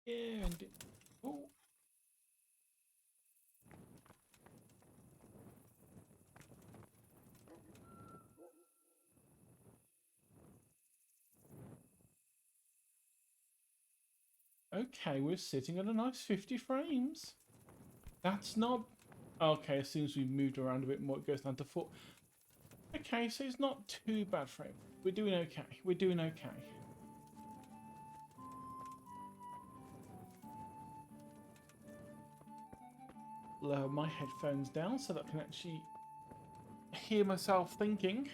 Yeah, and oh. Okay, we're sitting at a nice 50 frames. That's not... Okay, as soon as we moved around a bit more, it goes down to 4. Okay, so it's not too bad frame. We're doing okay. We're doing okay. Lower my headphones down so that I can actually hear myself thinking.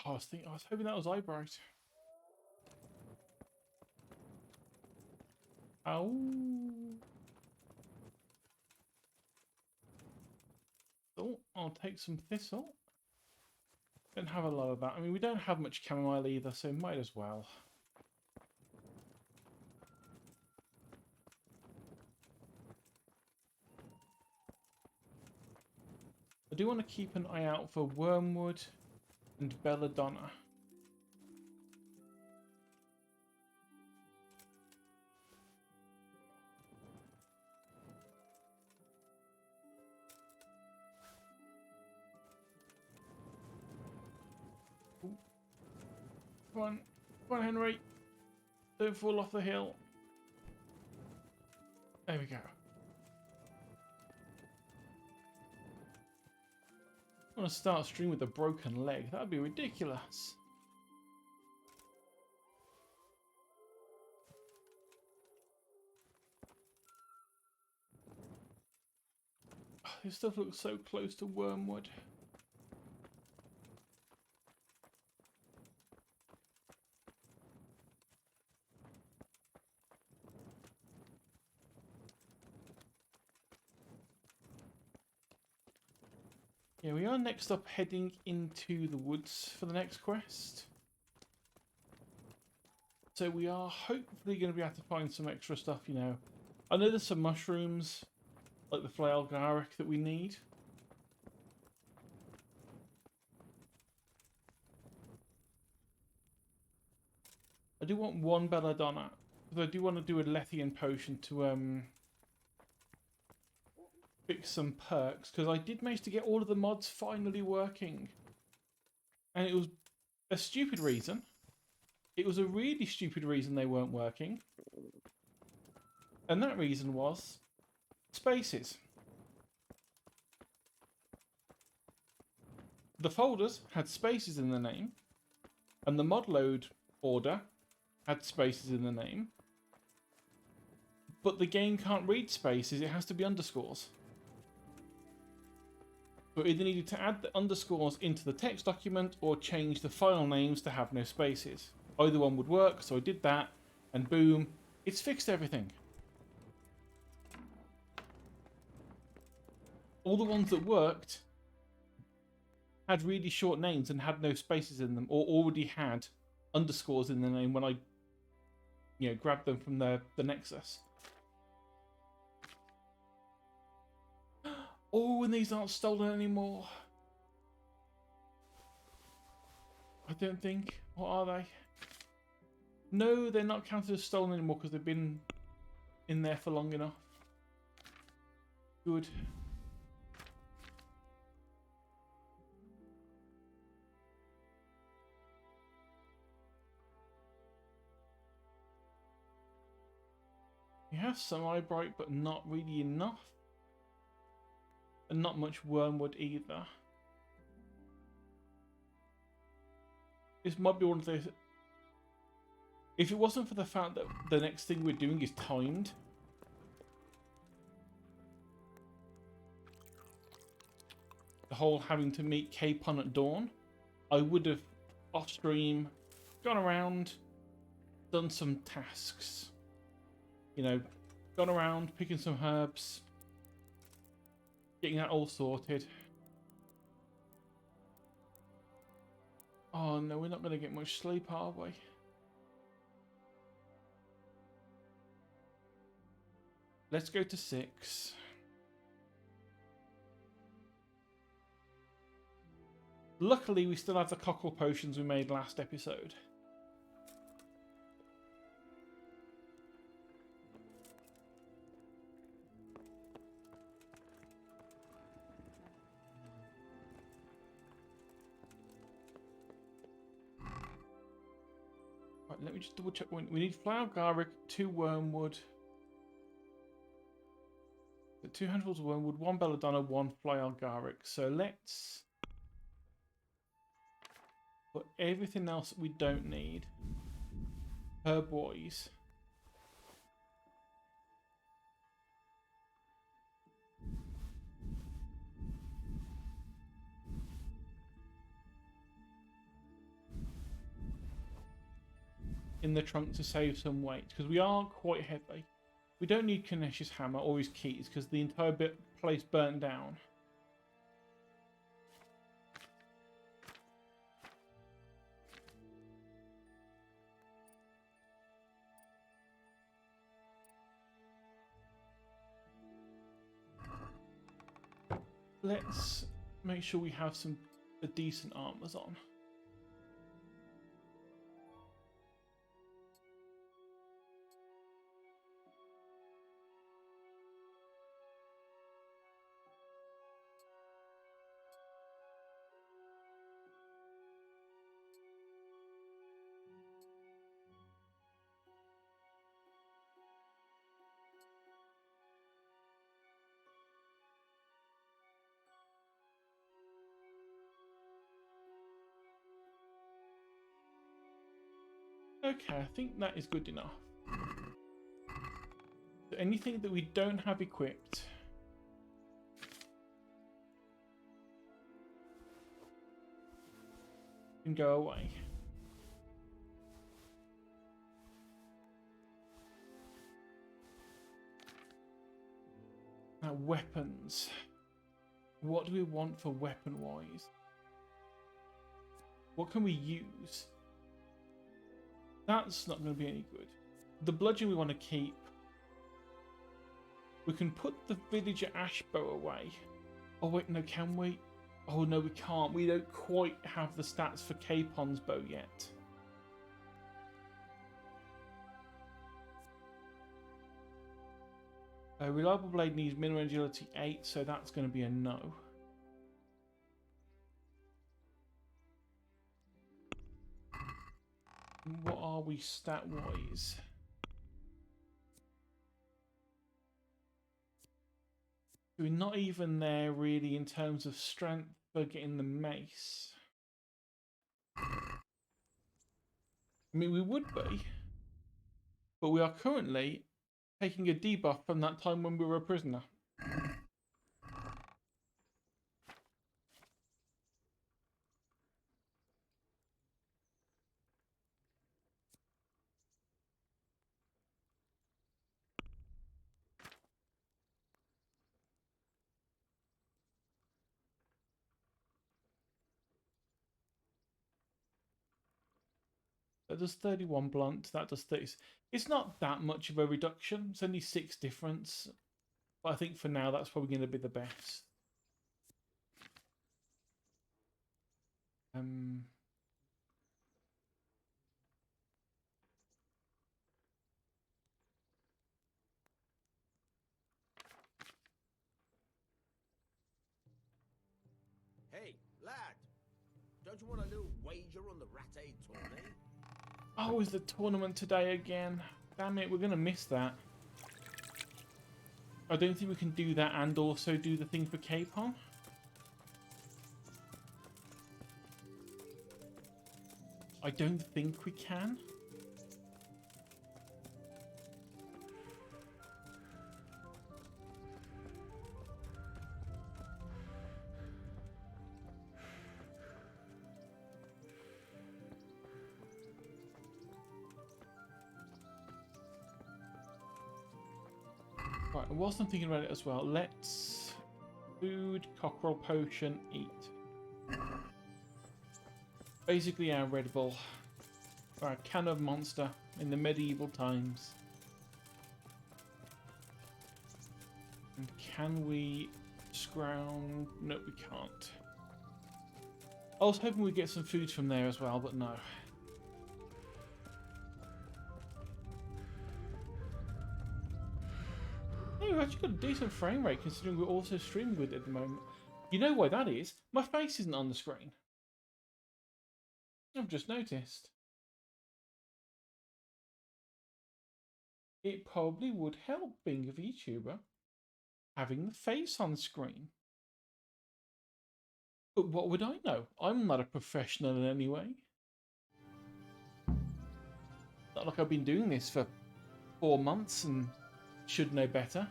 I was hoping that was Eyebright. Oh. Oh, I'll take some thistle. Don't have a lot of that. I mean, we don't have much chamomile either, so might as well. I do want to keep an eye out for wormwood and belladonna. Ooh. Come on, Henry. Don't fall off the hill. There we go. I want to start a stream with a broken leg. That would be ridiculous. Oh, this stuff looks so close to wormwood. Yeah, we are next up heading into the woods for the next quest. So we are hopefully going to be able to find some extra stuff, you know. I know there's some mushrooms, like the flail garlic, that we need. I do want one belladonna, because I do want to do a Lethian potion to fix some perks, because I did manage to get all of the mods finally working. And it was a stupid reason. It was a really stupid reason they weren't working. And that reason was spaces. The folders had spaces in the name, and the mod load order had spaces in the name. But the game can't read spaces, it has to be underscores. So either needed to add the underscores into the text document or change the file names to have no spaces. Either one would work, so I did that, and boom, it's fixed everything. All the ones that worked had really short names and had no spaces in them, or already had underscores in the name when I, grabbed them from the Nexus. Oh, and these aren't stolen anymore. I don't think. What are they? No, they're not counted as stolen anymore because they've been in there for long enough. Good. You have some eyebright, but not really enough. And not much wormwood either. This might be one of those... If it wasn't for the fact that the next thing we're doing is timed, the whole having to meet Capon at dawn, I would have off stream gone around, done some tasks, you know, gone around picking some herbs, getting that all sorted. Oh no, we're not going to get much sleep, are we? Let's go to 6. Luckily, we still have the cockle potions we made last episode. Right, let me just double check. We need flower garlic, 2 wormwood. 2 handfuls of wormwood, 1 belladonna, 1 fly agaric. So let's put everything else that we don't need. Herb-wise. In the trunk to save some weight, because we are quite heavy. We don't need Kanesh's hammer or his keys, because the entire place burnt down. Let's make sure we have some decent armors on. Okay, I think that is good enough. So anything that we don't have equipped, can go away. Now, weapons. What do we want for weapon-wise? What can we use? That's not going to be any good. The bludgeon we want to keep. We can put the villager ash bow away. Oh wait, no, can we? Oh no, we can't. We don't quite have the stats for Capon's bow yet. Reliable blade needs minimum agility 8, so that's going to be a no. What are we stat-wise? We're not even there really in terms of strength for getting the mace. I mean, we would be, but we are currently taking a debuff from that time when we were a prisoner. That does 31 blunt, that does 30. It's not that much of a reduction, it's only 6 difference. But I think for now that's probably going to be the best. Hey, lad, don't you want a little wager on the Ratte tourney? Oh, is the tournament today again? Damn it, we're going to miss that. I don't think we can do that and also do the thing for Capon. I don't think we can. Right, whilst I'm thinking about it as well, let's... Food, cockerel potion, eat. Basically our Red Bull. Our can of monster in the medieval times. And can we scrounge? No, we can't. I was hoping we'd get some food from there as well, but no. Hey, we've actually got a decent frame rate considering we're also streaming with it at the moment. You know why that is? My face isn't on the screen. I've just noticed. It probably would help being a VTuber having the face on screen. But what would I know? I'm not a professional in any way. Not like I've been doing this for 4 months and should know better.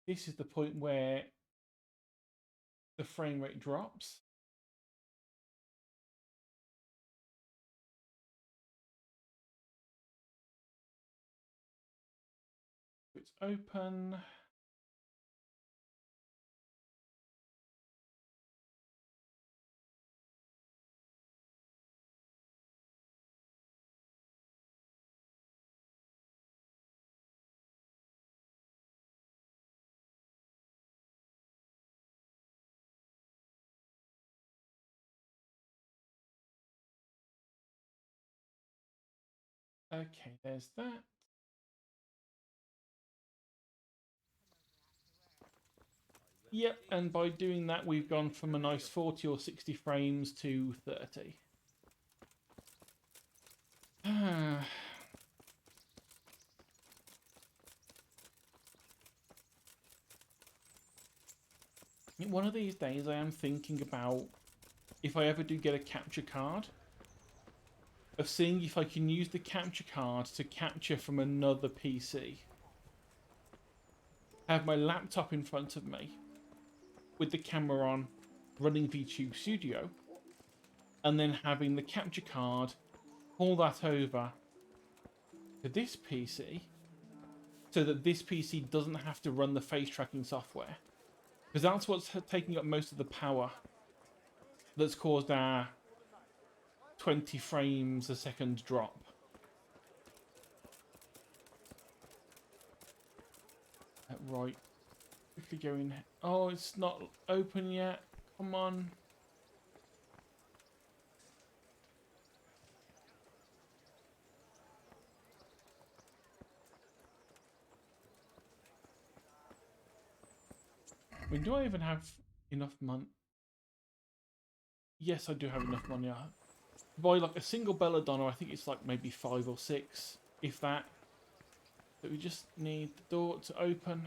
This is the point where the frame rate drops. It's open. Okay, there's that. Yep, and by doing that, we've gone from a nice 40 or 60 frames to 30. One of these days, I am thinking about, if I ever do get a capture card, of seeing if I can use the capture card to capture from another PC. Have my laptop in front of me with the camera on, running VTube Studio, and then having the capture card pull that over to this PC so that this PC doesn't have to run the face tracking software. Because that's what's taking up most of the power that's caused our 20 frames a second drop. Right. Quickly go in. Oh, it's not open yet. Come on. I mean, do I even have enough money? Yes, I do have enough money. Buy like a single belladonna, I think it's like maybe 5 or 6, if that. But we just need the door to open.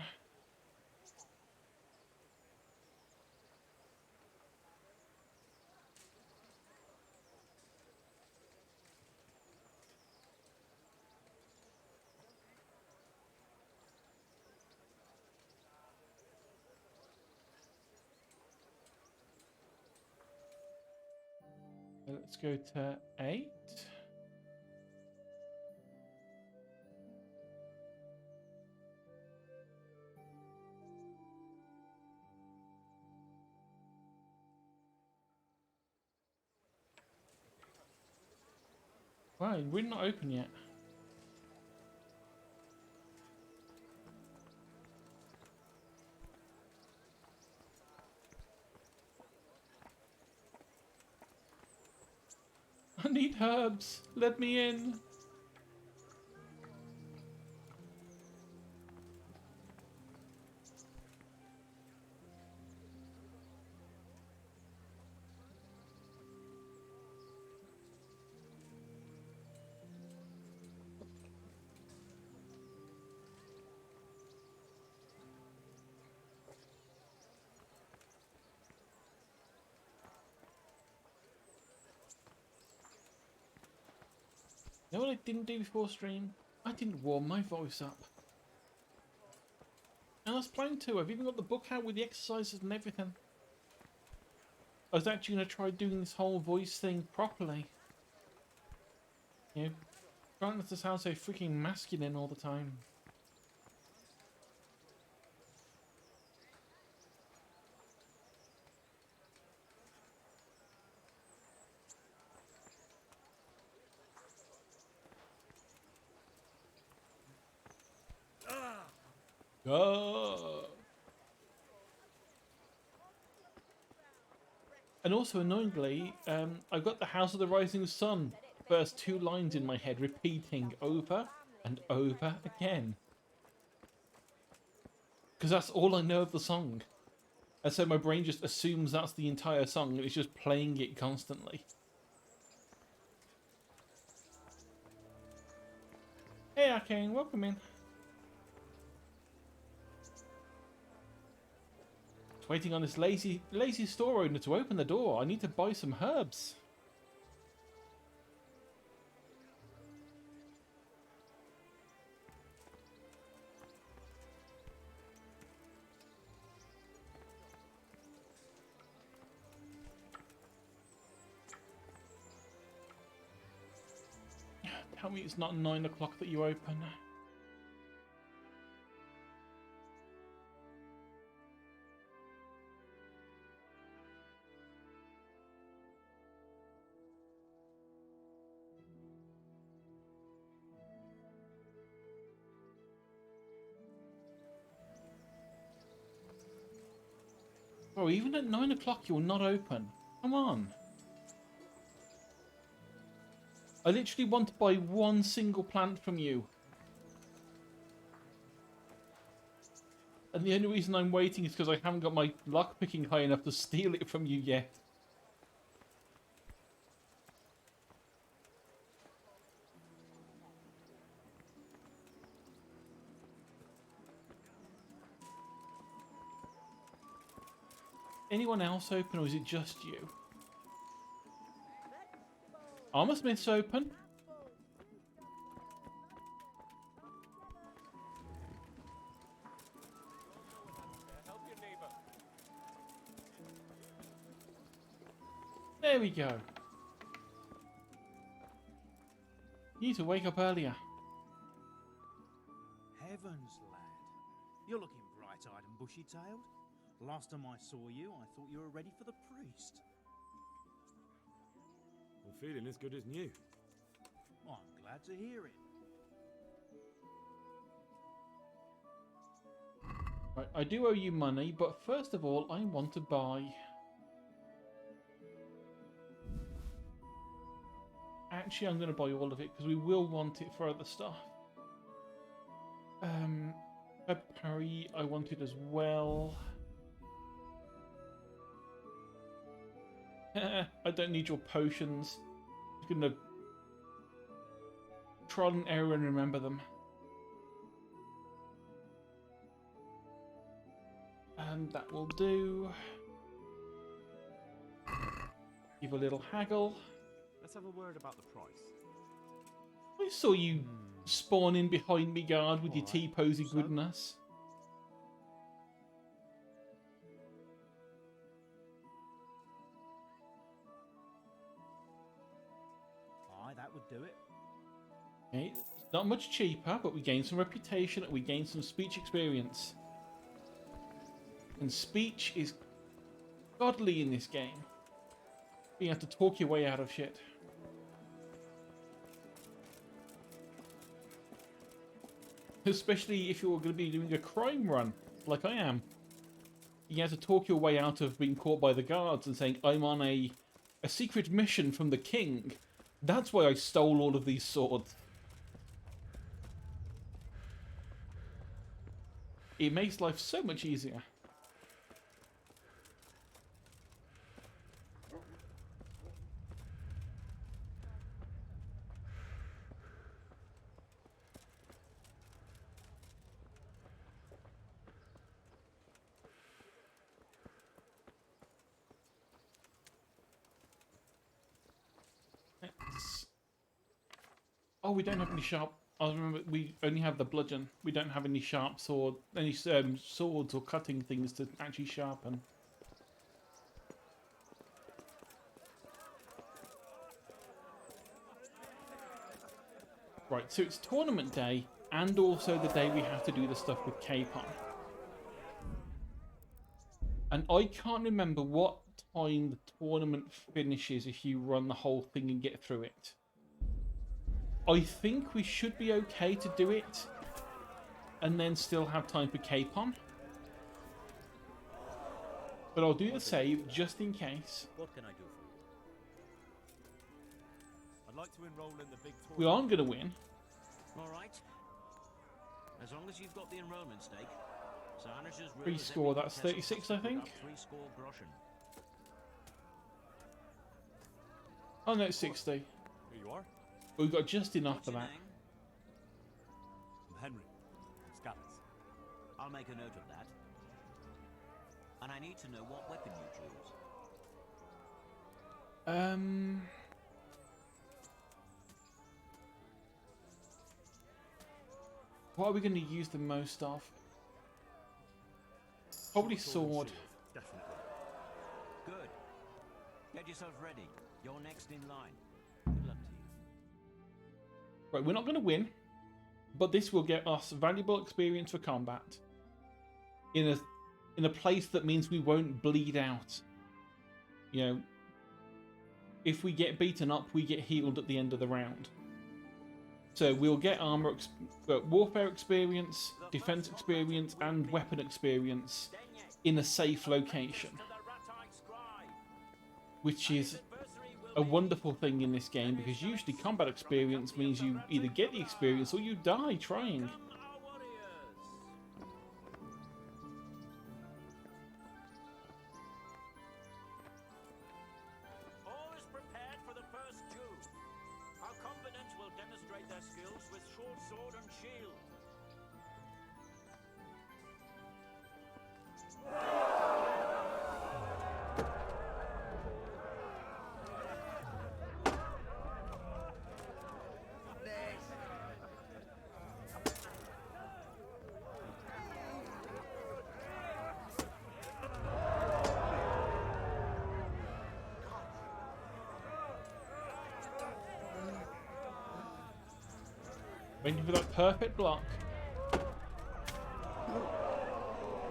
Let's go to 8. Wow, we're not open yet. I need herbs. Let me in. You know what I didn't do before stream? I didn't warm my voice up. And I was planning to. I've even got the book out with the exercises and everything. I was actually going to try doing this whole voice thing properly. You know, Trying not to sound so freaking masculine all the time. Oh. And also, annoyingly, I've got the House of the Rising Sun first two lines in my head repeating over and over again. Because that's all I know of the song. And so my brain just assumes that's the entire song and it's just playing it constantly. Hey Arcane, welcome in. Just waiting on this lazy store owner to open the door. I need to buy some herbs. Tell me it's not 9 o'clock that you open. Oh, even at 9 o'clock you're not open. Come on. I literally want to buy one single plant from you. And the only reason I'm waiting is because I haven't got my luck picking high enough to steal it from you yet. Anyone else open or is it just you? Armor Smith's open. There we go. You need to wake up earlier. Heavens, lad. You're looking bright-eyed and bushy-tailed. Last time I saw you, I thought you were ready for the priest. I'm feeling as good as new. Well, I'm glad to hear it. Right, I do owe you money, but first of all, I want to buy... Actually, I'm going to buy all of it, because we will want it for other stuff. Parry, I want it as well. I don't need your potions. I'm going to trial and error and remember them. And that will do. Give a little haggle. Let's have a word about the price. I saw you spawn in behind me, guard, with your Alright, T-posy so? goodness. Aye, that would do it. Okay, it's not much cheaper, but we gain some reputation and we gain some speech experience. And speech is godly in this game. Being able to talk your way out of shit. Especially if you're going to be doing a crime run, like I am. You have to talk your way out of being caught by the guards and saying, I'm on a secret mission from the king. That's why I stole all of these swords. It makes life so much easier. Oh, we don't have any sharp... I remember we only have the bludgeon. We don't have any sharp sword, any swords or cutting things to actually sharpen. Right, so it's tournament day and also the day we have to do the stuff with Capon. And I can't remember what time the tournament finishes if you run the whole thing and get through it. I think we should be okay to do it and then still have time for Capon. But I'll do the save just in case. What can I do for you? I'd like to enroll in the big tournament. We aren't going to win. All right. As long as you've got the enrollment stake. Free score, that's 36, I think. 3 score groschen. Oh no, it's 60. Here you are. But we've got just enough What's for your that. name? I'm Henry. Scabbards. I'll make a note of that. And I need to know what weapon you choose. What are we going to use the most of? Probably sword. Definitely. Good. Get yourself ready. You're next in line. Good luck to you. Right, we're not going to win, but this will get us valuable experience for combat in a place that means we won't bleed out. You know, if we get beaten up, we get healed at the end of the round. So we'll get warfare experience, defense experience, and weapon experience in a safe location, which is a wonderful thing in this game, because usually combat experience means you either get the experience or you die trying. All is prepared for the first duel. Our combatants will demonstrate their skills with short sword and shield. Waiting for that perfect block.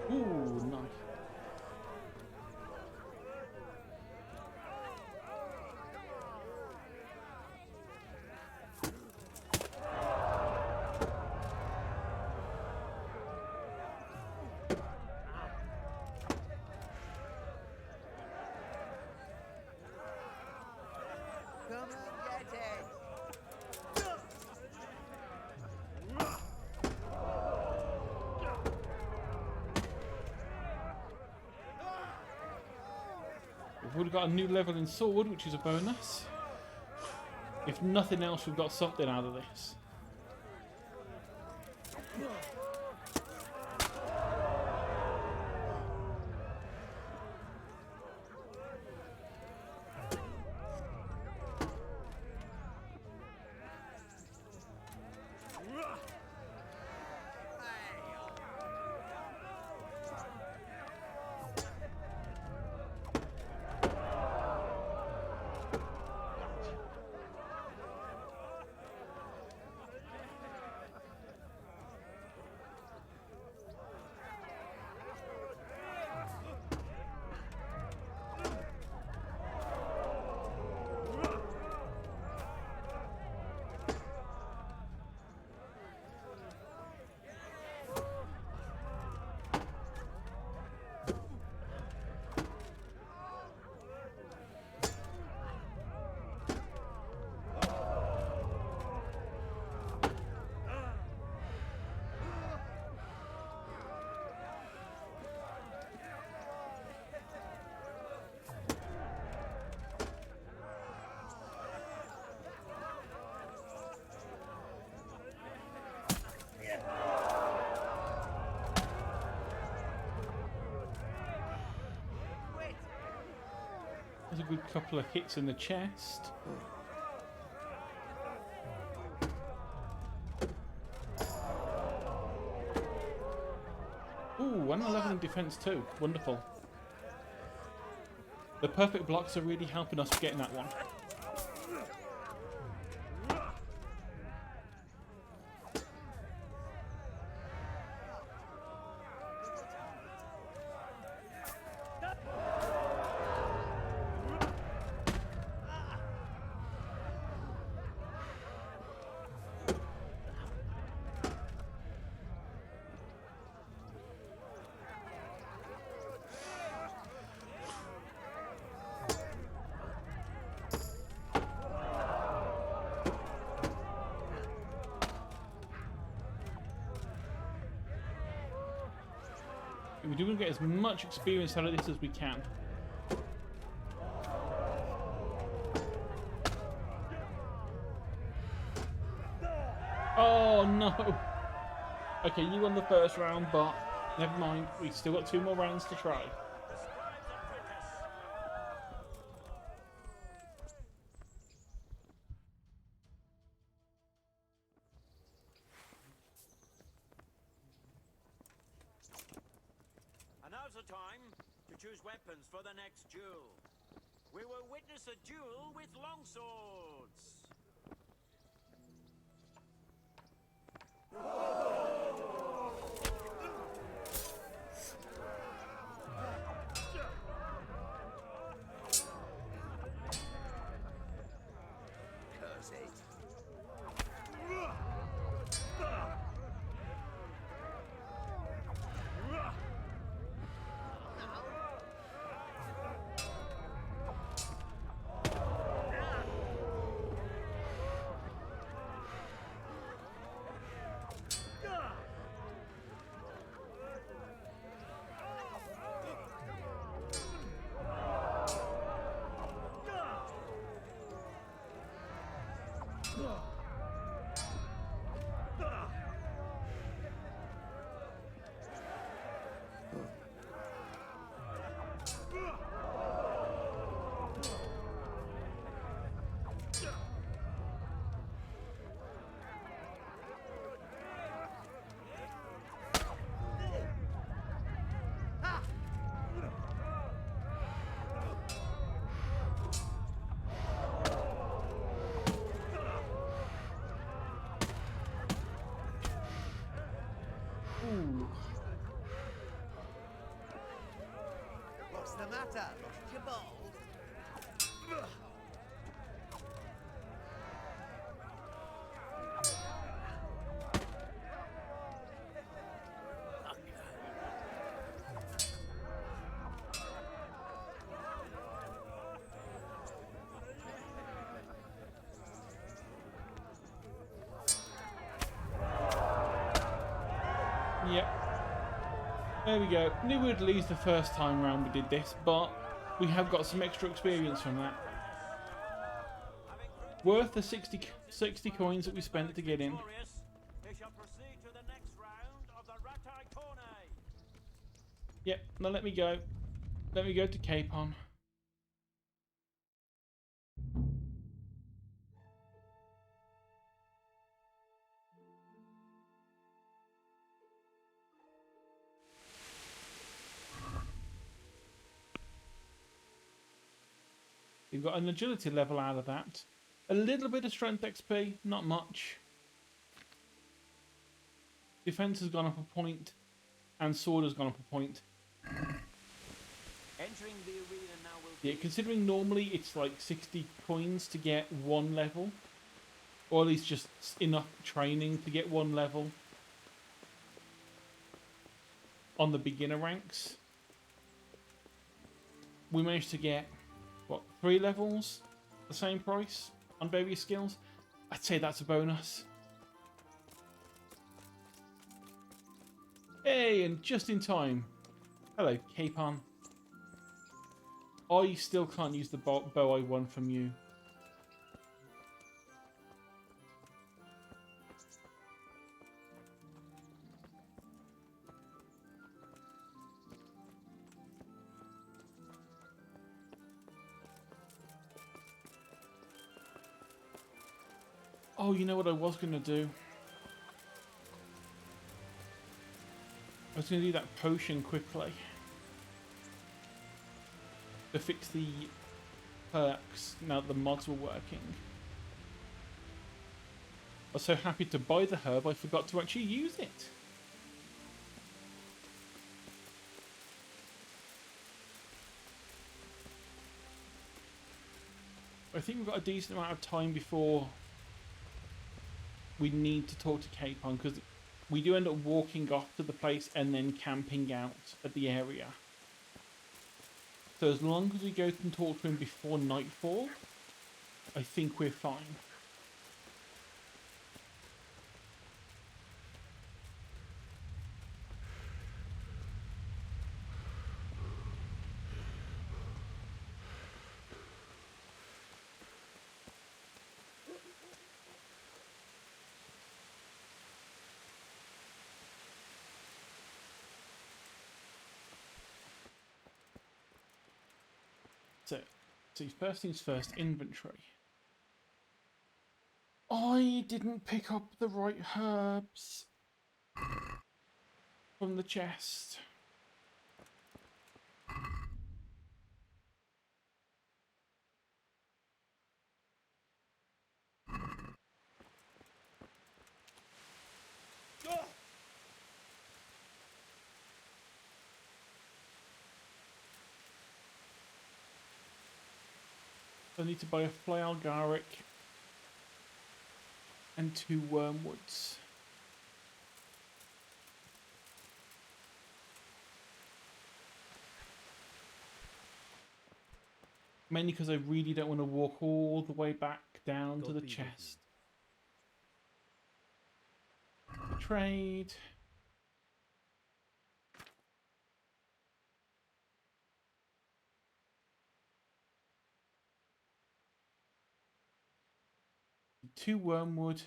Ooh, nice. Come and get it. We've already got a new level in sword, which is a bonus. If nothing else, we've got something out of this. There's a good couple of hits in the chest. Ooh, and a level in defense too. Wonderful. The perfect blocks are really helping us getting that one. We do want to get as much experience out of this as we can. Oh no! Okay, you won the first round, but never mind. We've still got 2 more rounds to try. The scribe's apprentice. And now's the time to choose weapons for the next duel. We will witness a duel with longswords. Curse it. Ooh. What's the matter? Lost your balls? Yep. There we go. Knew we'd lose the first time round we did this, but we have got some extra experience from that. Worth the 60 coins that we spent to get in. Victorious, they shall proceed to the next round of the Ratai Tourney. Yep, now let me go. Let me go to Capon. We've got an agility level out of that. A little bit of strength XP, not much. Defense has gone up a point, and sword has gone up a point. Entering the arena now will Yeah, considering normally it's like 60 coins to get 1 level, or at least just enough training to get 1 level on the beginner ranks. We managed to get, what, 3 levels? The same price on various skills? I'd say that's a bonus. Hey, and just in time. Hello, Capon. I still can't use the bow I won from you. Oh, you know what I was going to do? I was going to do that potion quickly. To fix the perks now that the mods were working. I was so happy to buy the herb, I forgot to actually use it. I think we've got a decent amount of time before we need to talk to Capon, because we do end up walking off to the place and then camping out at the area. So as long as we go and talk to him before nightfall, I think we're fine. See, first things first, inventory. I didn't pick up the right herbs from the chest. I need to buy a flail garlic and 2 wormwoods. Mainly because I really don't want to walk all the way back down to God the be with you. chest. The trade. Two wormwood.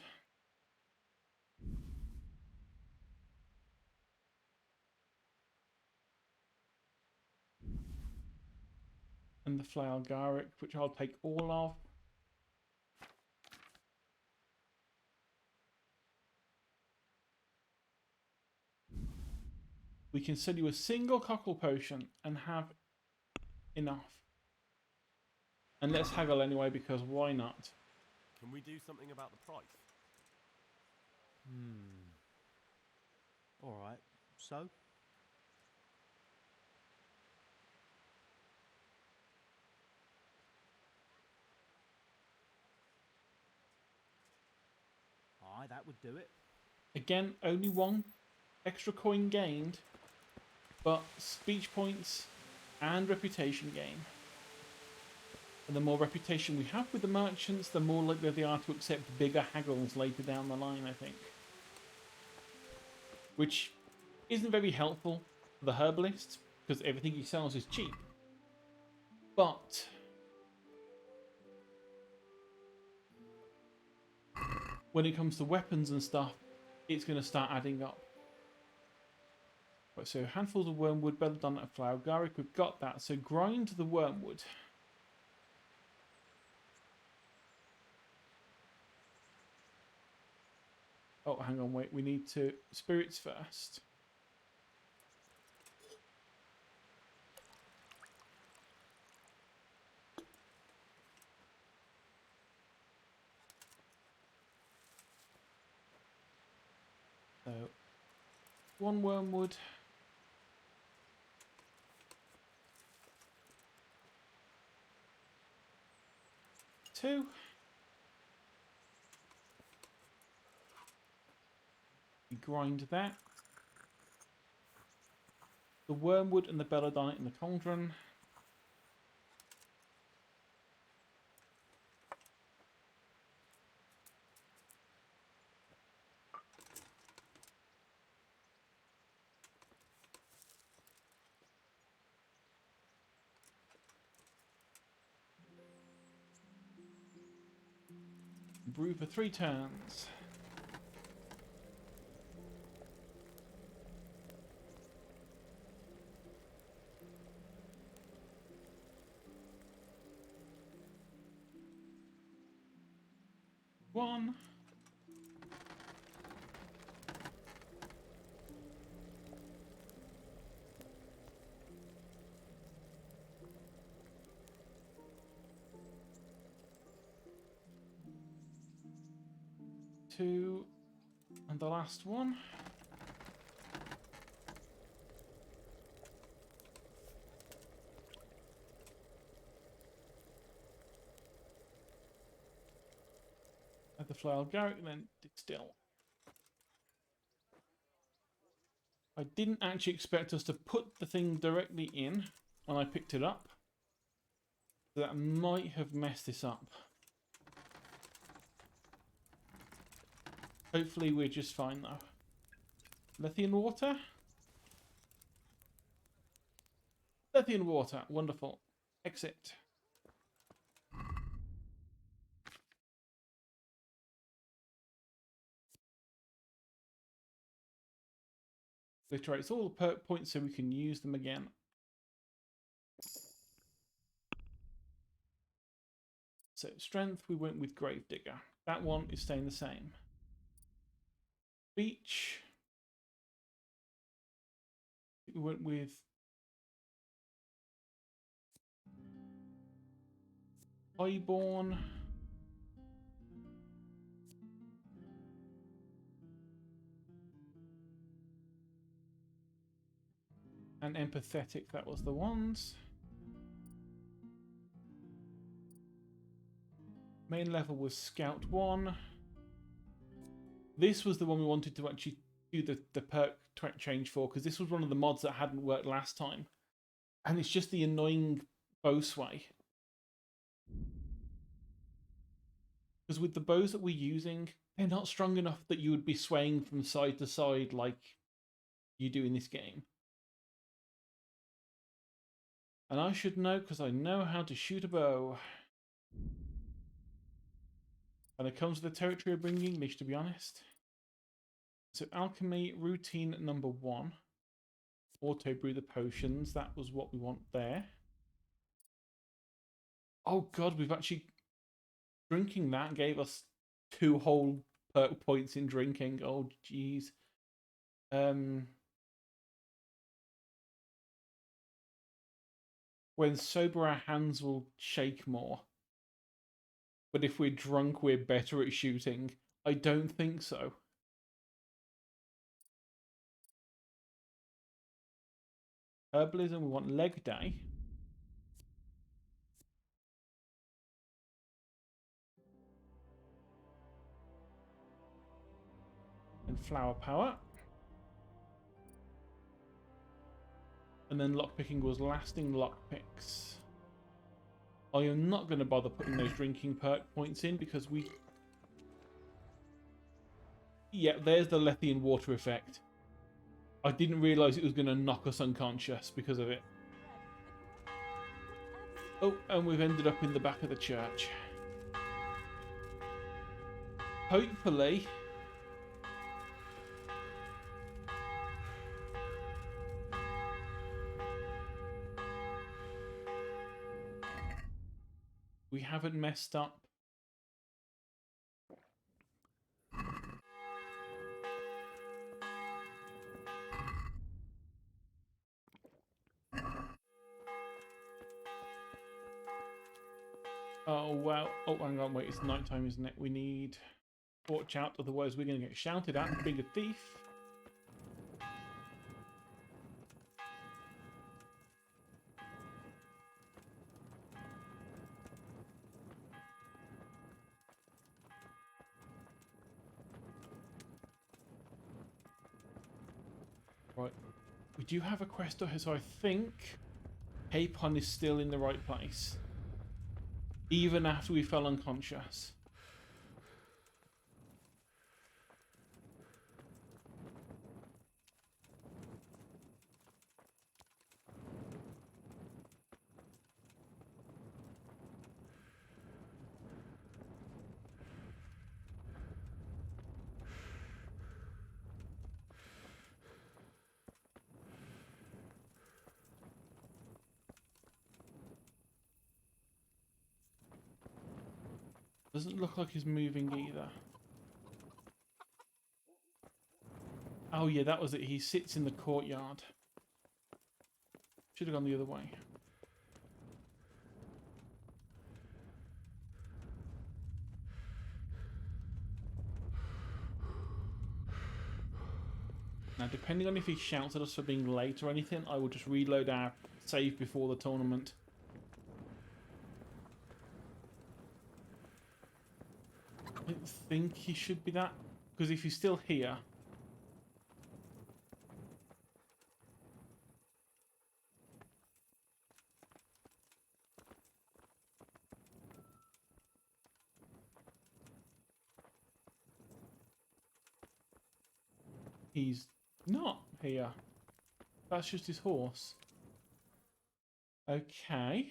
And the flail garlic, which I'll take all of. We can sell you a single cockle potion and have enough. And let's haggle anyway, because why not? Can we do something about the price? All right. So? Aye, that would do it. Again, only 1 extra coin gained, but speech points and reputation gain. And the more reputation we have with the merchants, the more likely they are to accept bigger haggles later down the line, I think. Which isn't very helpful for the herbalist, because everything he sells is cheap. But when it comes to weapons and stuff, it's going to start adding up. Right, so handfuls of wormwood, better done at flour garlic, we've got that. So grind the wormwood. Oh, hang on, wait, we need to spirits first. So 1 wormwood. 2. We grind that. The wormwood and the belladonna in the cauldron. Brew for 3 turns. One. Two. And the last one. Add the flail garlic and then distill. I didn't actually expect us to put the thing directly in when I picked it up. That might have messed this up. Hopefully we're just fine though. Lithium water? Lithium water, wonderful. Exit. Obliterates all the perk points so we can use them again. So strength, we went with Gravedigger. That one is staying the same. Beach, we went with Highborn. And Empathetic, that was the ones. Main level was Scout 1. This was the one we wanted to actually do the perk change for, because this was one of the mods that hadn't worked last time. And it's just the annoying bow sway. Because with the bows that we're using, they're not strong enough that you would be swaying from side to side like you do in this game. And I should know because I know how to shoot a bow. And it comes with the territory of bringing English, to be honest. So alchemy routine number 1. Auto brew the potions. That was what we want there. Oh god, we've actually... Drinking that gave us 2 whole perk points in drinking. Oh jeez. When sober, our hands will shake more. But if we're drunk, we're better at shooting. I don't think so. Herbalism, we want leg day. And flower power. And then lockpicking was lasting lockpicks. I am not going to bother putting those drinking perk points in because we... Yeah, there's the Lethian water effect. I didn't realise it was going to knock us unconscious because of it. Oh, and we've ended up in the back of the church. Hopefully... we haven't messed up. Oh, wow. Oh, hang on, wait, it's nighttime, isn't it? We need... Watch out, otherwise we're going to get shouted at and being a thief. Right. We do have a quest, so I think Capon is still in the right place. Even after we fell unconscious. Doesn't look like he's moving either. Oh yeah, that was it. He sits in the courtyard. Should have gone the other way. Now, depending on if he shouts at us for being late or anything, I will just reload our save before the tournament. I don't think he should be that, because if he's still here... He's not here. That's just his horse. Okay.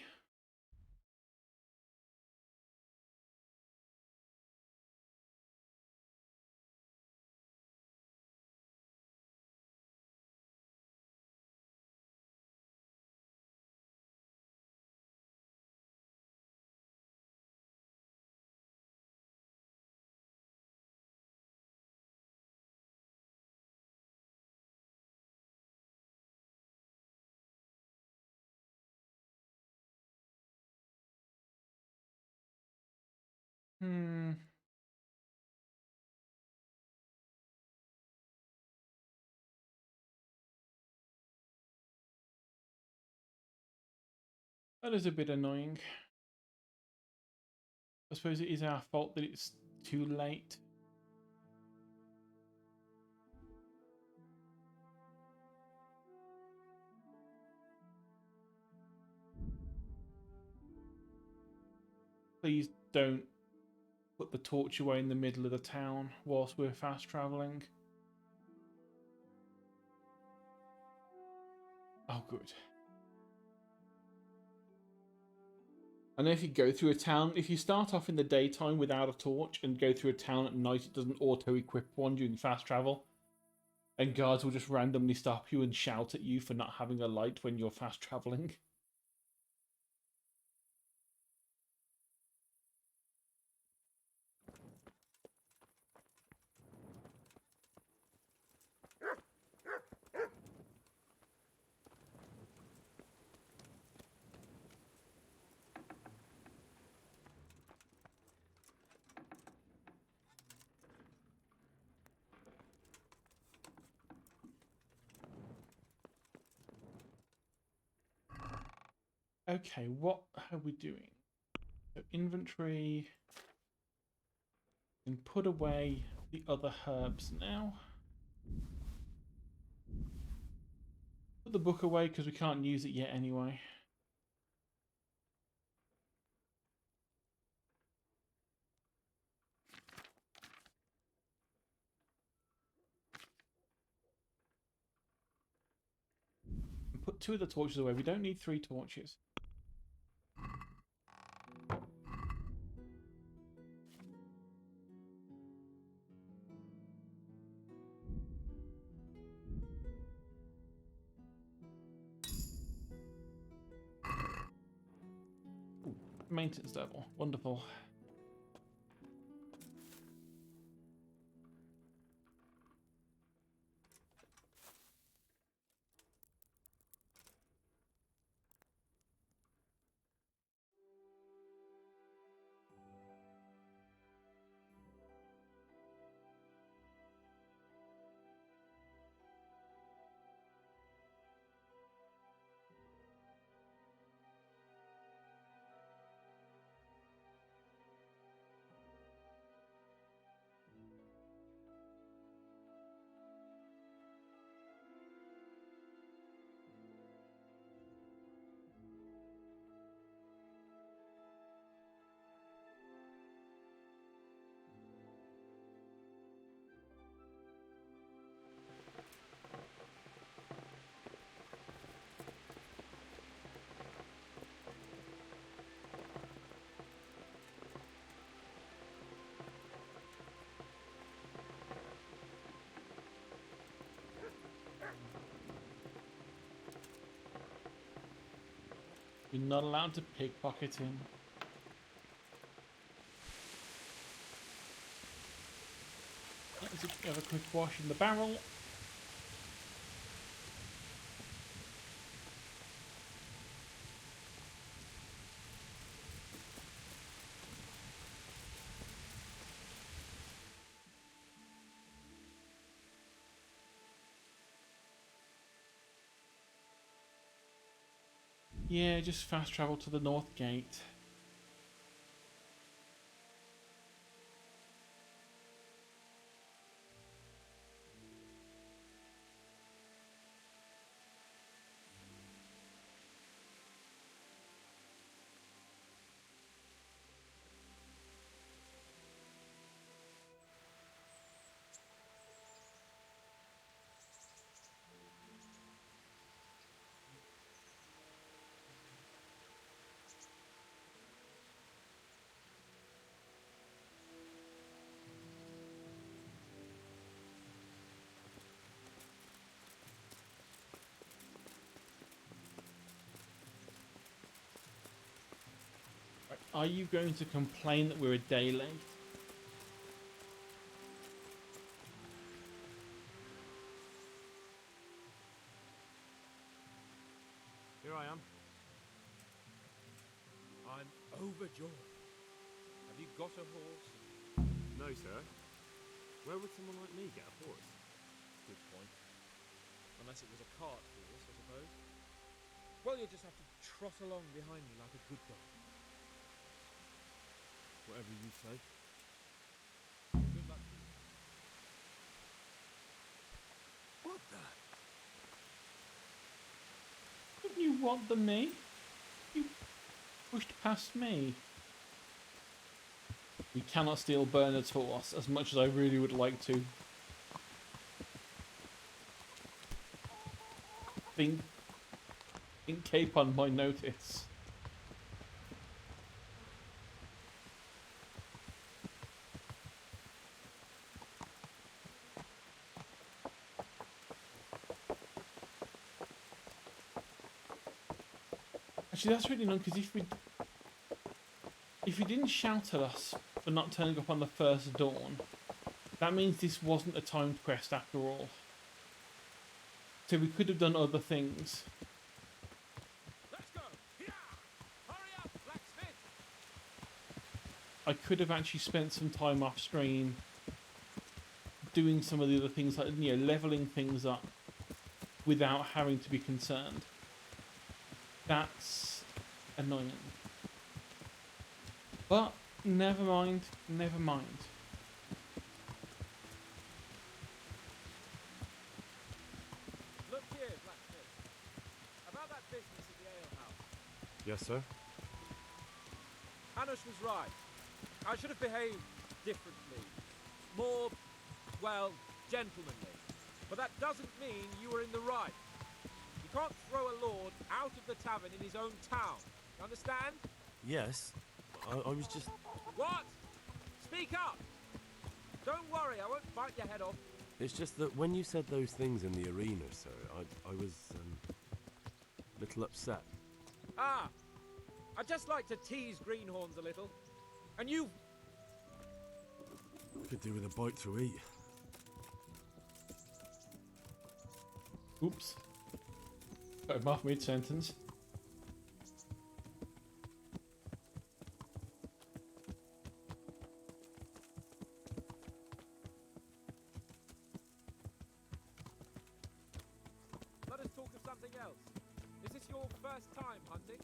Hmm. That is a bit annoying. I suppose it is our fault that it's too late. Please don't put the torch away in the middle of the town whilst we're fast travelling. Oh, good. I know if you go through a town, if you start off in the daytime without a torch and go through a town at night, it doesn't auto-equip one during fast travel. And guards will just randomly stop you and shout at you for not having a light when you're fast travelling. Okay, what are we doing? So inventory, and put away the other herbs now. Put the book away because we can't use it yet anyway. And put 2 of the torches away. We don't need 3 torches. Ooh, maintenance level. Wonderful. You're not allowed to pickpocket him. Let's have a quick wash in the barrel. Yeah, just fast travel to the north gate. Right, are you going to complain that we're a day late? Here I am. I'm overjoyed. Have you got a horse? No, sir. Where would someone like me get a horse? Good point. Unless it was a cart horse, I suppose. Well, you'll just have to trot along behind me like a good dog. Whatever you say. Good luck to you. What the? Didn't you want the me? You pushed past me. We cannot steal Bernard's horse, as much as I really would like to. Think Capon might notice. Actually, that's really annoying, because if you didn't shout at us for not turning up on the first dawn, that means this wasn't a timed quest after all. So we could have done other things. Let's go! Yeah! Hurry up, blacksmith! I could have actually spent some time off screen doing some of the other things, like, you know, leveling things up without having to be concerned. That's annoying. But never mind, never mind. Look here, blacksmith. About that business at the alehouse. Yes, sir. Hanush was right. I should have behaved differently. More, well, gentlemanly. But that doesn't mean you were in the right. You can't throw a lord out of the tavern in his own town. You understand? Yes. I was just... What? Speak up! Don't worry, I won't bite your head off. It's just that when you said those things in the arena, sir, I was, a little upset. Ah! I just like to tease greenhorns a little. And you... Could do with a bite to eat. Oops. Got him off mid-sentence. Let us talk of something else. Is this your first time hunting?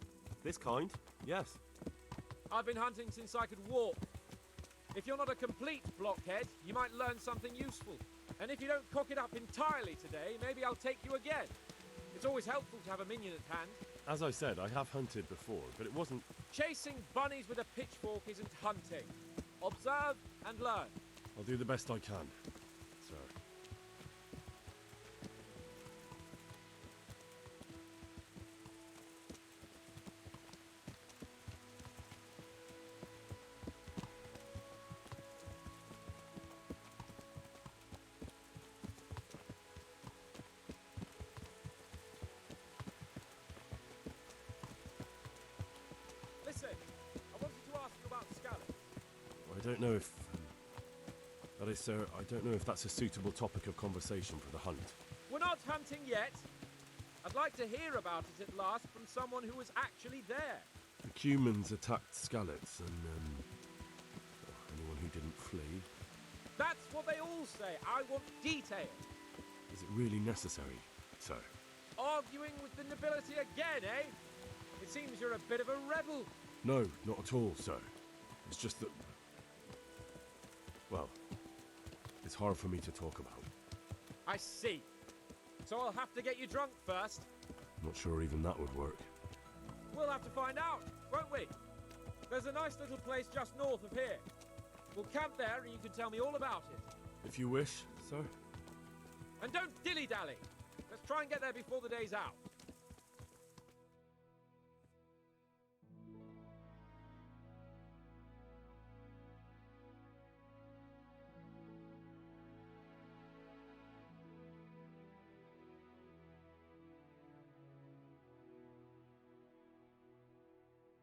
This kind? Yes. I've been hunting since I could walk. If you're not a complete blockhead, you might learn something useful. And if you don't cock it up entirely today, maybe I'll take you again. It's always helpful to have a minion at hand. As I said, I have hunted before, but it wasn't... Chasing bunnies with a pitchfork isn't hunting. Observe and learn. I'll do the best I can, sir. Listen, I wanted to ask you about scallops. I don't know if... that is, sir, I don't know if that's a suitable topic of conversation for the hunt. We're not hunting yet. I'd like to hear about it at last from someone who was actually there. The Cumans attacked Skallets, and, anyone who didn't flee. That's what they all say. I want detail. Is it really necessary, sir? Arguing with the nobility again, eh? It seems you're a bit of a rebel. No, not at all, sir. It's just that... well, it's hard for me to talk about. I see. So I'll have to get you drunk first. Not sure even that would work. We'll have to find out, won't we? There's a nice little place just north of here. We'll camp there and you can tell me all about it. If you wish, sir. And don't dilly-dally. Let's try and get there before the day's out.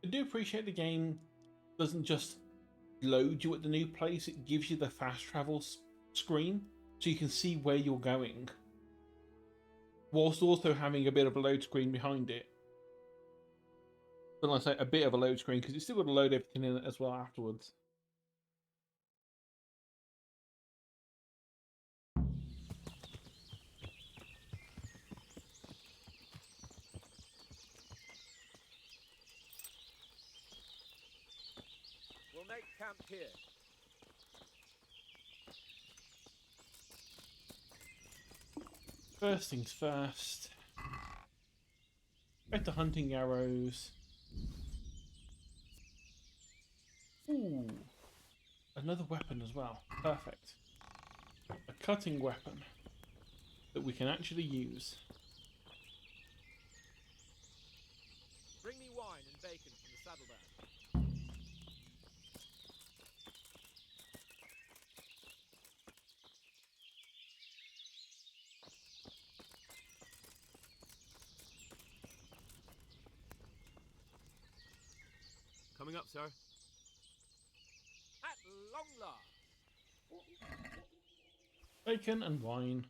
I do appreciate the game doesn't just load you at the new place, it gives you the fast travel screen so you can see where you're going, whilst also having a bit of a load screen behind it. But like I say, a bit of a load screen, because it's still got to load everything in it as well afterwards. We'll make camp here. First things first. Get the hunting arrows. Ooh. Another weapon as well. Perfect. A cutting weapon that we can actually use. Bring me wine and bacon from the saddlebag. Coming up, sir. At long last. Bacon and wine.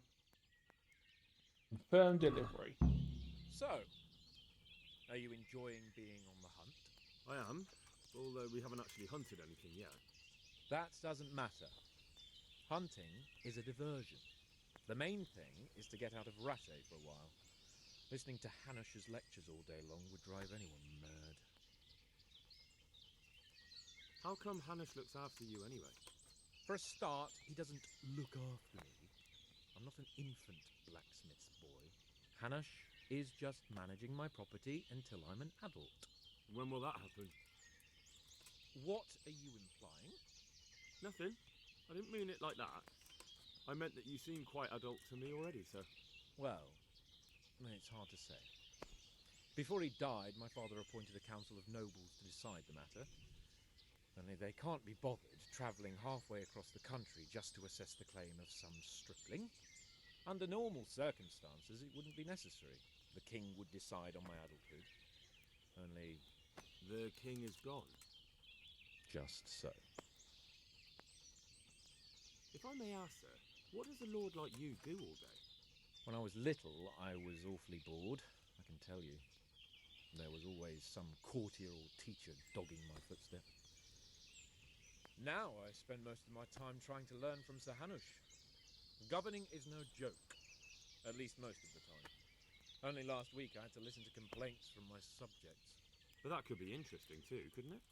Confirmed delivery. So, are you enjoying being on the hunt? I am, although we haven't actually hunted anything yet. That doesn't matter. Hunting is a diversion. The main thing is to get out of Rattay for a while. Listening to Hanush's lectures all day long would drive anyone mad. How come Hanush looks after you anyway? For a start, he doesn't look after me. I'm not an infant blacksmith's boy. Hanush is just managing my property until I'm an adult. When will that happen? What are you implying? Nothing. I didn't mean it like that. I meant that you seem quite adult to me already, sir. Well, it's hard to say. Before he died, my father appointed a council of nobles to decide the matter. Only they can't be bothered travelling halfway across the country just to assess the claim of some stripling. Under normal circumstances, it wouldn't be necessary. The king would decide on my adulthood. Only... The king is gone. just so. If I may ask, sir, what does a lord like you do all day? When I was little, I was awfully bored, I can tell you. There was always some courtier or teacher dogging my footsteps. Now I spend most of my time trying to learn from Sir Hanush. Governing is no joke, at least most of the time. Only last week I had to listen to complaints from my subjects. But that could be interesting too, couldn't it?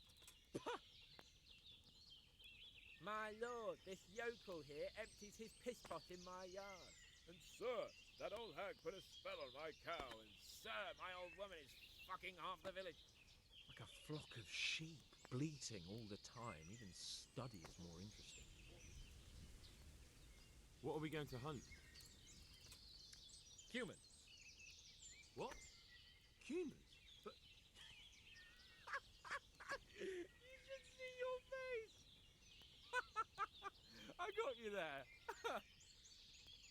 My lord, this yokel here empties his piss pot in my yard. And sir, that old hag put a spell on my cow, and Sir, my old woman is fucking half the village. like a flock of sheep, bleating all the time. Even study is more interesting. What are we going to hunt? Humans. What? Humans? But You should see your face. I got you there.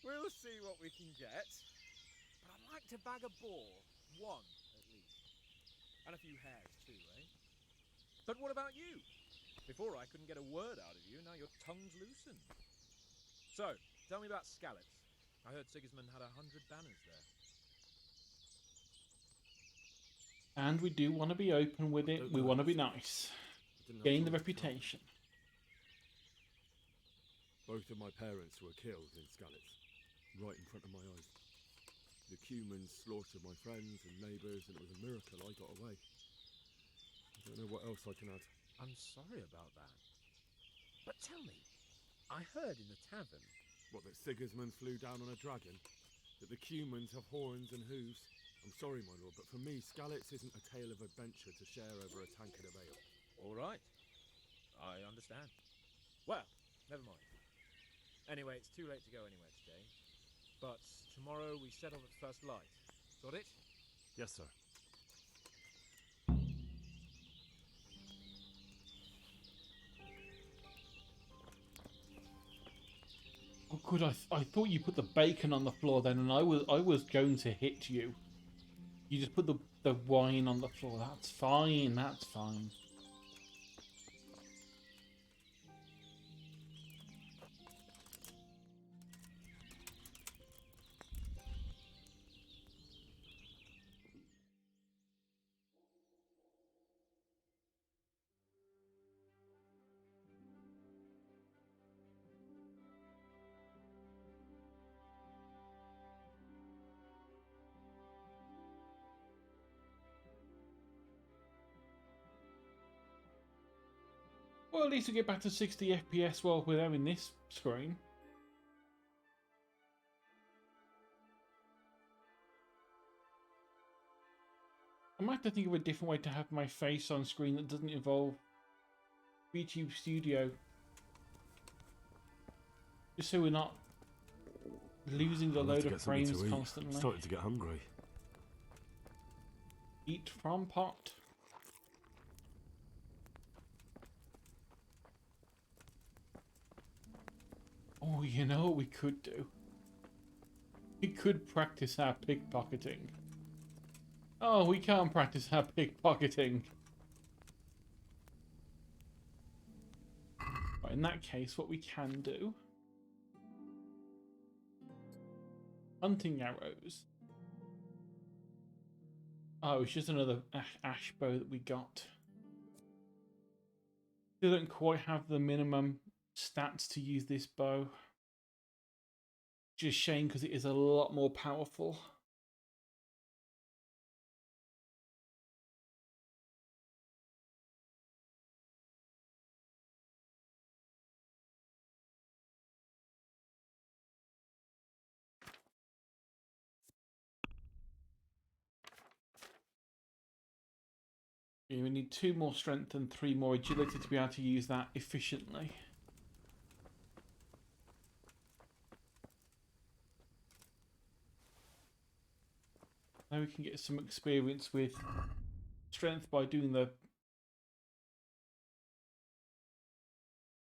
We'll see what we can get. But I'd like to bag a boar. One, at least. And a few hares too, eh? But what about you? Before I couldn't get a word out of you, now your tongue's loosened. So, tell me about Skalitz. I heard Sigismund had 100 banners there. And we do want to be open with it. We want to be nice. didn't have Gain the time to tell. reputation. Both of my parents were killed in Skalitz, right in front of my eyes. The Cumans slaughtered my friends and neighbours, and it was a miracle I got away. I don't know what else I can add. I'm sorry about that. But tell me, I heard in the tavern... What, that Sigismund flew down on a dragon? That the Cumans have horns and hooves? I'm sorry, my lord, but for me, Skalitz isn't a tale of adventure to share over a tankard of ale. All right. I understand. Well, never mind. Anyway, it's too late to go anywhere today. But tomorrow we set off at first light. Got it? Yes, sir. Oh, good. I thought you put the bacon on the floor then, and I was going to hit you. You just put the wine on the floor. That's fine. That's fine. Well, at least we get back to 60 FPS while we're having this screen. I might have to think of a different way to have my face on screen that doesn't involve YouTube Studio. Just so we're not losing a I'll have load to of get something frames to eat. constantly. Starting to get hungry. Eat from pot. Oh, you know what we could do? We could practice our pickpocketing. Oh, we can't practice our pickpocketing. Right, in that case, what we can do... Hunting arrows. Oh, it's just another ash bow that we got. Still don't quite have the minimum stats to use this bow. Just shame because it is a lot more powerful. Yeah, we need 2 more strength and 3 more agility to be able to use that efficiently. Now we can get some experience with strength by doing the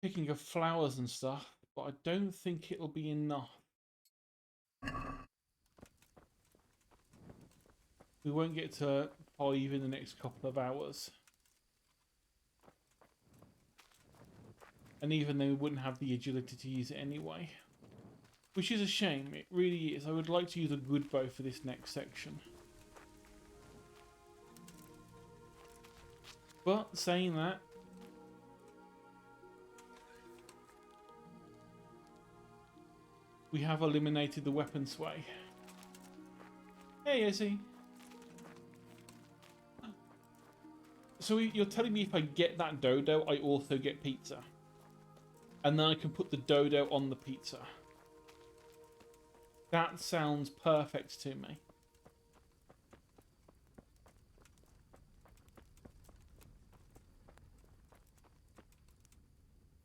picking of flowers and stuff, but I don't think it'll be enough. We won't get to 5 in the next couple of hours. And even then we wouldn't have the agility to use it anyway. Which is a shame, it really is. I would like to use a good bow for this next section. But saying that, we have eliminated the weapon sway. Hey, Izzy. So you're telling me if I get that dodo, I also get pizza? And then I can put the dodo on the pizza. That sounds perfect to me.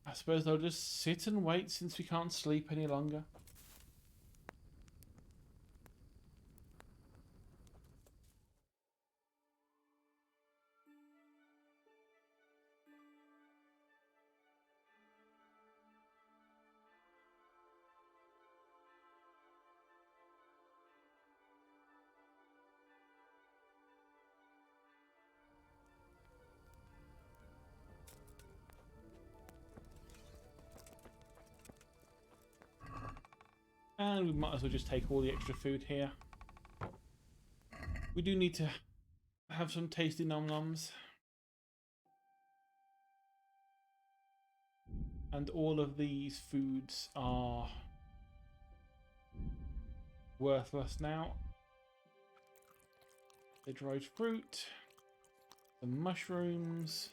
I suppose I'll just sit and wait since we can't sleep any longer. And we might as well just take all the extra food here. We do need to have some tasty nom-noms. And all of these foods are worthless now. The dried fruit, the mushrooms.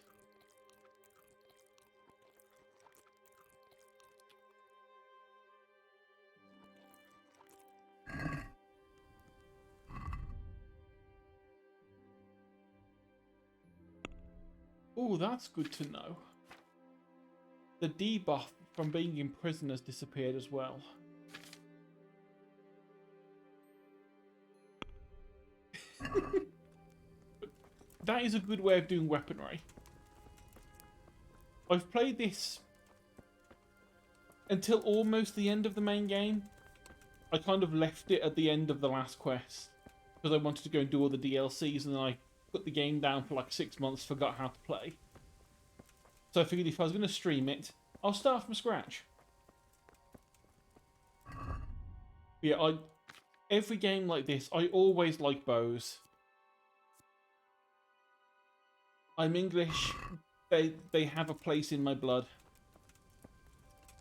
Oh, that's good to know. The debuff from being in prison has disappeared as well. That is a good way of doing weaponry. I've played this until almost the end of the main game. I kind of left it at the end of the last quest because I wanted to go and do all the DLCs, and then I put the game down for like 6 months, forgot how to play. So I figured if I was going to stream it, I'll start from scratch. Yeah, every game like this, I always like bows. I'm English. They have a place in my blood.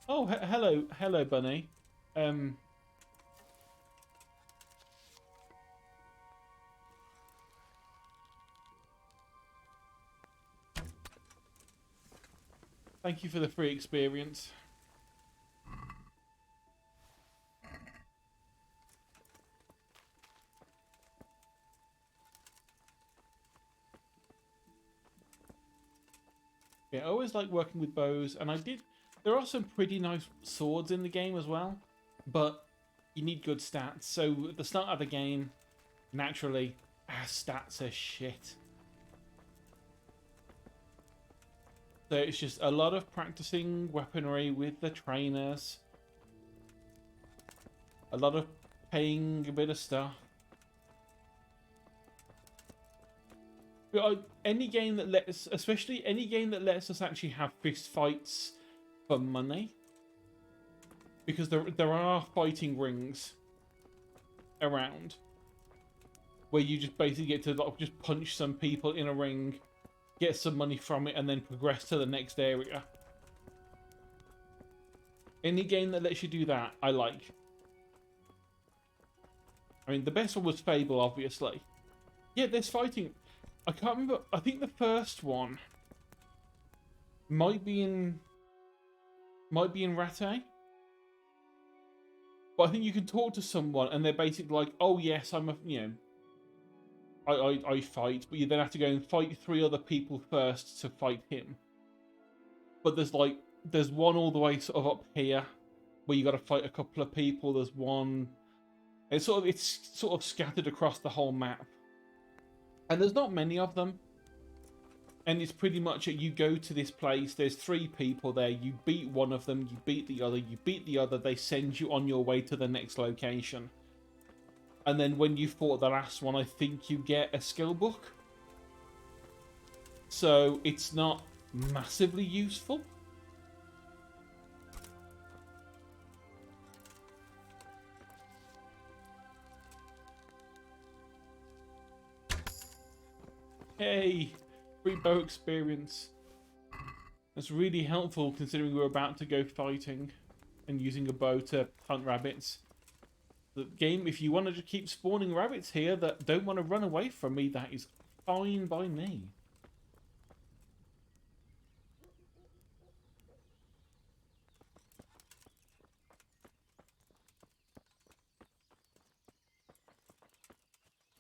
Oh, hello, bunny. Thank you for the free experience. Yeah, I always like working with bows, and there are some pretty nice swords in the game as well, but you need good stats. So at the start of the game, naturally, our stats are shit. So it's just a lot of practicing weaponry with the trainers. A lot of paying a bit of stuff. But any game that lets, especially any game that lets us actually have fist fights for money. Because there are fighting rings around. Where you just basically get to like, just punch some people in a ring. Get some money from it and then progress to the next area. Any game that lets you do that, I like. I mean, the best one was Fable, obviously. Yeah, there's fighting. I can't remember. I think the first one might be in Rattay. But I think you can talk to someone and they're basically like, "Oh yes, I'm a I fight," but you then have to go and fight 3 other people first to fight him. But there's one all the way sort of up here where you got to fight a couple of people. There's one. It's sort of scattered across the whole map, and there's not many of them. And it's pretty much you go to this place. There's 3 people there. You beat one of them. You beat the other. You beat the other. They send you on your way to the next location. And then when you fought the last one, I think you get a skill book. So it's not massively useful. Hey, free bow experience. That's really helpful considering we're about to go fighting and using a bow to hunt rabbits. The game, if you want to just keep spawning rabbits here that don't want to run away from me, that is fine by me.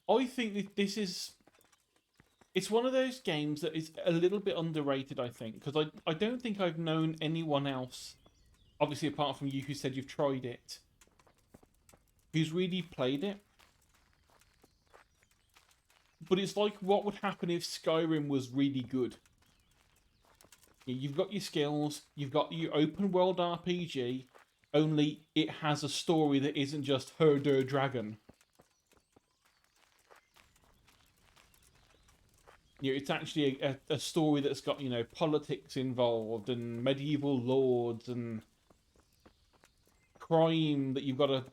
I think that this is... It's one of those games that is a little bit underrated, I think, because I don't think I've known anyone else, obviously apart from you who said you've tried it, who's really played it. But it's like what would happen if Skyrim was really good. You've got your skills, you've got your open world RPG, only it has a story that isn't just herder dragon. It's actually a story that's got, politics involved and medieval lords and crime that you've got to,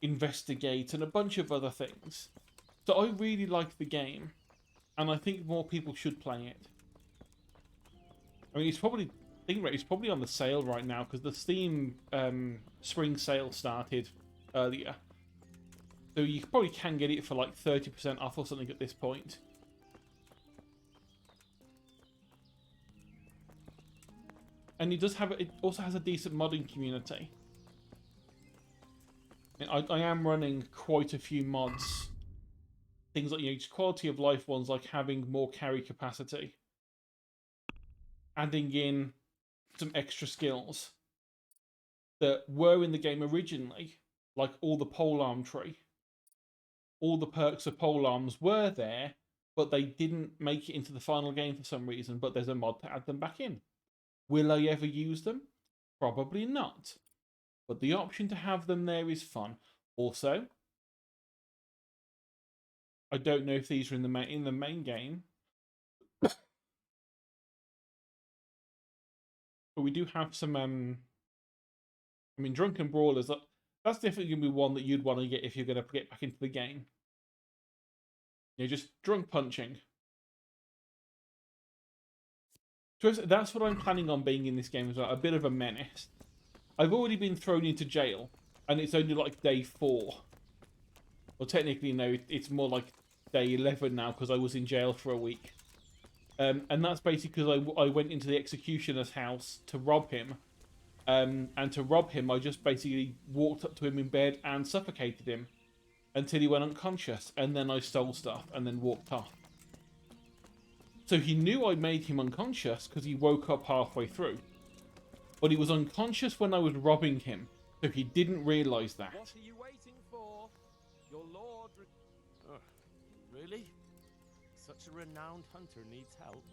investigate and a bunch of other things. So I really like the game, and I think more people should play it. I mean, it's probably on the sale right now because the Steam spring sale started earlier. So you probably can get it for like 30% off or something at this point. And it also has a decent modding community. And I am running quite a few mods. Things like, just quality of life ones like having more carry capacity. Adding in some extra skills that were in the game originally, like all the polearm tree. All the perks of polearms were there, but they didn't make it into the final game for some reason, but there's a mod to add them back in. Will I ever use them? Probably not. But the option to have them there is fun. Also, I don't know if these are in the main game, but we do have some. I mean, Drunken Brawlers. That's definitely gonna be one that you'd want to get if you're gonna get back into the game. Just drunk punching. So that's what I'm planning on being in this game as well. A bit of a menace. I've already been thrown into jail, and it's only like day 4. Well, technically, no, it's more like day 11 now because I was in jail for a week. And that's basically because I went into the executioner's house to rob him. And to rob him, I just basically walked up to him in bed and suffocated him until he went unconscious. And then I stole stuff and then walked off. So he knew I made him unconscious because he woke up halfway through. But he was unconscious when I was robbing him. So he didn't realise that. What are you waiting for? Your lord... Oh, really? Such a renowned hunter needs help.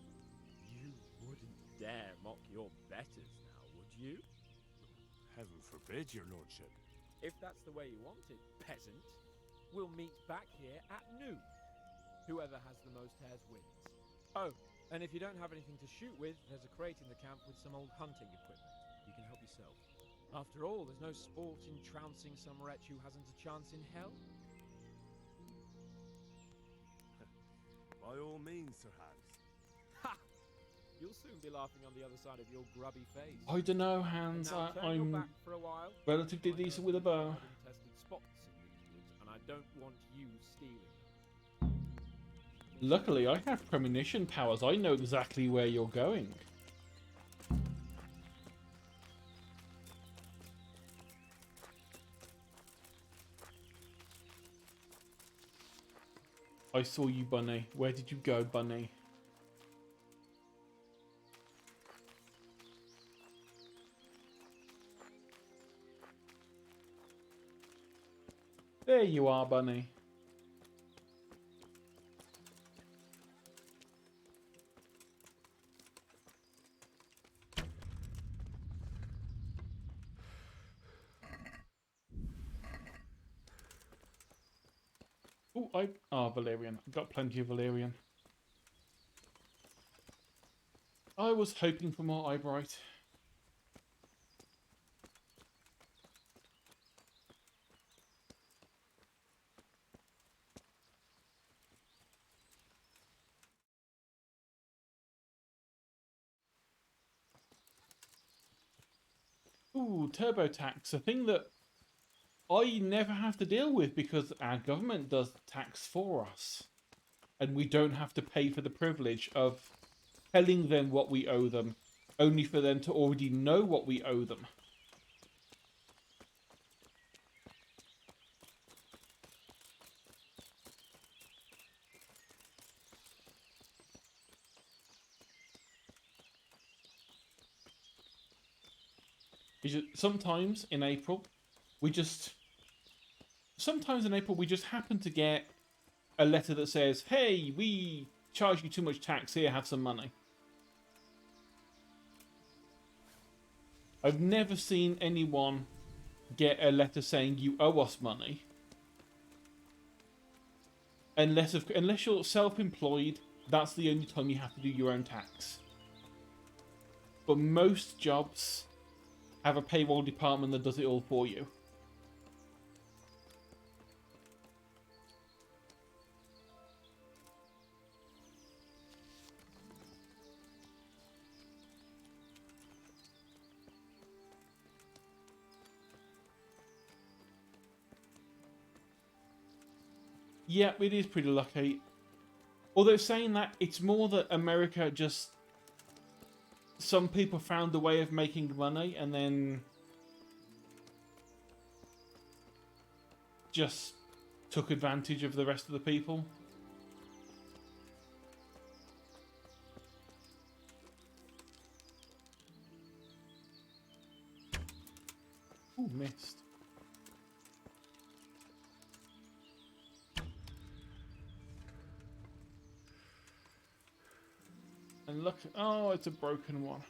You wouldn't dare mock your betters now, would you? Heaven forbid, your lordship. If that's the way you want it, peasant, we'll meet back here at noon. Whoever has the most hares wins. Oh, and if you don't have anything to shoot with, there's a crate in the camp with some old hunting equipment. You can help yourself. After all, there's no sport in trouncing some wretch who hasn't a chance in hell. By all means, Sir Hans. Ha! You'll soon be laughing on the other side of your grubby face. I don't know, Hans. Now turn your I'm back for a while. relatively decent with a bow. Tested spots in these woods, and I don't want you stealing. Luckily, I have premonition powers. I know exactly where you're going. I saw you, Bunny. Where did you go, Bunny? There you are, Bunny. Valerian. I've got plenty of Valerian. I was hoping for more Eyebright. Ooh, TurboTax, a thing that I never have to deal with because our government does tax for us. And we don't have to pay for the privilege of telling them what we owe them, only for them to already know what we owe them. Sometimes in April, we just happen to get a letter that says, hey, we charge you too much tax, here, have some money. I've never seen anyone get a letter saying you owe us money. Unless you're self-employed, that's the only time you have to do your own tax. But most jobs have a payroll department that does it all for you. Yeah, it is pretty lucky. Although saying that, it's more that America just... Some people found a way of making money and then... just took advantage of the rest of the people. Ooh, missed. And look, oh, it's a broken one.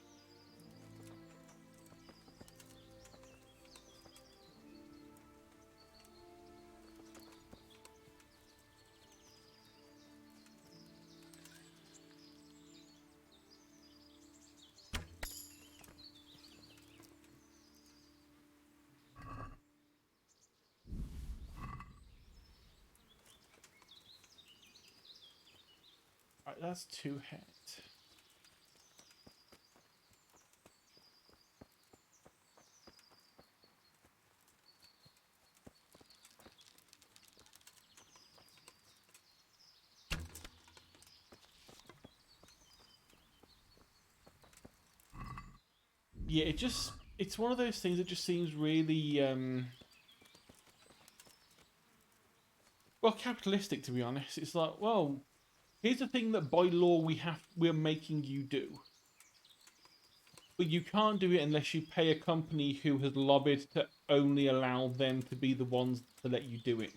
Right, that's 2 hits. yeah, it's one of those things that just seems really well, capitalistic, to be honest. It's like, well, here's the thing that by law we're making you do. But you can't do it unless you pay a company who has lobbied to only allow them to be the ones to let you do it.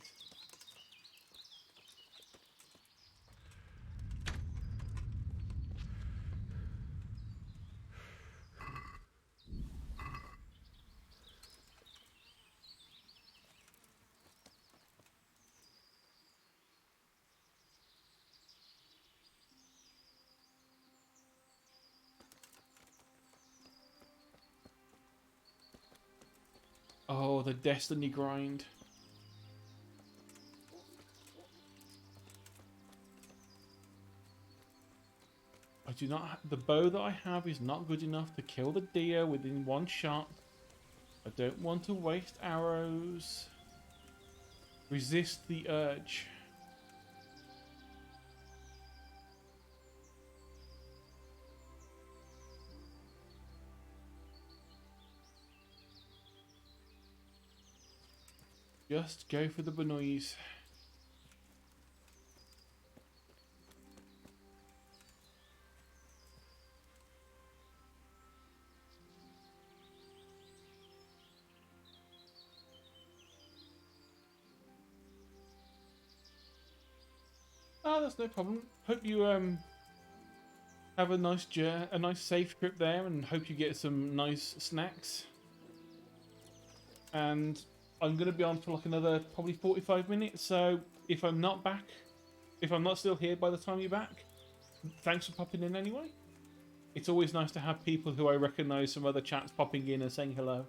Oh, the Destiny grind. I do not. The bow that I have is not good enough to kill the deer within one shot. I don't want to waste arrows. Resist the urge. Just go for the benoise. Oh, that's no problem. Hope you have a nice safe trip there, and hope you get some nice snacks. And I'm gonna be on for like another probably 45 minutes. So if I'm not back, if I'm not still here by the time you're back, thanks for popping in anyway. It's always nice to have people who I recognise from other chats popping in and saying hello.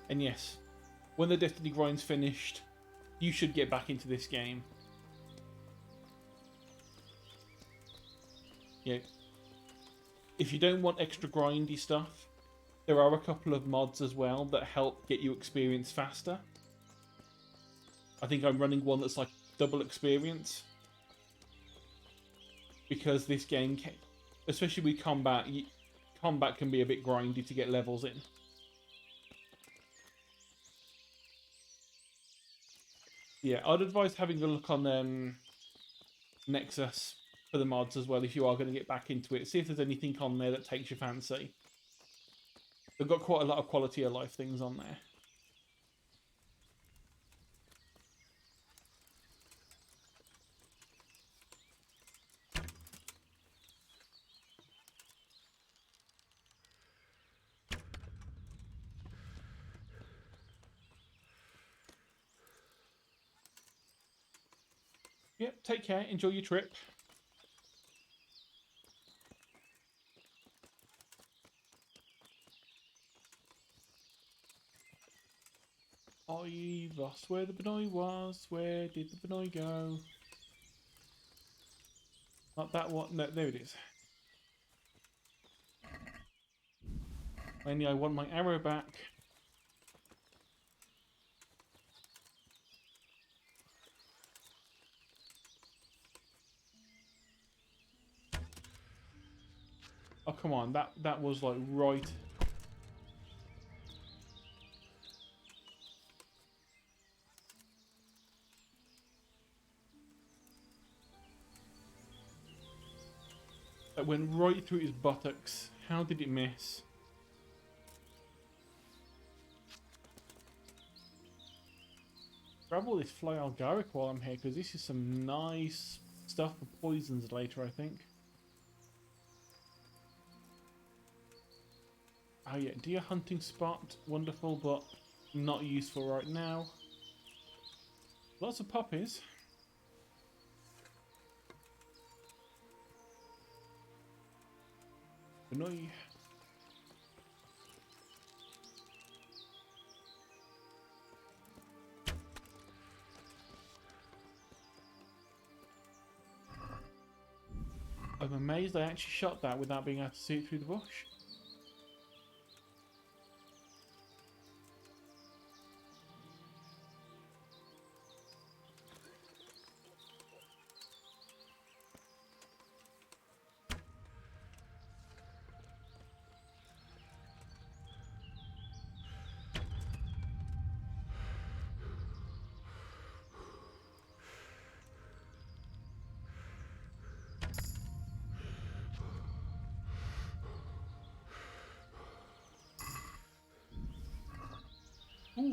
And yes, when the Destiny grind's finished, you should get back into this game. Yeah. If you don't want extra grindy stuff, there are a couple of mods as well that help get you experience faster. I think I'm running one that's like double experience. Because this game, especially with combat, combat can be a bit grindy to get levels in. Yeah, I'd advise having a look on Nexus for the mods as well if you are going to get back into it. See if there's anything on there that takes your fancy. They've got quite a lot of quality of life things on there. Yep, take care, enjoy your trip. I lost where the Benoy was. Where did the Benoy go? Not that one. No, there it is. Only I want my arrow back. Oh, come on. That was like right. That went right through his buttocks. How did it miss? Grab all this fly algaric while I'm here, because this is some nice stuff for poisons later, I think. Oh yeah, deer hunting spot. Wonderful, but not useful right now. Lots of poppies. Annoy. I'm amazed I actually shot that without being able to see it through the bush.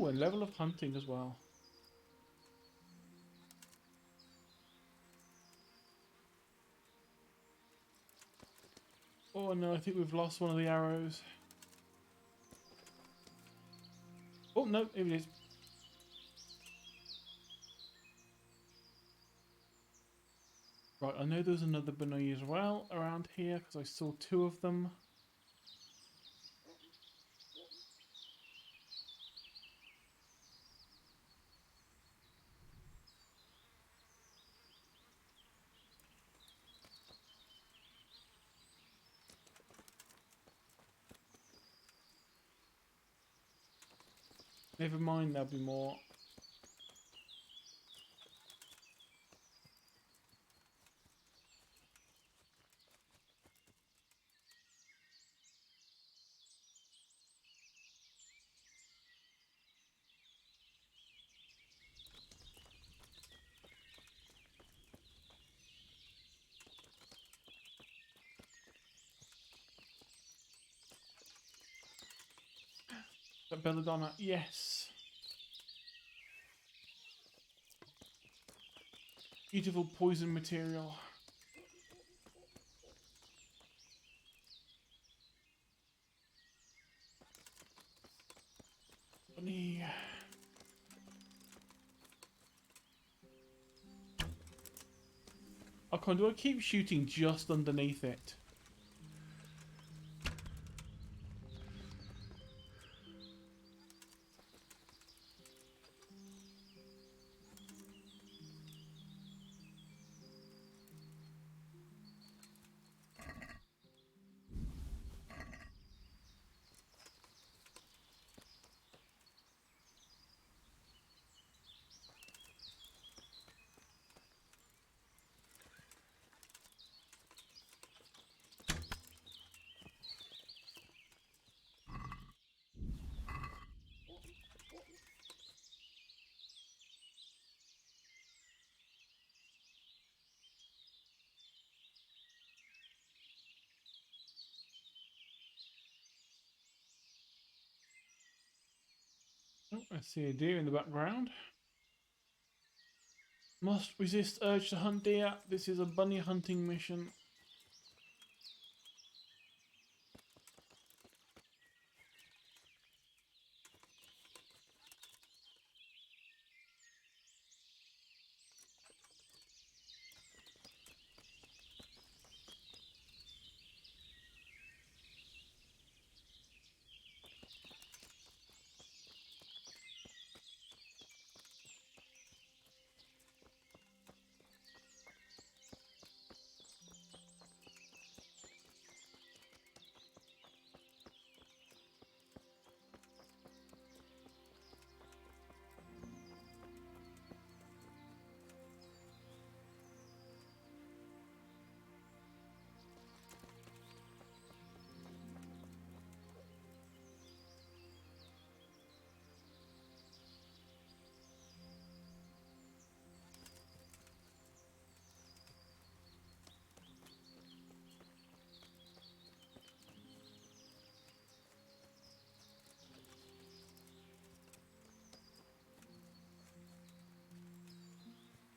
Oh, a level of hunting as well. Oh no, I think we've lost one of the arrows. Oh no, here it is. Right, I know there's another bunny as well around here because I saw two of them. Never mind, there'll be more. That belladonna, yes. Beautiful poison material. Bunny. Okay, do I keep shooting just underneath it? Oh, I see a deer in the background. Must resist urge to hunt deer. This is a bunny hunting mission.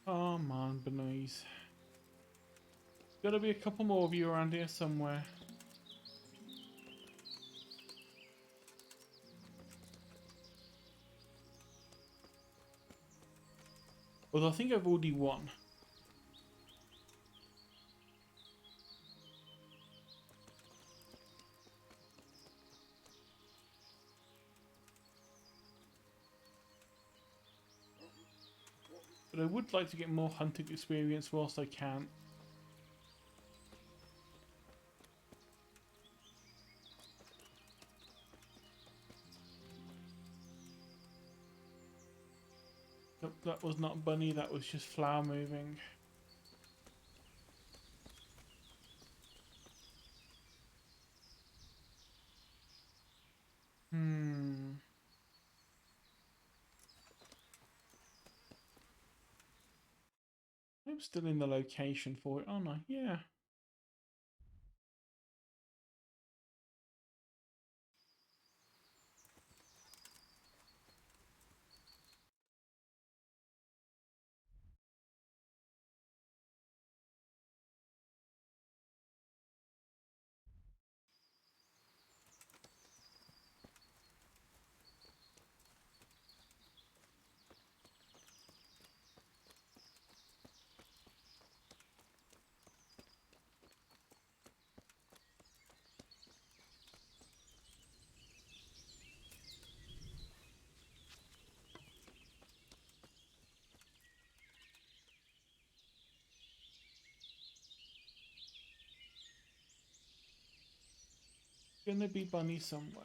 Come on, bunnies. Gotta be a couple more of you around here somewhere. Although I think I've already won. But I would like to get more hunting experience whilst I can. Nope, that was not bunny, that was just flower moving. I'm still in the location for it, aren't I? Yeah. gonna be bunnies somewhere.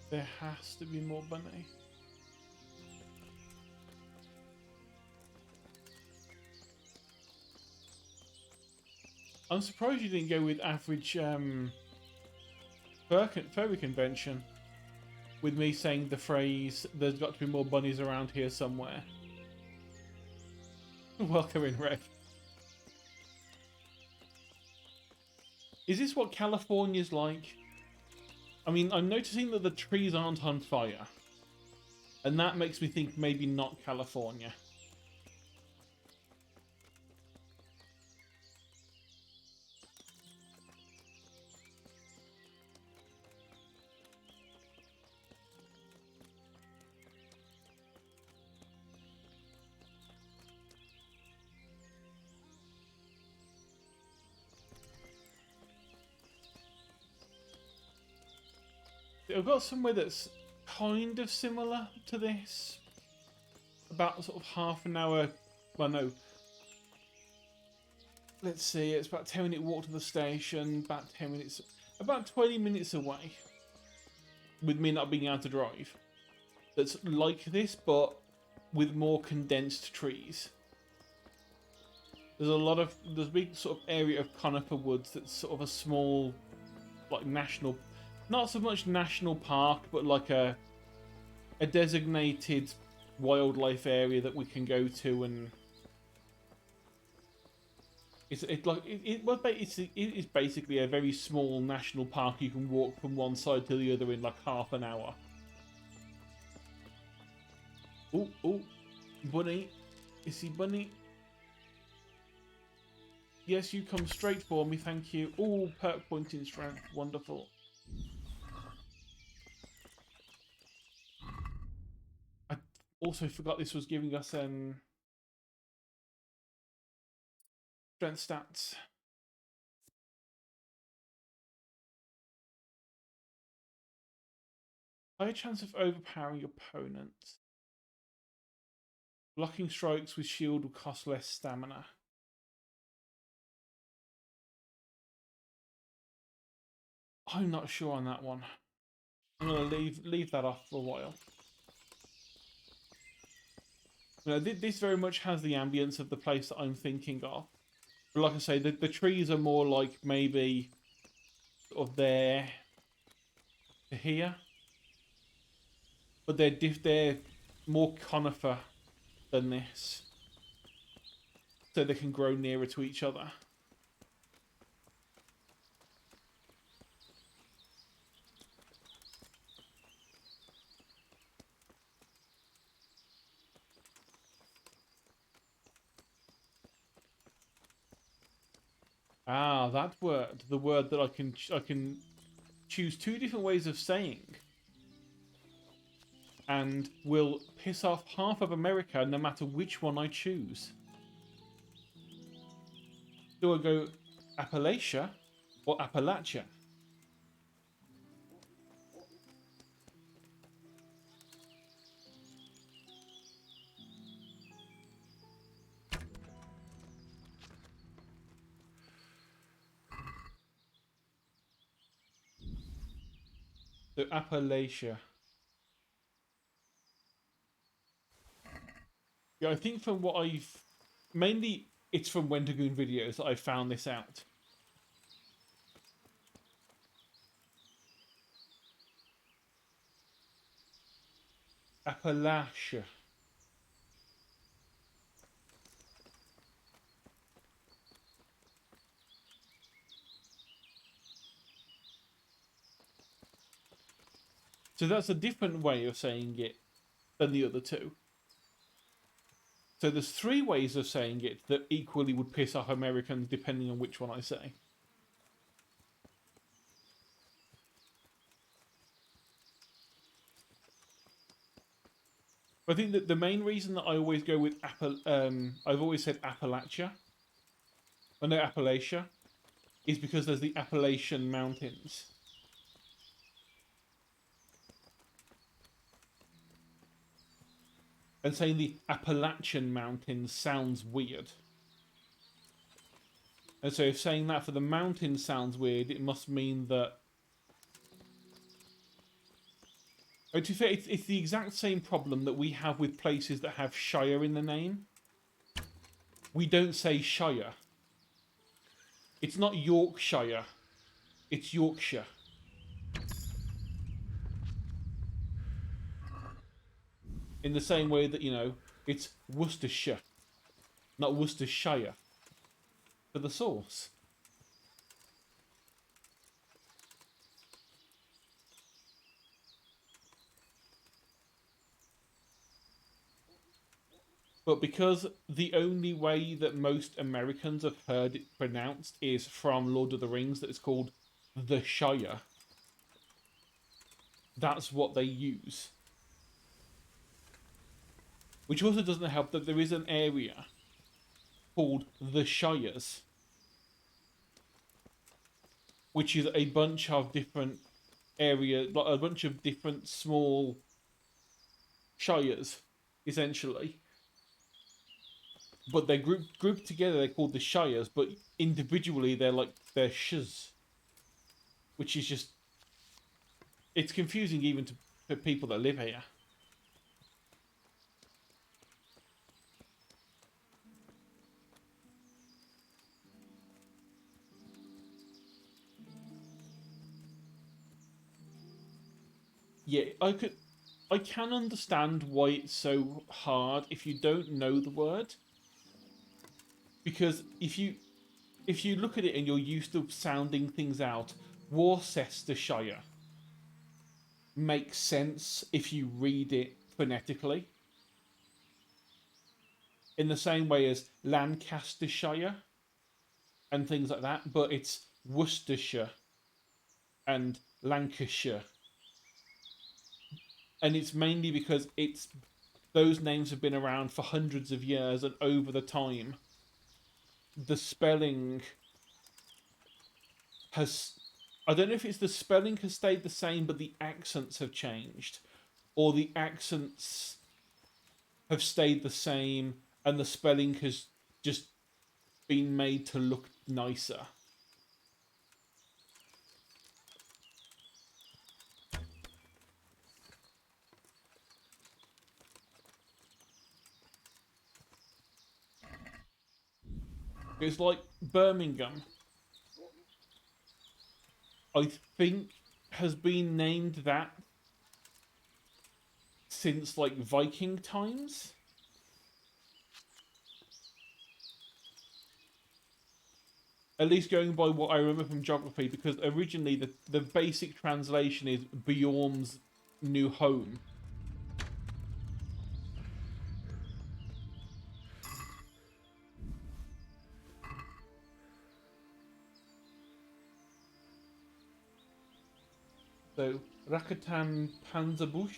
There has to be more bunny. I'm surprised you didn't go with average furry convention. With me saying the phrase, there's got to be more bunnies around here somewhere. Welcome in, Reg. Is this what California's like? I mean, I'm noticing that the trees aren't on fire. And that makes me think maybe not California. I've got somewhere that's kind of similar to this. About sort of half an hour. Well, no. Let's see, it's about a 10-minute walk to the station. About 10 minutes. About 20 minutes away. With me not being able to drive. That's like this, but with more condensed trees. There's a big sort of area of conifer woods that's sort of a small, like national. Not so much national park, but like a designated wildlife area that we can go to, and it is basically a very small national park. You can walk from one side to the other in like half an hour. Oh, bunny, is he bunny? Yes, you come straight for me, thank you. Oh, perk pointing strength, wonderful. Also forgot this was giving us strength stats. Higher chance of overpowering opponents. Blocking strikes with shield will cost less stamina. I'm not sure on that one. I'm gonna leave that off for a while. You know, this very much has the ambience of the place that I'm thinking of. But like I say, the trees are more like maybe sort of there to here. But they're more conifer than this. So they can grow nearer to each other. Ah, that word. The word that I can choose two different ways of saying. And will piss off half of America no matter which one I choose. Do I go Appalachia or Appalachia? So Appalachia. Yeah, I think from what mainly it's from Wendigoon videos that I found this out. Appalachia. So that's a different way of saying it than the other two. So there's three ways of saying it that equally would piss off Americans depending on which one I say. I think that the main reason that I always go with I've always said Appalachia. I know Appalachia is because there's the Appalachian Mountains. And saying the Appalachian Mountains sounds weird. And so if saying that for the mountains sounds weird, it must mean that... Oh, to be fair, it's the exact same problem that we have with places that have Shire in the name. We don't say Shire. It's not Yorkshire. It's Yorkshire. In the same way that, you know, it's Worcestershire, not Worcestershire. For the sauce. But because the only way that most Americans have heard it pronounced is from Lord of the Rings, that it's called the Shire, that's what they use. Which also doesn't help that there is an area called the Shires, which is a bunch of different areas, like a bunch of different small shires, essentially. But they're grouped together, they're called the Shires, but individually they're shiz. Which is just... It's confusing even for people that live here. Yeah, I can understand why it's so hard if you don't know the word. Because if you look at it and you're used to sounding things out, Worcestershire makes sense if you read it phonetically. In the same way as Lancastershire and things like that, but it's Worcestershire and Lancashire. And it's mainly because those names have been around for hundreds of years, and over the time, the spelling has... I don't know if it's the spelling has stayed the same, but the accents have changed. Or the accents have stayed the same, and the spelling has just been made to look nicer. It's like Birmingham, I think, has been named that since, like, Viking times. At least going by what I remember from geography, because originally the basic translation is Bjorn's new home. So, Rakatan Panzerbusch?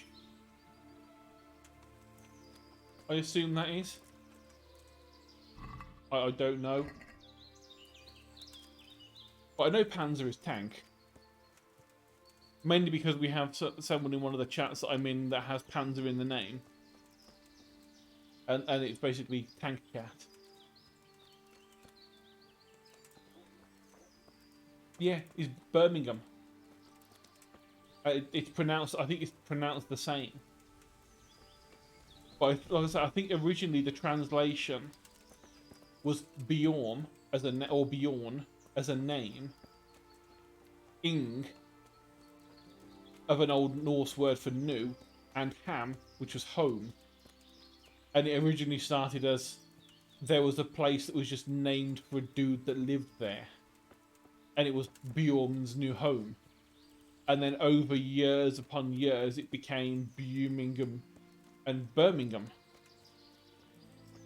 I assume that is. I don't know. But I know Panzer is tank. Mainly because we have someone in one of the chats that I'm in that has Panzer in the name. And it's basically Tank Cat. Yeah, it's Birmingham. It's pronounced, I think it's pronounced the same. But like I said, I think originally the translation was Bjorn as Bjorn as a name. Ing of an old Norse word for new, and ham, which was home. And it originally started as there was a place that was just named for a dude that lived there. And it was Bjorn's new home. And then over years upon years, it became Birmingham and Birmingham.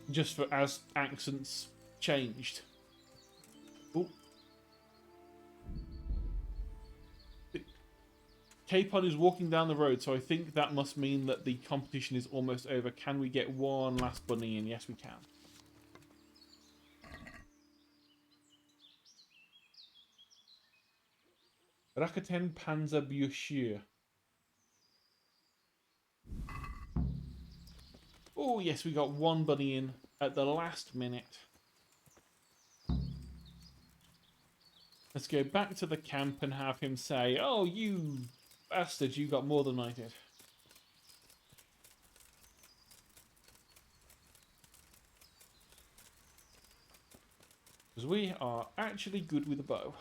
Just for as accents changed. Ooh. Capon is walking down the road, so I think that must mean that the competition is almost over. Can we get one last bunny in? Yes, we can. Rakuten Panzerbücher. Oh, Oh, yes, we got one bunny in at the last minute. Let's go back to the camp and have him say, "Oh, you bastard, you got more than I did." Because we are actually good with a bow.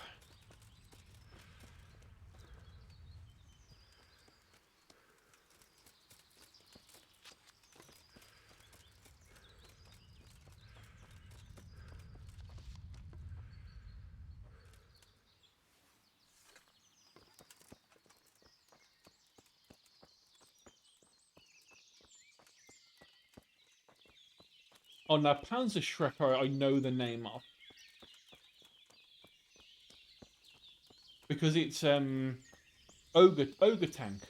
Oh, now Panzerschrecker I know the name of. Because it's ogre tank.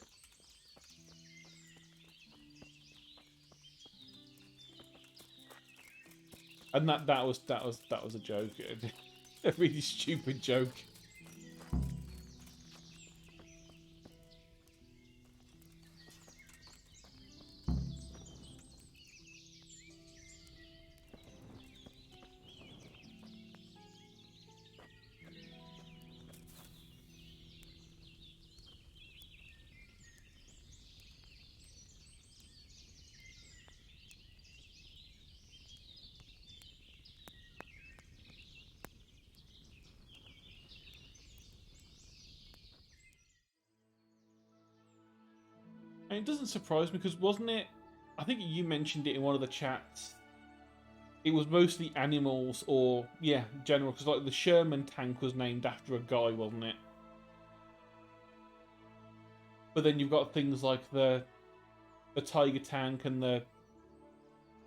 And that was a joke. A really stupid joke. And it doesn't surprise me because wasn't it? I think you mentioned it in one of the chats. It was mostly animals or, yeah, general. Because like the Sherman tank was named after a guy, wasn't it? But then you've got things like the tiger tank and the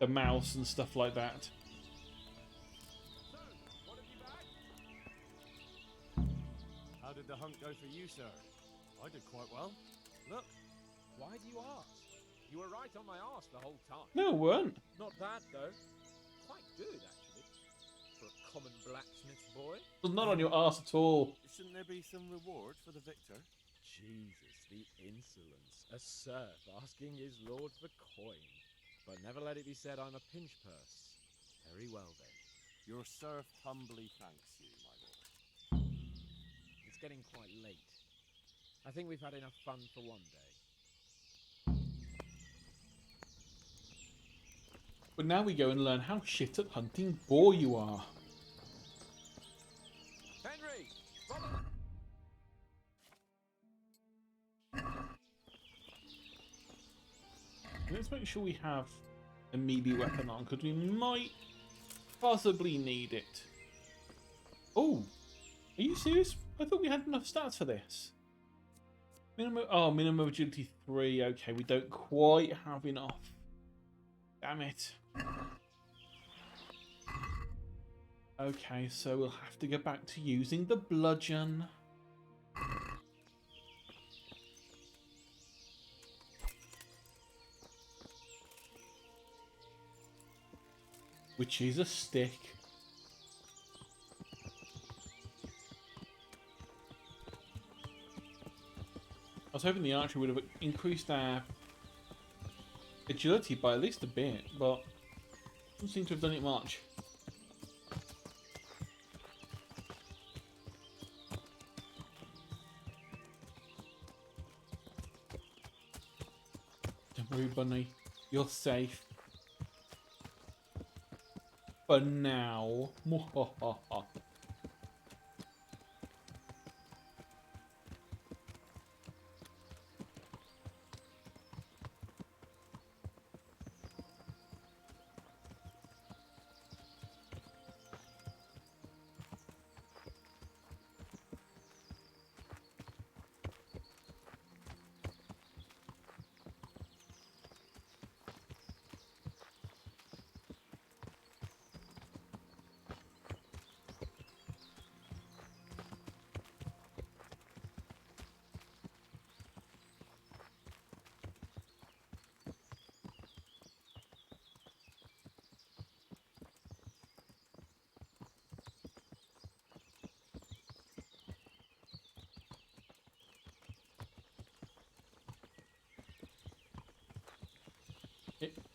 mouse and stuff like that. So, what have you bagged? How did the hunt go for you, sir? I did quite well. Look. Why do you ask? You were right on my arse the whole time. No, it weren't. Not bad, though. Quite good, actually. For a common blacksmith's boy. It was not on your arse at all. Shouldn't there be some reward for the victor? Jesus, the insolence. A serf asking his lord for coin. But never let it be said I'm a pinch purse. Very well, then. Your serf humbly thanks you, my lord. It's getting quite late. I think we've had enough fun for one day. But now we go and learn how shit at hunting boar you are. Henry! Follow! Let's make sure we have a melee weapon on, because we might possibly need it. Oh, are you serious? I thought we had enough stats for this. Minimum agility 3. Okay, we don't quite have enough. Damn it. Okay, so we'll have to go back to using the bludgeon. Which is a stick. I was hoping the archer would have increased our agility by at least a bit, but doesn't seem to have done it much. Don't worry, Bunny. You're safe. For now.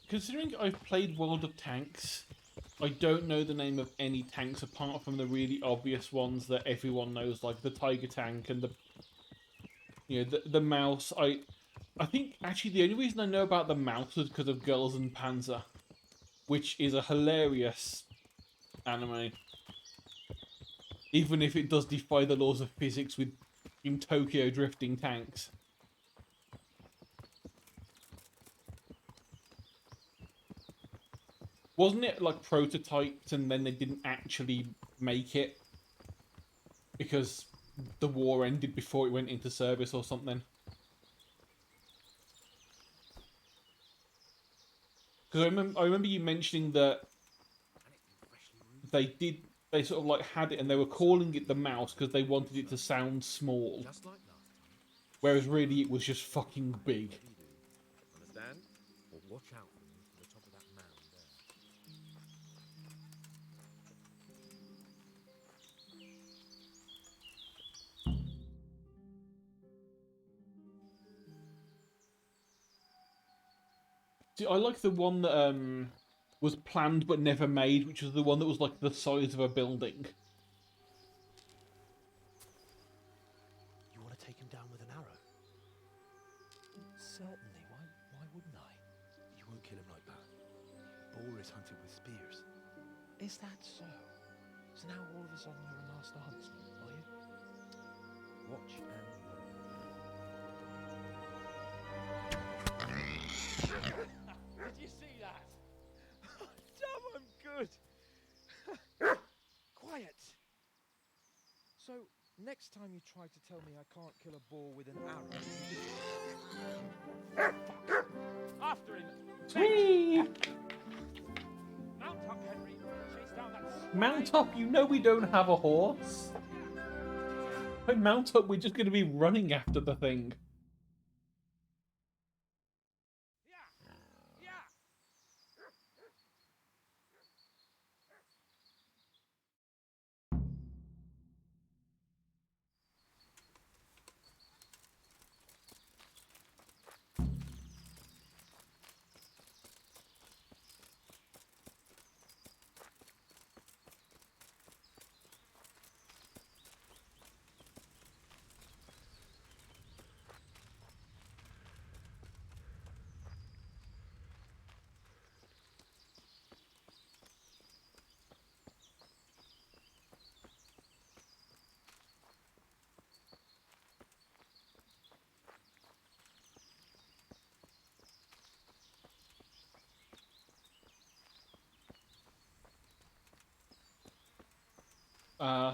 considering I've played World of Tanks, I don't know the name of any tanks apart from the really obvious ones that everyone knows, like the Tiger tank and the Mouse. I think actually the only reason I know about the Mouse is because of Girls and Panzer, which is a hilarious anime. Even if it does defy the laws of physics with in Tokyo drifting tanks. Wasn't it like prototyped and then they didn't actually make it because the war ended before it went into service or something? Because I remember you mentioning that they sort of like had it and they were calling it the Mouse because they wanted it to sound small. Just like last time. Whereas really it was just fucking big. Whatever you do, understand? Or watch out for me from the top of that mound there. See, I like the one that was planned but never made, which was the one that was like the size of a building. You want to take him down with an arrow? Certainly. Why wouldn't I? You won't kill him like that. Boar is hunted with spears. Is that so? So now all of a sudden you're a master huntsman, are you? Watch and learn. Did you see that? Damn, I'm good. Quiet. So, next time you try to tell me I can't kill a boar with an arrow... Fuck. After him. Whee! Mount up, Henry. Chase down that... Mount up, you know we don't have a horse. If I mount up, we're just going to be running after the thing.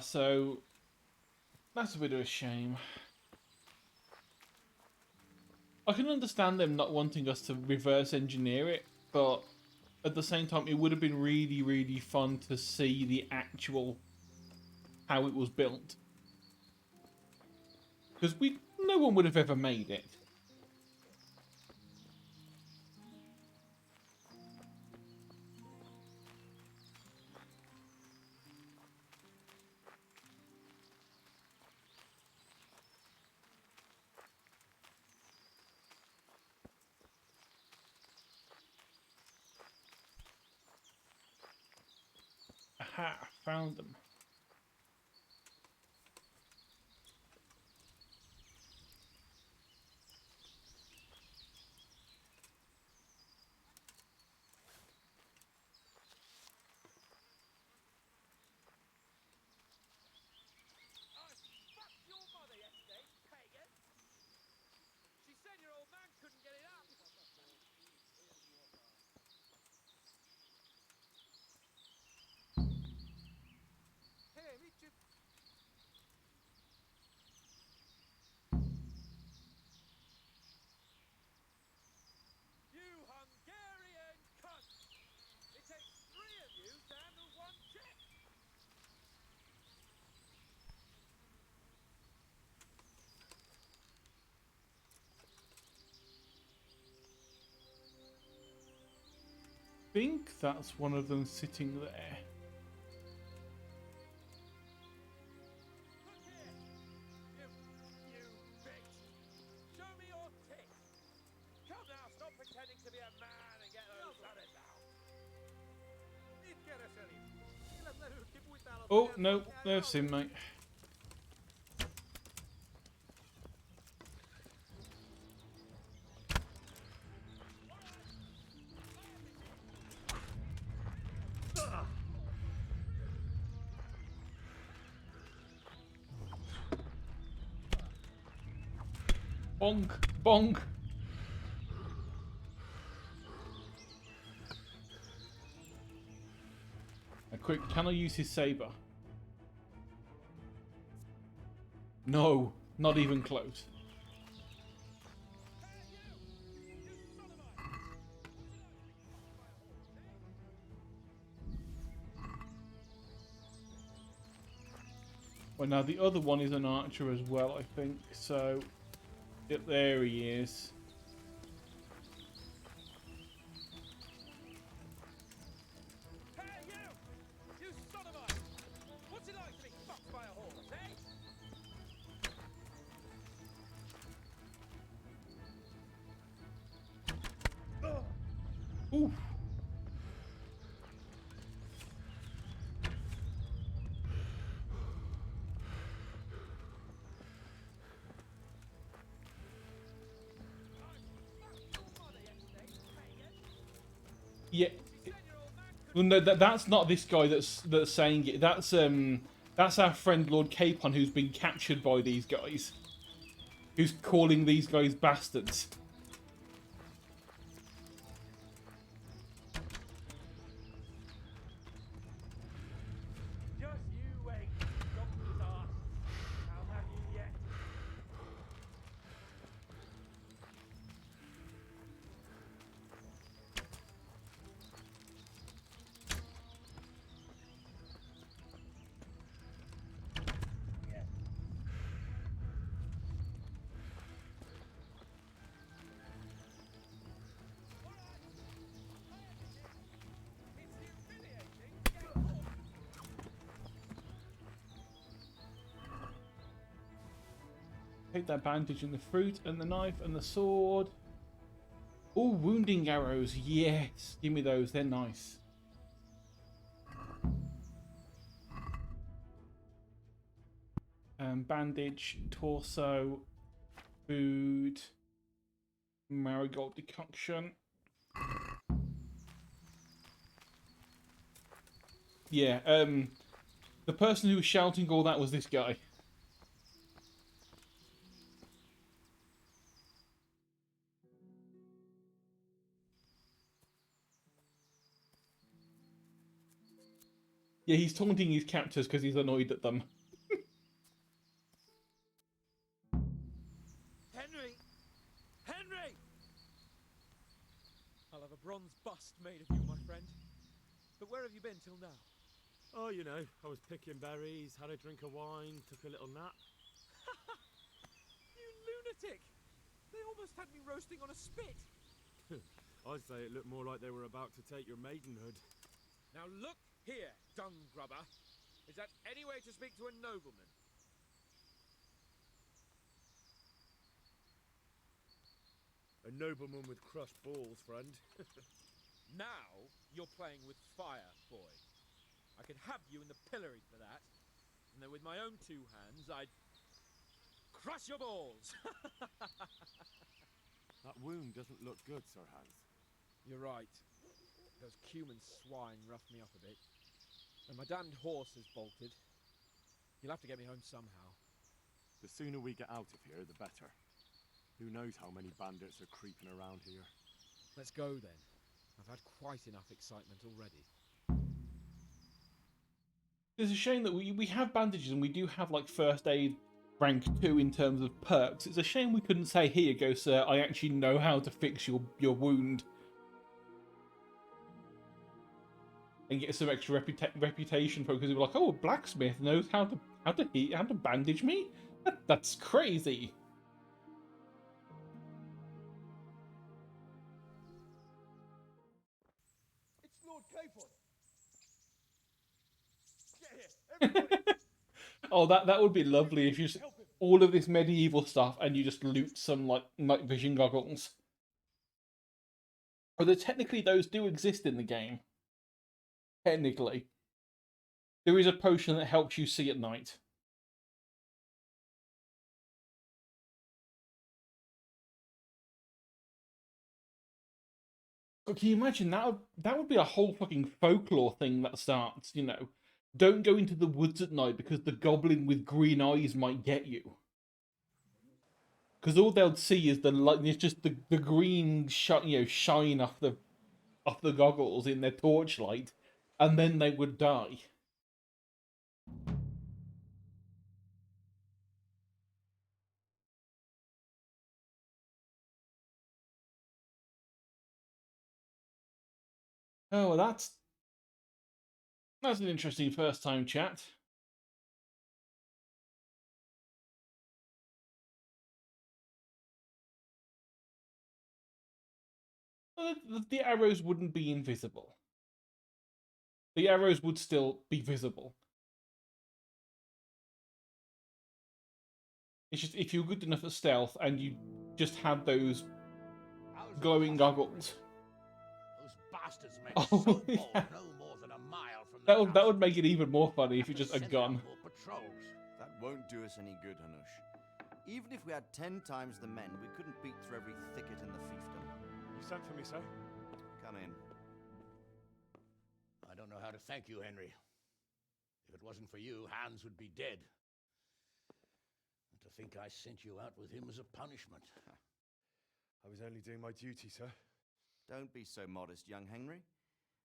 So that's a bit of a shame. I can understand them not wanting us to reverse engineer it, but at the same time, it would have been really, really fun to see the actual how it was built. Because no one would have ever made it. Aha, found them. Fuck your mother yesterday, pagan! She said your old man couldn't get it up! Here, me too. You Hungarian cunt! It takes 3 of you to handle 1 chick! I think that's one of them sitting there. Look here! You bitch! Show me your tits! Come now, stop pretending to be a man and get those Oh, no, there's him, mate. Bonk, bonk. A quick, can I use his saber? No, not even close. Well, now the other one is an archer as well, I think. So, yep, there he is. Hey, you! You son of a... What's it like to be fucked by a horse, eh? Oof. Yeah. Well, no, that's not this guy that's saying it. That's our friend Lord Capon, who's been captured by these guys. Who's calling these guys bastards. Just you wait, donkey's arse. I'll have you yet. Take that bandage and the fruit and the knife and the sword. Oh, wounding arrows. Yes. Give me those. They're nice. Bandage, torso, food, marigold decoction. Yeah, the person who was shouting all that was this guy. Yeah, he's taunting his captors because he's annoyed at them. Henry! Henry! I'll have a bronze bust made of you, my friend. But where have you been till now? Oh, you know, I was picking berries, had a drink of wine, took a little nap. You lunatic! They almost had me roasting on a spit. I'd say it looked more like they were about to take your maidenhood. Now look here, dung grubber. Is that any way to speak to a nobleman? A nobleman with crushed balls, friend. Now you're playing with fire, boy. I could have you in the pillory for that. And then with my own two hands, I'd crush your balls. That wound doesn't look good, Sir Hans. You're right. Those Cuman swine roughed me up a bit. And my damned horse has bolted. You'll have to get me home somehow. The sooner we get out of here, the better. Who knows how many bandits are creeping around here. Let's go then. I've had quite enough excitement already. It's a shame that we have bandages and we do have like first aid rank 2 in terms of perks. It's a shame we couldn't say, here you go, sir, I actually know how to fix your wound. And get some extra reputation for it, because they were like, oh, a blacksmith knows how to bandage me? That's crazy. It's Lord Capon. Get here, everybody. Oh, that would be lovely if you just all of this medieval stuff and you just loot some like night vision goggles. Although technically those do exist in the game. technically. There is a potion that helps you see at night. But can you imagine that would be a whole fucking folklore thing that starts, you know. Don't go into the woods at night because the goblin with green eyes might get you. Because all they'll see is the light, it's just the green shine off the goggles in their torchlight, and then they would die. Oh, well, that's an interesting first time chat. Well, the arrows wouldn't be invisible. The arrows would still be visible. It's just if you're good enough at stealth and you just had those glowing goggles. Those bastards made Oh, so bold, yeah. no more than a mile from the That would make it even more funny if you just a sent gun. out more patrols. That won't do us any good, Hanush. Even if we had 10 times the men, we couldn't beat through every thicket in the fiefdom. You sent for me, sir? Come in. I don't know how to thank you, Henry. If it wasn't for you, Hans would be dead. And to think I sent you out with him as a punishment. I was only doing my duty, sir. Don't be so modest, young Henry.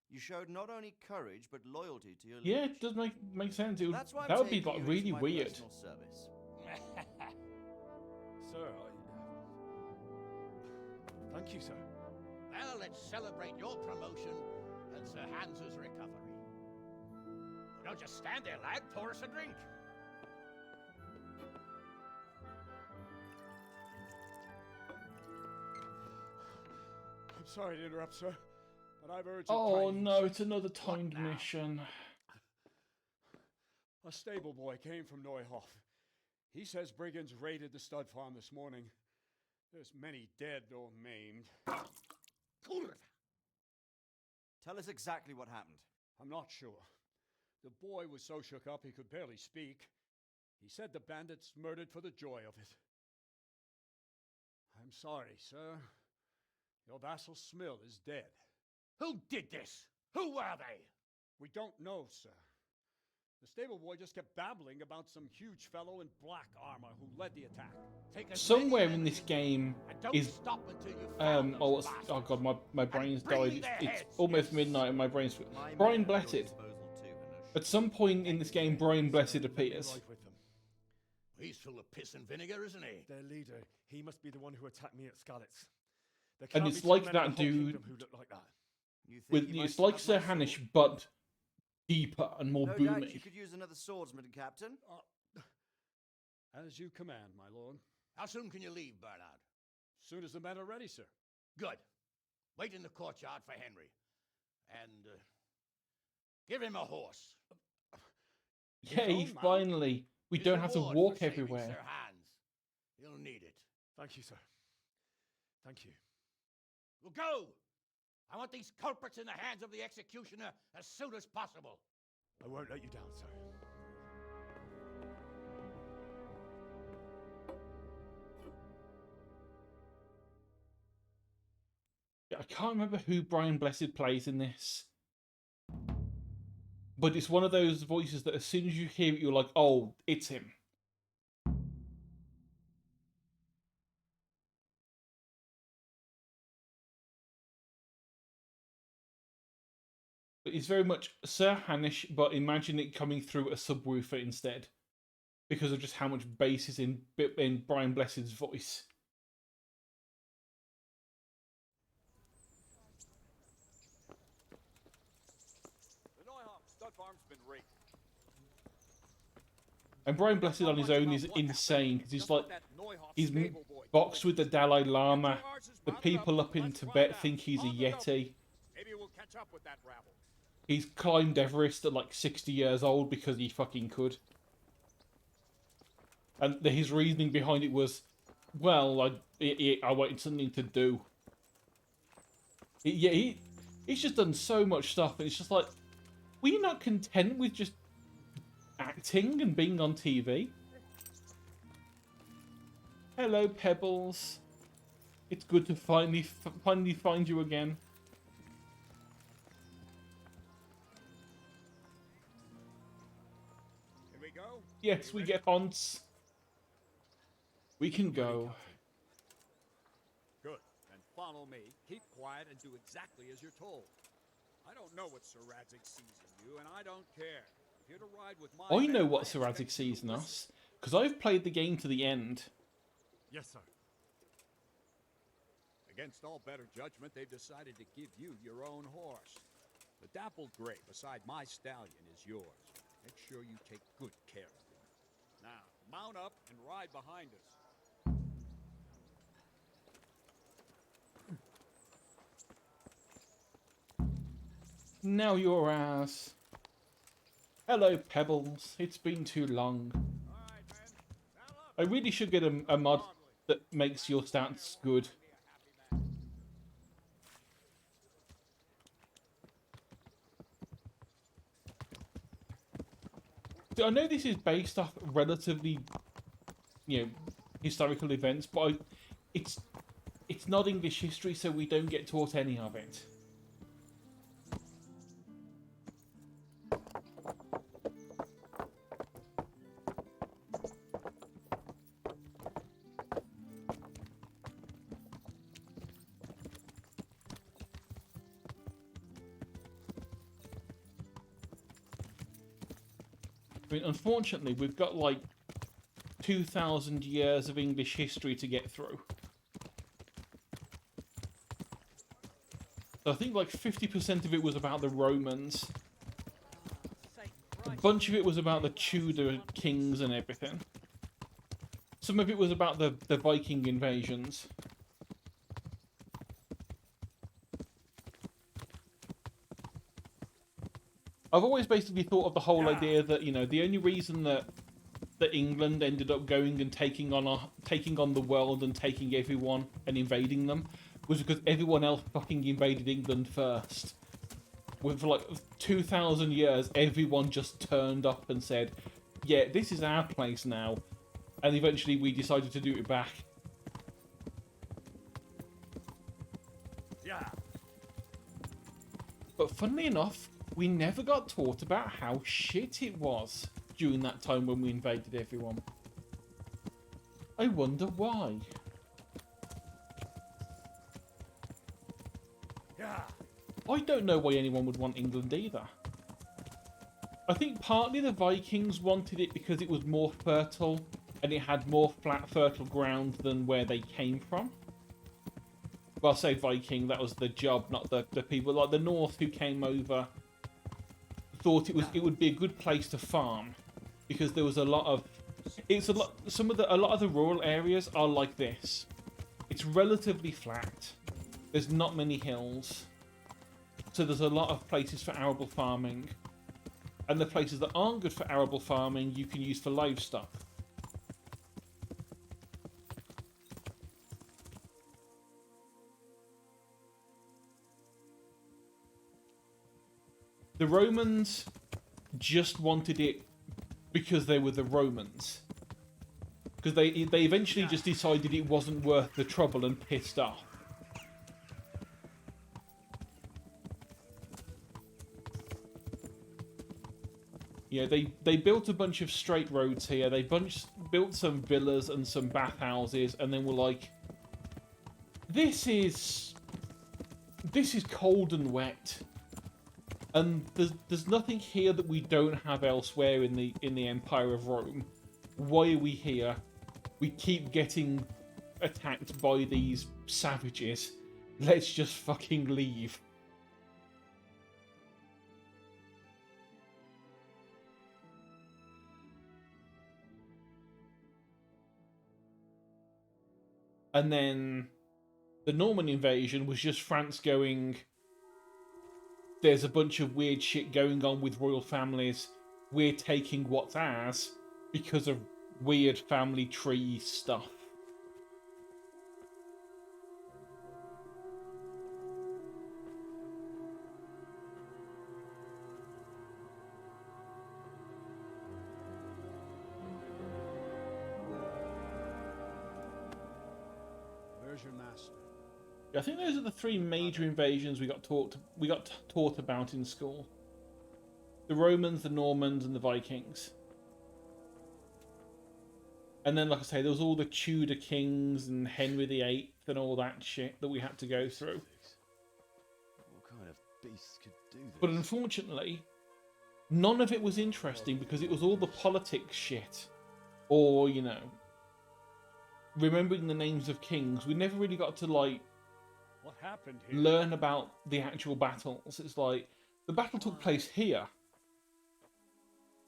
You showed not only courage, but loyalty to your Yeah, liege. it does make sense. That's why I'm That would be taking like you really into my weird. personal service. Sir, thank you, sir. Well, let's celebrate your promotion and Sir Hans's recovery. Well, don't just stand there, lad. Pour us a drink. I'm sorry to interrupt, sir, but I've urgent Oh tidings. no, it's another timed now? mission. A stable boy came from Neuhof. He says brigands raided the stud farm this morning. There's many dead or maimed. Tell us exactly what happened. I'm not sure. The boy was so shook up he could barely speak. He said the bandits murdered for the joy of it. I'm sorry, sir. Your vassal Smill is dead. Who did this? Who were they? We don't know, sir. The stable boy just kept babbling about some huge fellow in black armor who led the attack. Take as Somewhere many in men this as you game can, and don't is stop until you found those oh bastards. god, my brain's bring me died. their It's heads, almost yes. midnight and my brain's My men Brian are at your Blessed. disposal too, Hanush. At some point in this game, Brian Blessed appears. Right with them. He's full of piss and vinegar, isn't he? Their leader, he must be the one who attacked me at Skalitz. There And can't it's be two like men in that the whole dude kingdom who look like that. You think With he might it's still like have Sir my Hanish, sword? but deeper and more No doubt boomy. you could use another swordsman, Captain. As you command, my lord. How soon can you leave, Bernard? Soon as the men are ready, sir. Good. Wait in the courtyard for Henry. And give him a horse. Yay, own mount. finally! We His don't have to reward walk for saving everywhere. Sir Hans. He'll need it. Thank you, sir. Thank you. Well, go! I want these culprits in the hands of the executioner as soon as possible. I won't let you down, sir. I can't remember who Brian Blessed plays in this. But it's one of those voices that as soon as you hear it, you're like, oh, it's him. But it's very much Sir Hanish, but imagine it coming through a subwoofer instead. Because of just how much bass is in Brian Blessed's voice. The Neuhof stud farm's been raided. And Brian Blessed on his own is insane because he's like, he's boxed with the Dalai Lama. The people up in Tibet think he's a Yeti. Maybe we'll catch up with that rabble. He's climbed Everest at like 60 years old because he fucking could. And his reasoning behind it was, well, I wanted something to do. He's just done so much stuff, and it's just like, Were you not content with just acting and being on TV? Hello, Pebbles. It's good to finally find you again. Can we go? Yes, we get Hans. We can go. Good. Then follow me. Keep quiet and do exactly as you're told. I don't know what Sir Radzik sees in you, and I don't care. If you're to ride with my I know men, what I Sir Radzik expect you sees to in listen. us, because I've played the game to the end. Yes, sir. Against all better judgment, they've decided to give you your own horse. The dappled gray beside my stallion is yours. Make sure you take good care of him. Now, mount up and ride behind us. Now your ass. Hello, Pebbles. It's been too long. I really should get a mod that makes your stats good. So I know this is based off relatively, historical events, but it's not English history, so we don't get taught any of it. I mean, unfortunately, we've got like 2,000 years of English history to get through. So I think like 50% of it was about the Romans. A bunch of it was about the Tudor kings and everything. Some of it was about the Viking invasions. I've always basically thought of the whole idea that, the only reason that England ended up going and taking on the world and taking everyone and invading them was because everyone else fucking invaded England first. For like 2,000 years, everyone just turned up and said, yeah, this is our place now. And eventually we decided to do it back. Yeah. But funnily enough, we never got taught about how shit it was during that time when we invaded everyone. I wonder why. Yeah. I don't know why anyone would want England either. I think partly the Vikings wanted it because it was more fertile and it had more flat, fertile ground than where they came from. Well, I say Viking, that was the job, not the people. Like the North who came over thought it would be a good place to farm because there was a lot of a lot of the rural areas are like this. It's relatively flat. There's not many hills. So there's a lot of places for arable farming. And the places that aren't good for arable farming you can use for livestock. The Romans just wanted it because they were the Romans. Because they eventually just decided it wasn't worth the trouble and pissed off. Yeah, they built a bunch of straight roads here. They built some villas and some bathhouses, and then were like, this is cold and wet. And there's nothing here that we don't have elsewhere in the Empire of Rome. Why are we here? We keep getting attacked by these savages. Let's just fucking leave. And then the Norman invasion was just France going, there's a bunch of weird shit going on with royal families. We're taking what's ours because of weird family tree stuff. I think those are the three major invasions we got taught about in school. The Romans, the Normans, and the Vikings. And then, like I say, there was all the Tudor kings and Henry VIII and all that shit that we had to go through. What kind of beast could do this? But unfortunately, none of it was interesting because it was all the politics shit. Or, you know, remembering the names of kings. We never really got to, like, What happened here? learn about the actual battles. It's like, the battle took place here.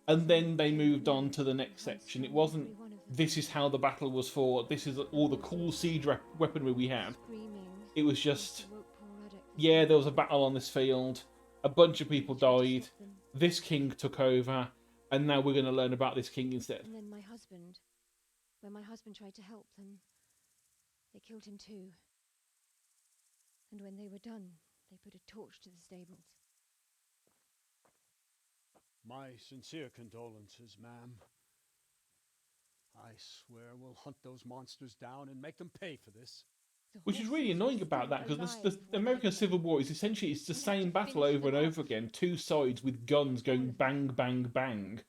And then they moved on to the next section. It wasn't, this is how the battle was fought, this is all the cool siege weaponry we had. It was just, yeah, there was a battle on this field, a bunch of people died, this king took over, and now we're going to learn about this king instead. And then when my husband tried to help them, they killed him too. And when they were done, they put a torch to the stables. My sincere condolences, ma'am. I swear we'll hunt those monsters down and make them pay for this. Which is really annoying about that, because the American Civil War is essentially it's the same battle over and over again. Two sides with guns going bang, bang, bang.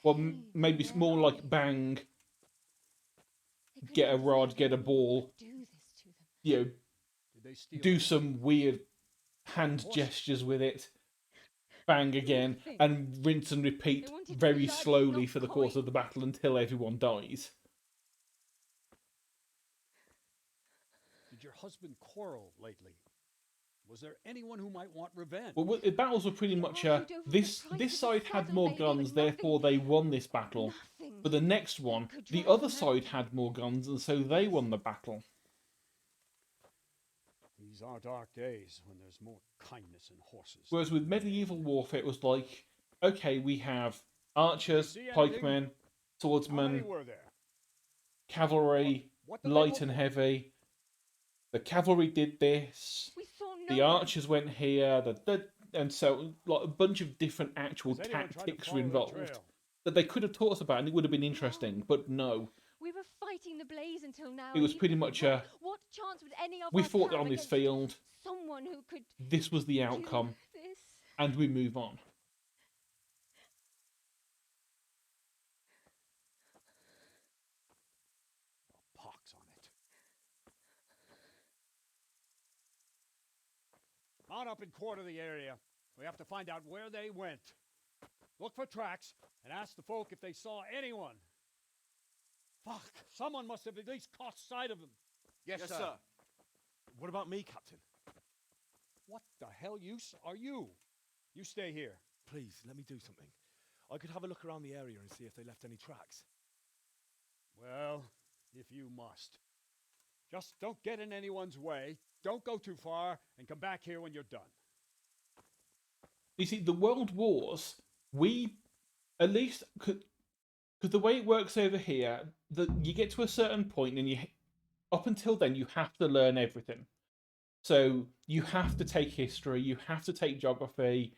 Well, maybe it's more like bang, get a rod, get a ball. You know, do some weird hand gestures with it. Bang again, and rinse and repeat very slowly for the course of the battle until everyone dies. Did your husband quarrel lately? Was there anyone who might want revenge? Well, the battles were pretty much this side had more guns, therefore they won this battle. But the next one, the other side had more guns, and so they won the battle. These are dark days when there's more kindness in horses. Whereas with medieval warfare, it was like, okay, we have archers, pikemen, swordsmen, cavalry, light and heavy. The cavalry did this. The archers went here. And so like a bunch of different actual tactics were involved that they could have taught us about, and it would have been interesting. But no. We were fighting the blaze until now. It was pretty much a. What chance would any of we us fought have on this against field. Someone who could. This was the outcome, and we move on. Pox on it. Mount up and quarter the area. We have to find out where they went. Look for tracks and ask the folk if they saw anyone. Fuck! Someone must have at least caught sight of them. Yes, sir. What about me, Captain? What the hell use are you? You stay here. Please, let me do something. I could have a look around the area and see if they left any tracks. Well, if you must. Just don't get in anyone's way, don't go too far, and come back here when you're done. You see, the World Wars, we at least could. Because the way it works over here, you get to a certain point, and up until then, you have to learn everything. So you have to take history, you have to take geography,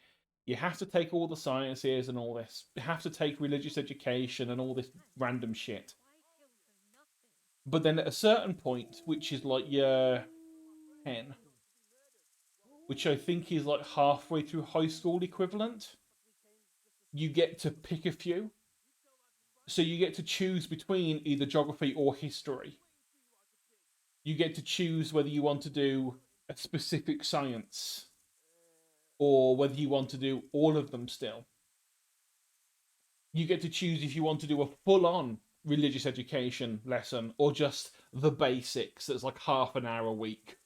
you have to take all the sciences and all this. You have to take religious education and all this random shit. But then at a certain point, which is like year 10, which I think is like halfway through high school equivalent, you get to pick a few. So you get to choose between either geography or history. You get to choose whether you want to do a specific science or whether you want to do all of them still. You get to choose if you want to do a full-on religious education lesson or just the basics that's like half an hour a week.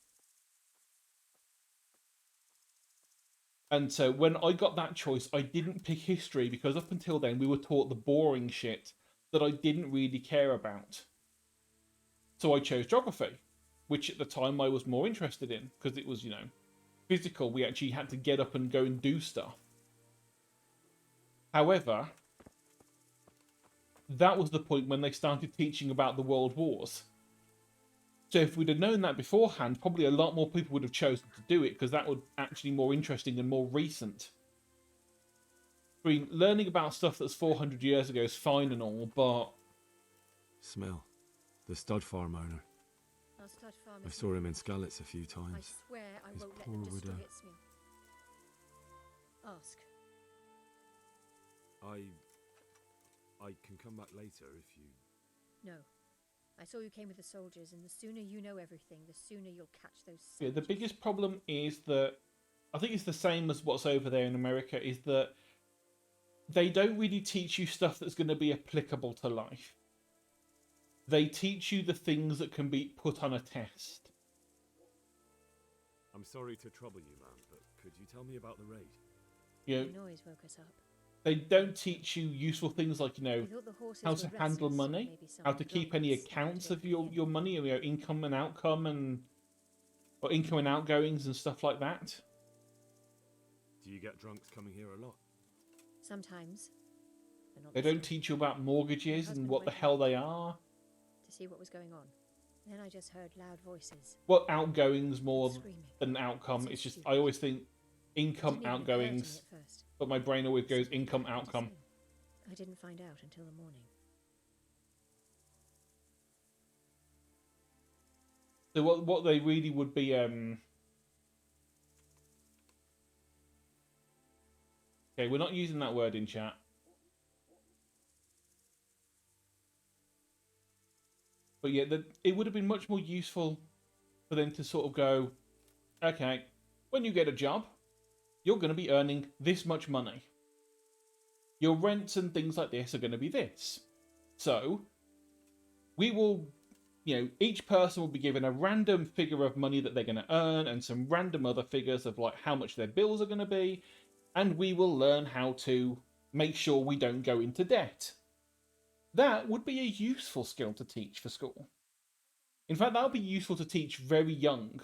And so when I got that choice, I didn't pick history because up until then we were taught the boring shit that I didn't really care about. So I chose geography, which at the time I was more interested in because it was, you know, physical. We actually had to get up and go and do stuff. However, that was the point when they started teaching about the World Wars. So if we'd have known that beforehand, probably a lot more people would have chosen to do it because that would actually be more interesting and more recent. I mean, learning about stuff that's 400 years ago is fine and all, but... Smell. The stud farm owner. Our stud farm I is saw him in mine. Skalitz a few I times. swear I His won't let poor them destroy widow. it, Smith. Ask. I can come back later if you... No. I saw you came with the soldiers, and the sooner you know everything, the sooner you'll catch those Yeah, the savages. biggest problem is that I think it's the same as what's over there in America, is that they don't really teach you stuff that's going to be applicable to life. They teach you the things that can be put on a test. I'm sorry to trouble you, man, but could you tell me about the raid? You know, The noise woke us up. they don't teach you useful things like, We thought the horses how were to handle restless, money, maybe how someone to keep drunk any had snuck accounts into of the your inn. money, income and outcome, or income and outgoings and stuff like that. Do you get drunks coming here a lot? Sometimes. But not They this don't time. teach you about mortgages My and husband what the went hell out they are. to see what was going on. Then I just heard loud voices. Well, outgoings more Screaming. than outcome. So It's just, stupid. I always think income, It didn't even occur to me outgoings, at first. but my brain always goes Something income, happened to outcome. Sue. I didn't find out until the morning. So what they really would be, okay, we're not using that word in chat. But yeah, it would have been much more useful for them to sort of go, okay, when you get a job, you're going to be earning this much money. Your rents and things like this are going to be this. So, we will, each person will be given a random figure of money that they're going to earn and some random other figures of like how much their bills are going to be. And we will learn how to make sure we don't go into debt. That would be a useful skill to teach for school. In fact, that would be useful to teach very young,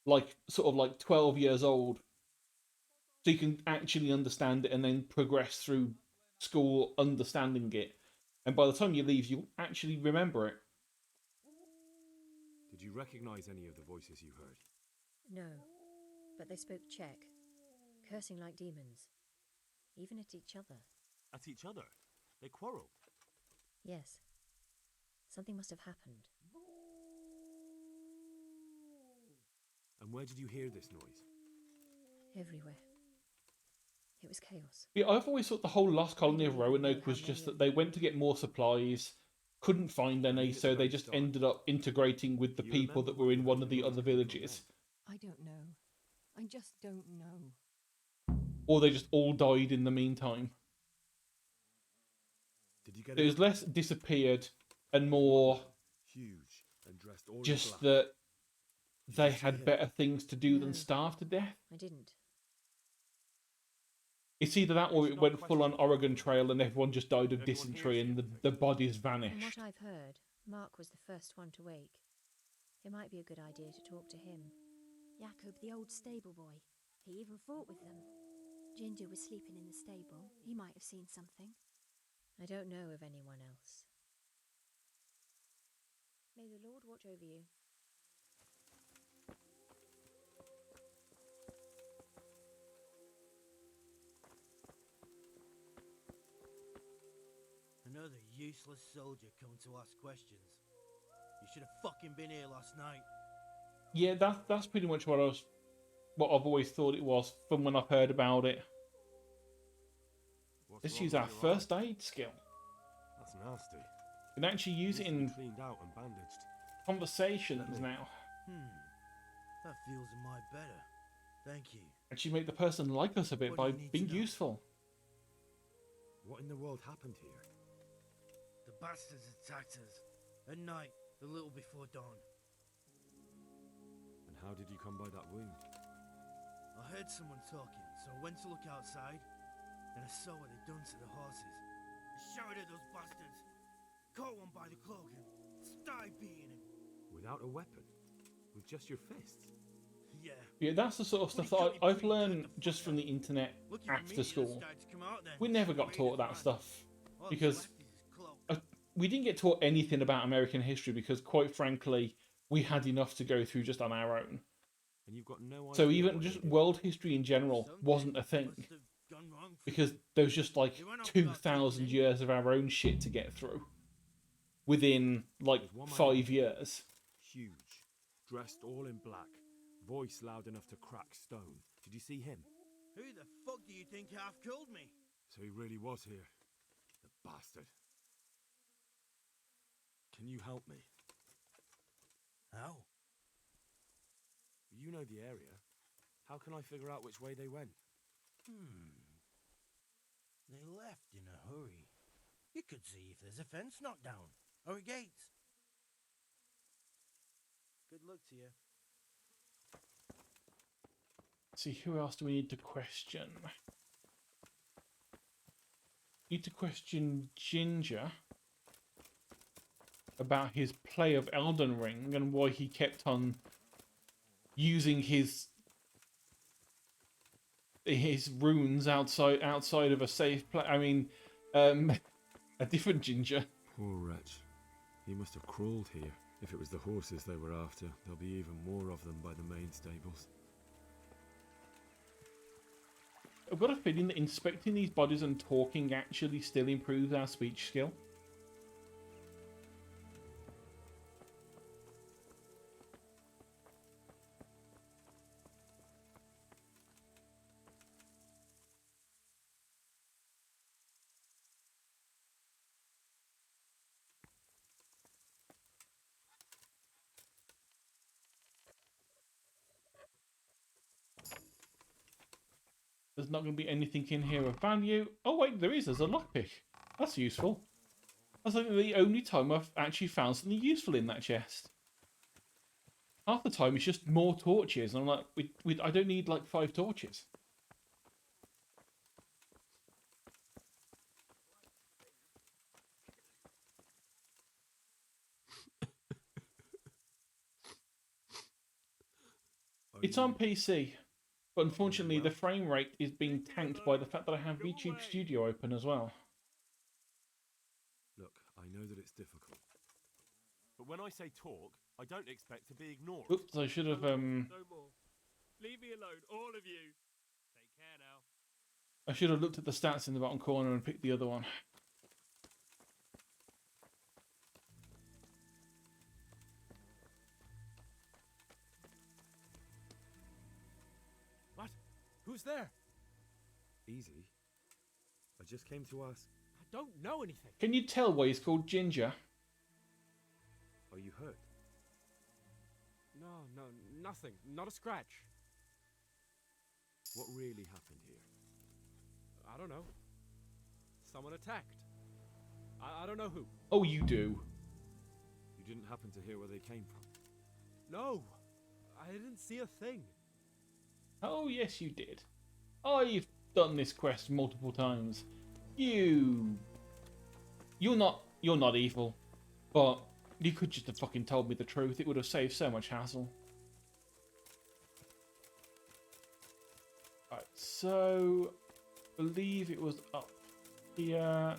like sort of like 12 years old, so you can actually understand it and then progress through school understanding it. And by the time you leave, you'll actually remember it. Did you recognize any of the voices you heard? No, but they spoke Czech, cursing like demons, even at each other. At each other? They quarreled? Yes. Something must have happened. And where did you hear this noise? Everywhere. It was chaos. Yeah, I've always thought the whole lost colony of I don't even know Roanoke how was just many that they went to get more supplies, couldn't find any, so they just ended up integrating with the people that were in one of the other villages. I don't know. I just don't know. Or they just all died in the meantime. Did you get It was less disappeared and more huge and dressed all in just black? that they Did you had see better things to do than No. starve to death. I didn't. It's either that or it went full on Oregon Trail and everyone just died of Everyone dysentery hears and you. the bodies From vanished. what I've heard, Mark was the first one to wake. It might be a good idea to talk to him. Jacob, the old stable boy. He even fought with them. Ginger was sleeping in the stable. He might have seen something. I don't know of anyone else. May the Lord watch over you. Another useless soldier coming to ask questions. You should have fucking been here last night. Yeah, that's pretty much what I've always thought it was from when I've heard about it. What's Let's wrong use with our your first arm? aid skill. That's nasty. You can actually use it Needs to be in cleaned out and bandaged. conversations now. That feels a mite better. Thank you. Actually make the person like us a bit What by do you need being to know? useful. What in the world happened here? The bastards attacked us. At night, a little before dawn. And how did you come by that wound? I heard someone talking, so I went to look outside, and I saw what they'd done to the horses. I shouted at those bastards, caught one by the cloak, and started beating him. Without a weapon? With just your fists? Yeah. Yeah, that's the sort of stuff that I've learned just from the internet Lucky for me, after he just school. started to come out then. We never got Straight taught as that mine. stuff All that's because left is his cloak. we didn't get taught anything about American history because, quite frankly, we had enough to go through just on our own. And you've got no idea. So even what just they did. world history in general Something wasn't a thing must have gone wrong for because them. there was just like They went off 2,000 without years of our own shit to get through within like There's one man 5 years. Huge. dressed all in black, voice loud enough to crack stone. Did you see him? Who the fuck do you think half killed me? So he really was here. The bastard. Can you help me? How? You know the area. How can I figure out which way they went? They left in a hurry. You could see if there's a fence knocked down, or a gate. Good luck to you. See, who else do we need to question? Need to question Ginger about his play of Elden Ring and why he kept on using his runes outside of a safe place. I mean, a different Ginger. Poor wretch. He must have crawled here. If it was the horses they were after, there'll be even more of them by the main stables. I've got a feeling that inspecting these bodies and talking actually still improves our speech skill. There's not going to be anything in here of value. Oh wait, there is. There's a lockpick. That's useful. That's like the only time I've actually found something useful in that chest. Half the time it's just more torches, and I'm like, I don't need like 5 torches. It's on PC, but unfortunately the frame rate is being tanked by the fact that I have YouTube Studio open as well. Look, I know that it's difficult. But when I say talk, I don't expect to be ignored. Oops, I should have No more. Leave me alone, all of you. Take care now. I should have looked at the stats in the bottom corner and picked the other one. What? Who's there? Easy. I just came to ask. I don't know anything. Can you tell why he's called Ginger? Are you hurt? No, nothing. Not a scratch. What really happened here? I don't know. Someone attacked. I don't know who. Oh, you do. You didn't happen to hear where they came from? No, I didn't see a thing. Oh, yes, you did. I've done this quest multiple times. You're not evil, but you could just have fucking told me the truth. It would have saved so much hassle. Right, so I believe it was up here.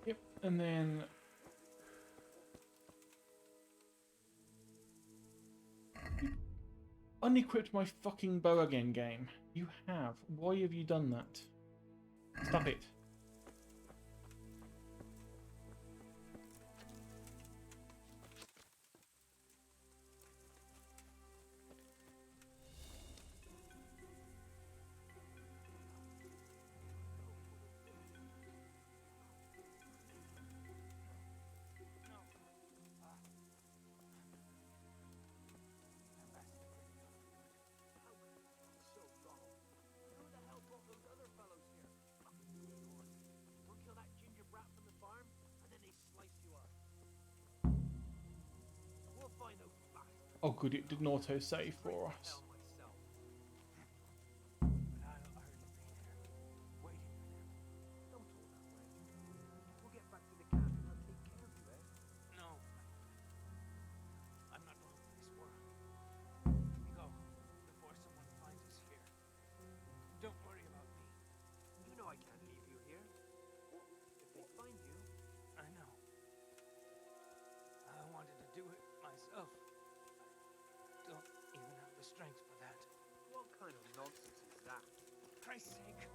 Yep, and then unequipped my fucking bow again, game. You have. Why have you done that? Stop it. Oh good, it did an auto-save for us. No. I'm not long for this world. Go before someone finds us here. Don't worry about me. You know I can't leave you here. myself. I don't even have the strength for that. What kind of nonsense is that? For Christ's sake.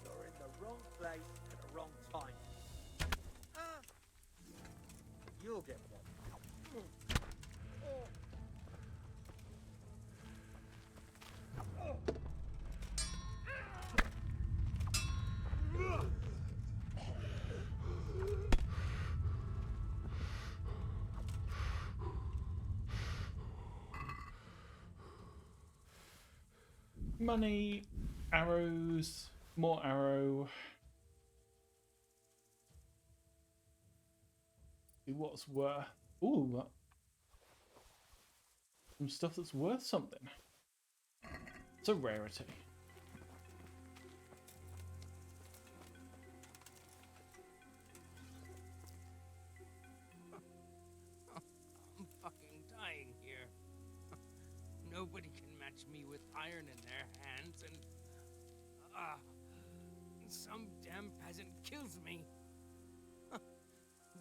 You're in the wrong place at the wrong time. You'll get one. Money, arrows, more arrow. See what's worth. Ooh, some stuff that's worth something. It's a rarity. I'm fucking dying here. Nobody can match me with iron in their hands, and some damn peasant kills me.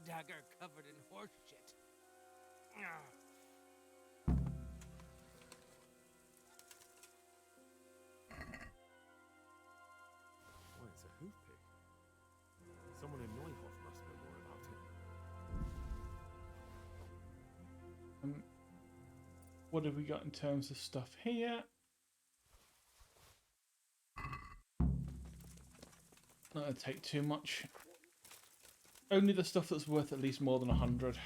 Dagger covered in horse shit. Why, it's a hoof pick. Someone in Neuhoff must know more about it. What have we got in terms of stuff here? Not gonna take too much. Only the stuff that's worth at least more than 100.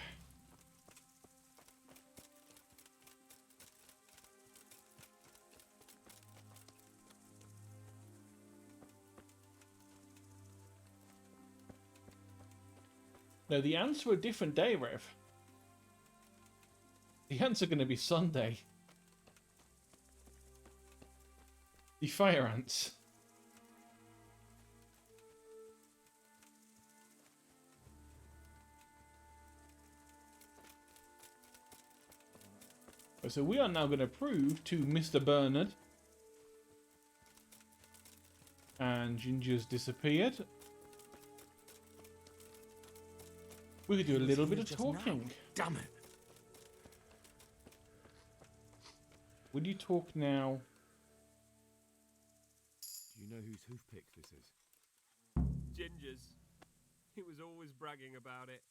No, the ants are a different day, Rev. The ants are going to be Sunday. The fire ants. So we are now going to prove to Mr. Bernard. And Ginger's disappeared. We could do a little bit of talking. Damn it. Will you talk now? Do you know whose hoof pick this is? Ginger's. He was always bragging about it.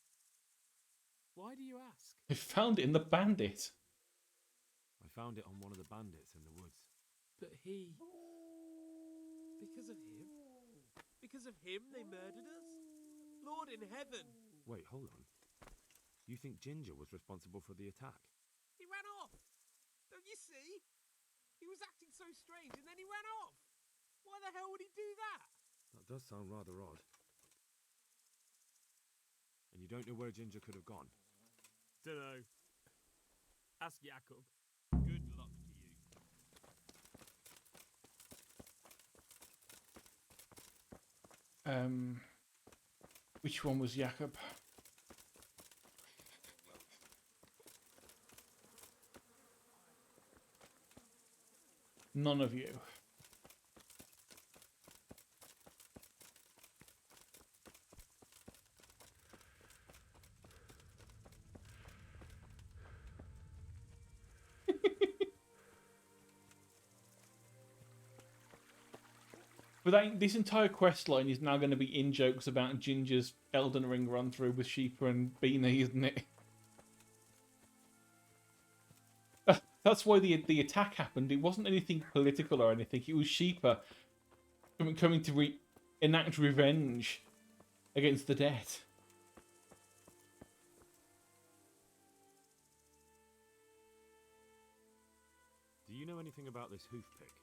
Why do you ask? I found it in the bandit. I found it on one of the bandits in the woods. But he... Because of him? Because of him they murdered us? Lord in heaven! Wait, hold on. You think Ginger was responsible for the attack? He ran off! Don't you see? He was acting so strange and then he ran off! Why the hell would he do that? That does sound rather odd. And you don't know where Ginger could have gone? Dunno. Ask Jakob. Good luck to you. Which one was Jakob? None of you. But this entire quest line is now going to be in jokes about Ginger's Elden Ring run through with Sheepa and Beanie, isn't it? That's why the attack happened. It wasn't anything political or anything. It was Sheepa coming to enact revenge against the dead. Do you know anything about this hoof pick?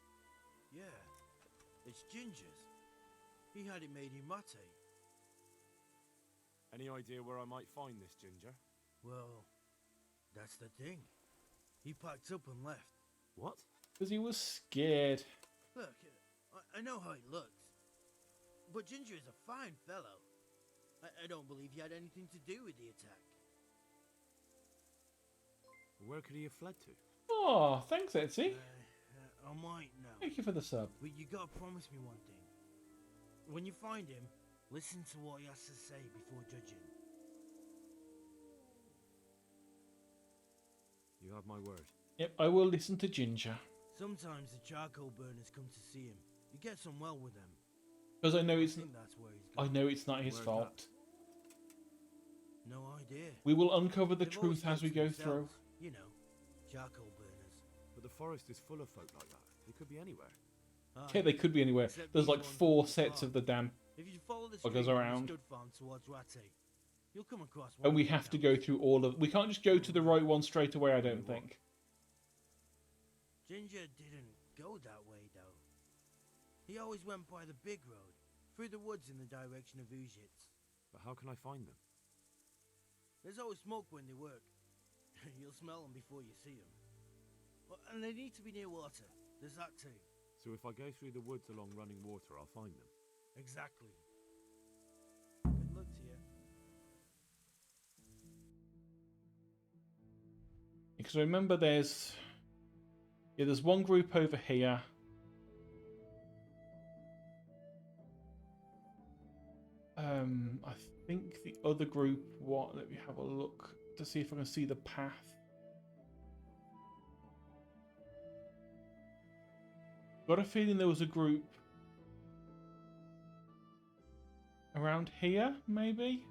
Yeah, it's Ginger's. He had it made in Mate. Any idea where I might find this Ginger? Well, that's the thing. He packed up and left. What? Because he was scared. Look, I know how he looks. But Ginger is a fine fellow. I don't believe he had anything to do with the attack. Where could he have fled to? Oh, thanks, Etsy. I might know. Thank you for the sub. But you gotta promise me one thing. When you find him, listen to what he has to say before judging. have my word. Yep, I will listen to Ginger. Sometimes the charcoal burners come to see him. He gets on well with them. Because I know it's think that's where he's I gone. know it's not his Where's fault. No idea. We will uncover the They've always truth as we kept to go through. themselves, You know, charcoal burners. But the forest is full of folk like that. They could be anywhere. Yeah, they could be anywhere. Except There's these like ones 4 from the sets farm. of the damn If you follow the buggers stream from around. the stud farm towards Rate, you'll come across one And we of have these to go houses. through all of... We can't just go to the right one straight away, I don't think. Ginger didn't go that way, though. He always went by the big road, through the woods in the direction of Ujits. But how can I find them? There's always smoke when they work. You'll smell them before you see them. Well, and they need to be near water. There's that too. So if I go through the woods along running water, I'll find them. Exactly. Good luck to you. Because remember there's... Yeah, there's one group over here. I think the other group... What? Let me have a look to see if I can see the path. Got a feeling there was a group around here, maybe?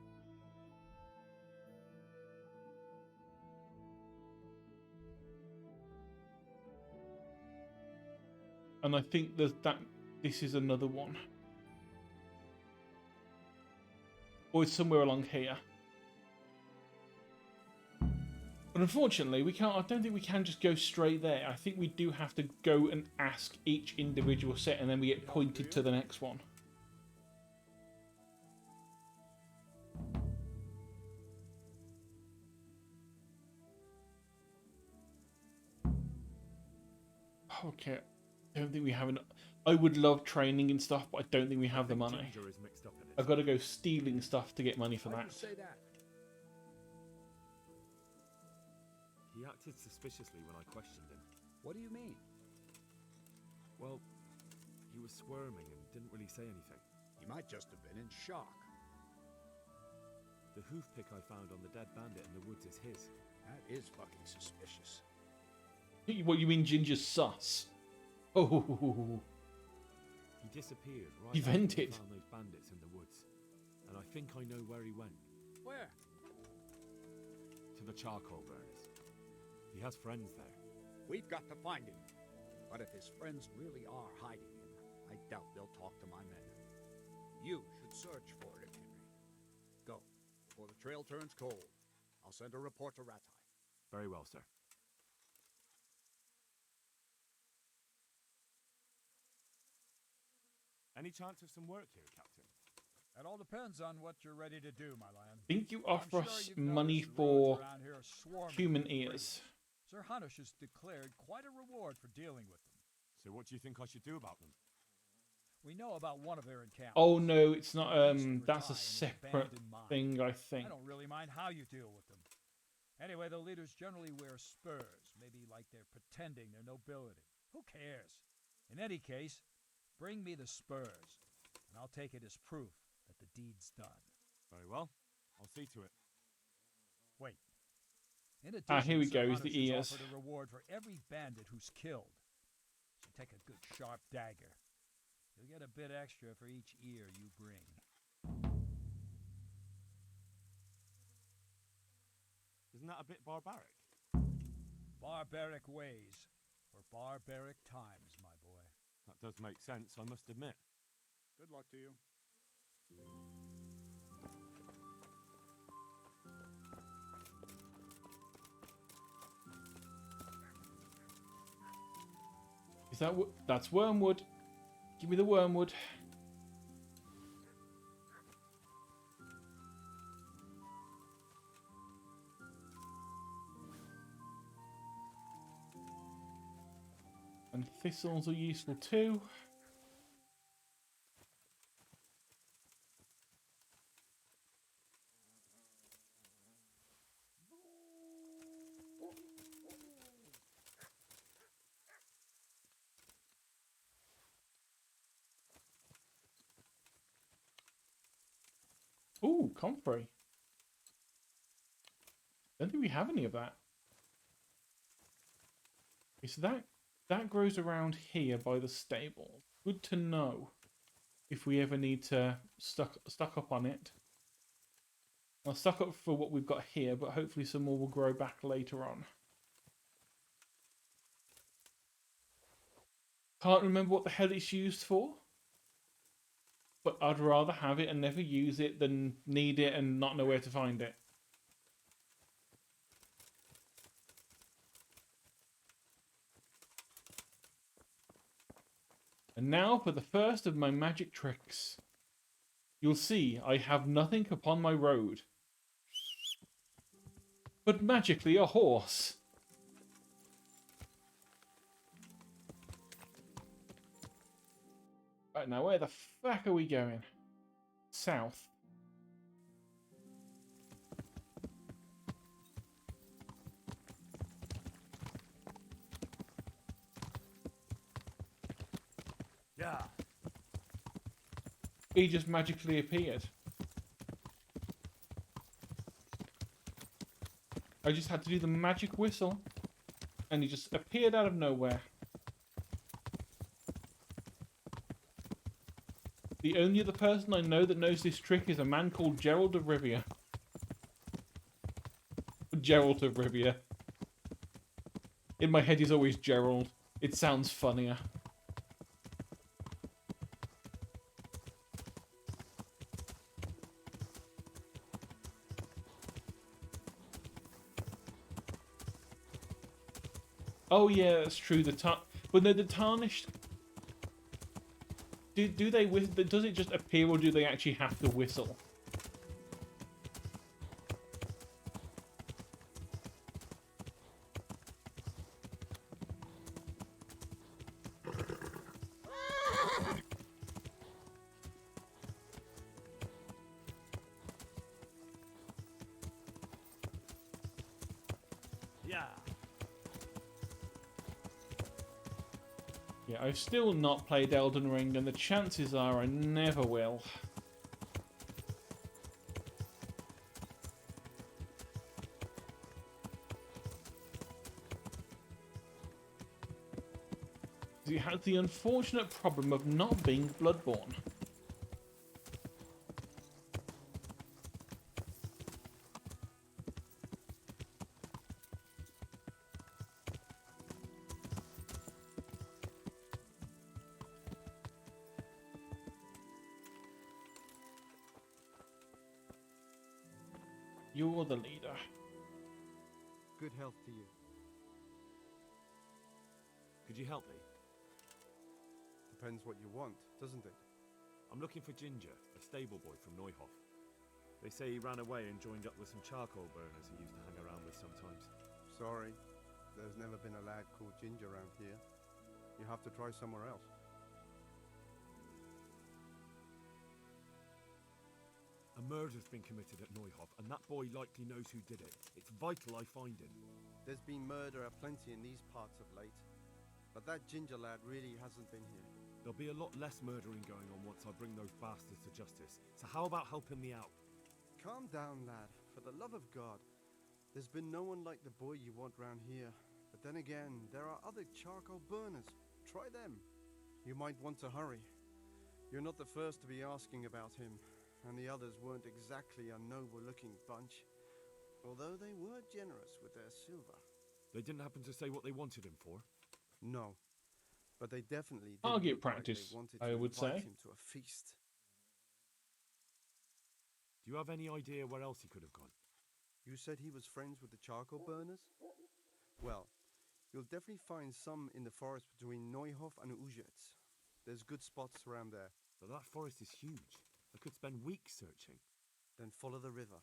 And I think there's that. This is another one. Or it's somewhere along here. But unfortunately, we can't. I don't think we can just go straight there. I think we do have to go and ask each individual set, and then we get pointed to the next one. Okay, I don't think we have enough. I would love training and stuff, but I don't think we have the money. Ginger is mixed up in it. I've got to go stealing stuff to get money for Why do that. you say that? He acted suspiciously when I questioned him. What do you mean? Well, he was squirming and didn't really say anything. He might just have been in shock. The hoof pick I found on the dead bandit in the woods is his. That is fucking suspicious. What, you mean Ginger's sus? Oh, He disappeared right He after vented. we found those bandits in the woods. And I think I know where he went. Where? To the charcoal burners. He has friends there. We've got to find him. But if his friends really are hiding him, I doubt they'll talk to my men. You should search for him, Henry. Go, before the trail turns cold. I'll send a report to Ratai. Very well, sir. Any chance of some work here, Captain? That all depends on what you're ready to do, my lion. think you I'm offer sure us you've money noticed the roads for around here are swarming human with ears. brigands. Sir Hanush has declared quite a reward for dealing with them. So what do you think I should do about them? We know about one of their encampments. Oh no, it's not. Recently That's a retired in an separate abandoned mine. thing, I think. I don't really mind how you deal with them. Anyway, the leaders generally wear spurs, maybe like they're pretending their nobility. Who cares? In any case, bring me the spurs, and I'll take it as proof that the deed's done. Very well. I'll see to it. Wait. In addition, Here we Sir go, is the Hanush has ears. offered a reward for every bandit who's killed. So take a good sharp dagger. You'll get a bit extra for each ear you bring. Isn't that a bit barbaric? Barbaric ways for barbaric times, my boy. That does make sense, I must admit. Good luck to you. Is that that's wormwood? Give me the wormwood. And thistles are useful too. Ooh, comfrey. Don't think we have any of that. Okay, so that grows around here by the stable. Good to know if we ever need to stock up on it. I'll stock up for what we've got here, but hopefully some more will grow back later on. Can't remember what the hell it's used for, but I'd rather have it and never use it than need it and not know where to find it. And now for the first of my magic tricks. You'll see I have nothing upon my road, but magically a horse. Right, now where the fuck are we going? South. Yeah. He just magically appeared. I just had to do the magic whistle, and he just appeared out of nowhere. The only other person I know that knows this trick is a man called Gerald of Rivia. Gerald of Rivia. In my head he's always Gerald. It sounds funnier. Oh yeah, that's true. But no, the tarnished. Do they whistle? Does it just appear, or do they actually have to whistle? Yeah. Yeah, I've still not played Elden Ring, and the chances are I never will. It has the unfortunate problem of not being Bloodborne. You're the leader. Good health to you. Could you help me? Depends what you want, doesn't it? I'm looking for Ginger, a stable boy from Neuhof. They say he ran away and joined up with some charcoal burners he used to hang around with sometimes. Sorry, there's never been a lad called Ginger around here. You have to try somewhere else. A murder's been committed at Neuhof, and that boy likely knows who did it. It's vital I find him. There's been murder aplenty in these parts of late, but that Ginger lad really hasn't been here. There'll be a lot less murdering going on once I bring those bastards to justice. So how about helping me out? Calm down, lad. For the love of God. There's been no one like the boy you want round here. But then again, there are other charcoal burners. Try them. You might want to hurry. You're not the first to be asking about him, and the others weren't exactly a noble-looking bunch, although they were generous with their silver. They didn't happen to say what they wanted him for? No, but they definitely didn't Target look like practice, they wanted I to would invite say. him to a feast. Do you have any idea where else he could have gone? You said he was friends with the charcoal burners? Well, you'll definitely find some in the forest between Neuhof and Ujetz. There's good spots around there. But that forest is huge. I could spend weeks searching. Then follow the river.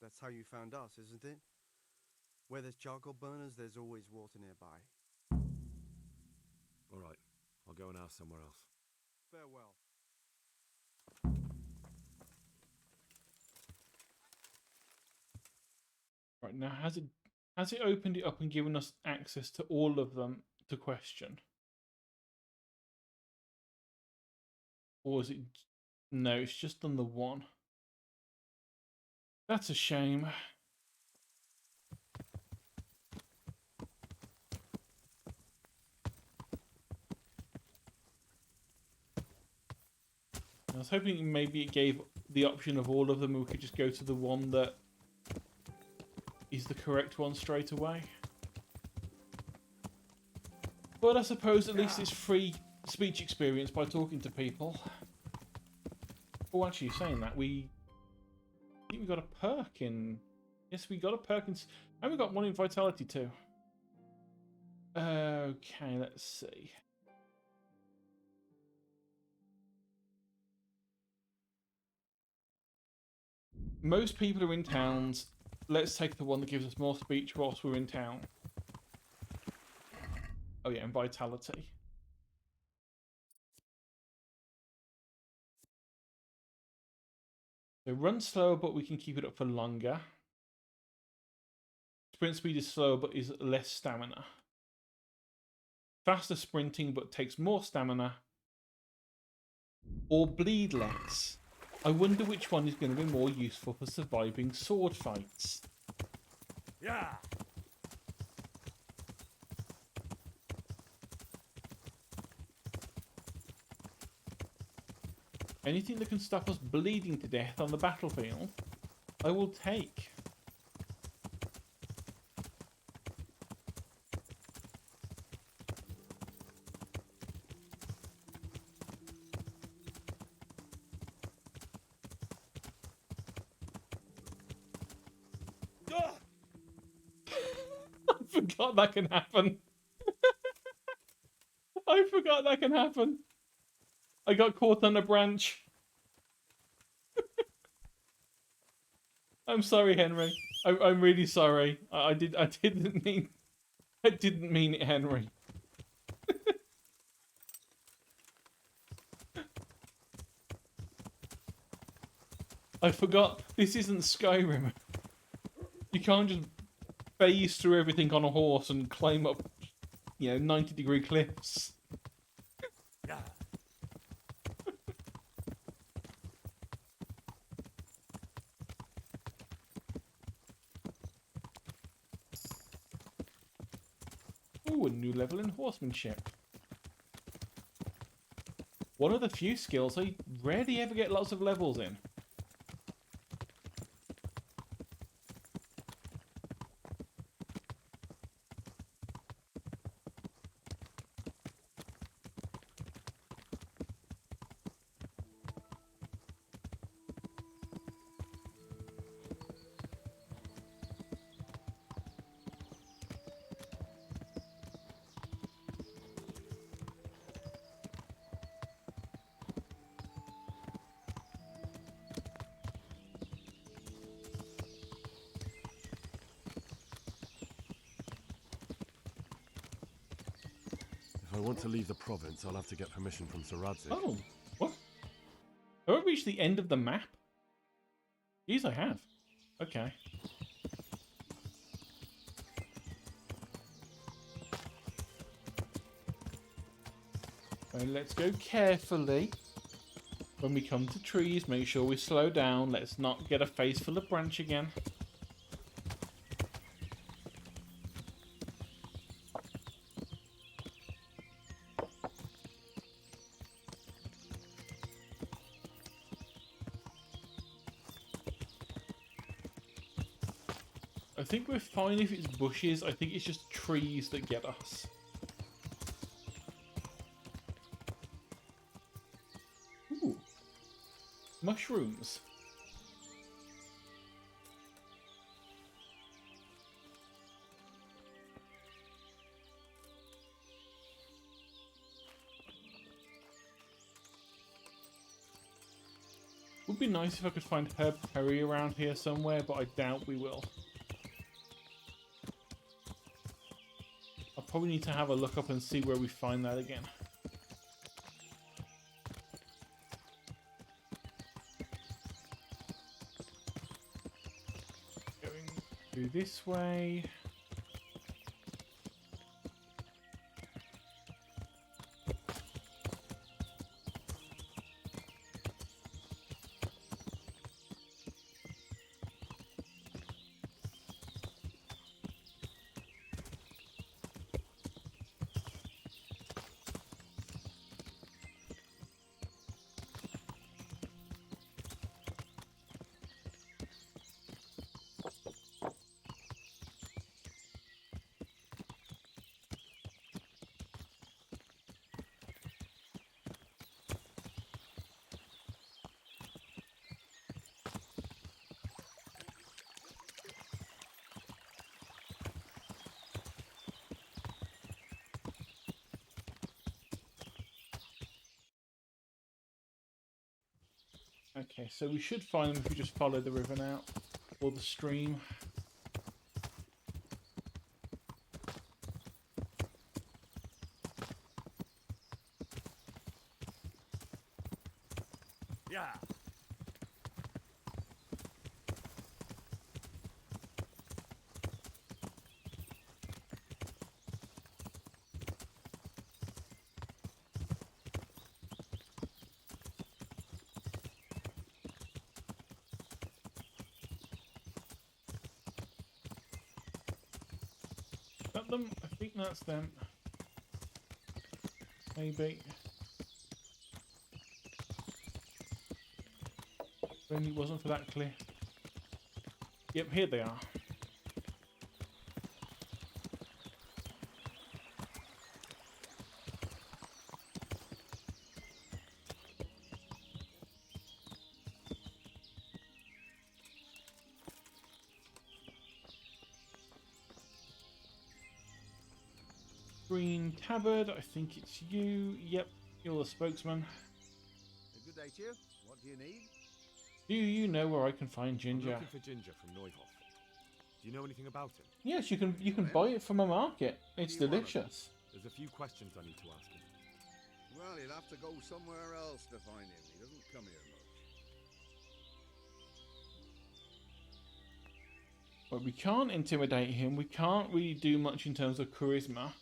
That's how you found us, isn't it? Where there's charcoal burners, there's always water nearby. All right, I'll go and ask somewhere else. Farewell. Right, now has it opened it up and given us access to all of them to question? Or is it... No, it's just done the one. That's a shame. was hoping maybe it gave the option of all of them, and we could just go to the one that is the correct one straight away. But I suppose at least it's free speech experience by talking to people. Oh, actually, saying that, I think we got a perk in... Yes, we got a perk in... And we got one in Vitality too. Okay, let's see. Most people are in towns. Let's take the one that gives us more speech whilst we're in town. Oh yeah, and Vitality. So run slower, but we can keep it up for longer. Sprint speed is slower, but is less stamina. Faster sprinting, but takes more stamina. Or bleed less. I wonder which one is going to be more useful for surviving sword fights. Yeah. Anything that can stop us bleeding to death on the battlefield, I will take. I forgot that can happen. I forgot that can happen. I got caught on a branch. I'm sorry, Henry. I'm really sorry. I didn't mean it, Henry. I forgot this isn't Skyrim. You can't just phase through everything on a horse and climb up, 90-degree cliffs. Ooh, a new level in horsemanship. One of the few skills I rarely ever get lots of levels in. If I want to leave the province, I'll have to get permission from Sir Radzik. Oh, what? Have I reached the end of the map? Yes, I have. Okay. So let's go carefully. When we come to trees, make sure we slow down. Let's not get a face full of branch again. I think we're fine if it's bushes. I think it's just trees that get us. Ooh. Mushrooms. Would be nice if I could find herb curry around here somewhere, but I doubt we will. I'll probably need to have a look up and see where we find that again. Going through this way. Okay, so we should find them if we just follow the river now. Or the stream. Yeah. Is that them? I think that's them. Maybe. If only it wasn't for that cliff. Yep, here they are. Green tabard, I think it's you. Yep, you're the spokesman. A good day to you. What do you need? Do you know where I can find I'm ginger? looking for ginger from Neuhof. Do you know anything about him? Yes, you can buy it from a market. It's delicious. There's a few questions I need to ask him. Well, you'll have to go somewhere else to find him. He doesn't come here much. But we can't intimidate him. We can't really do much in terms of charisma.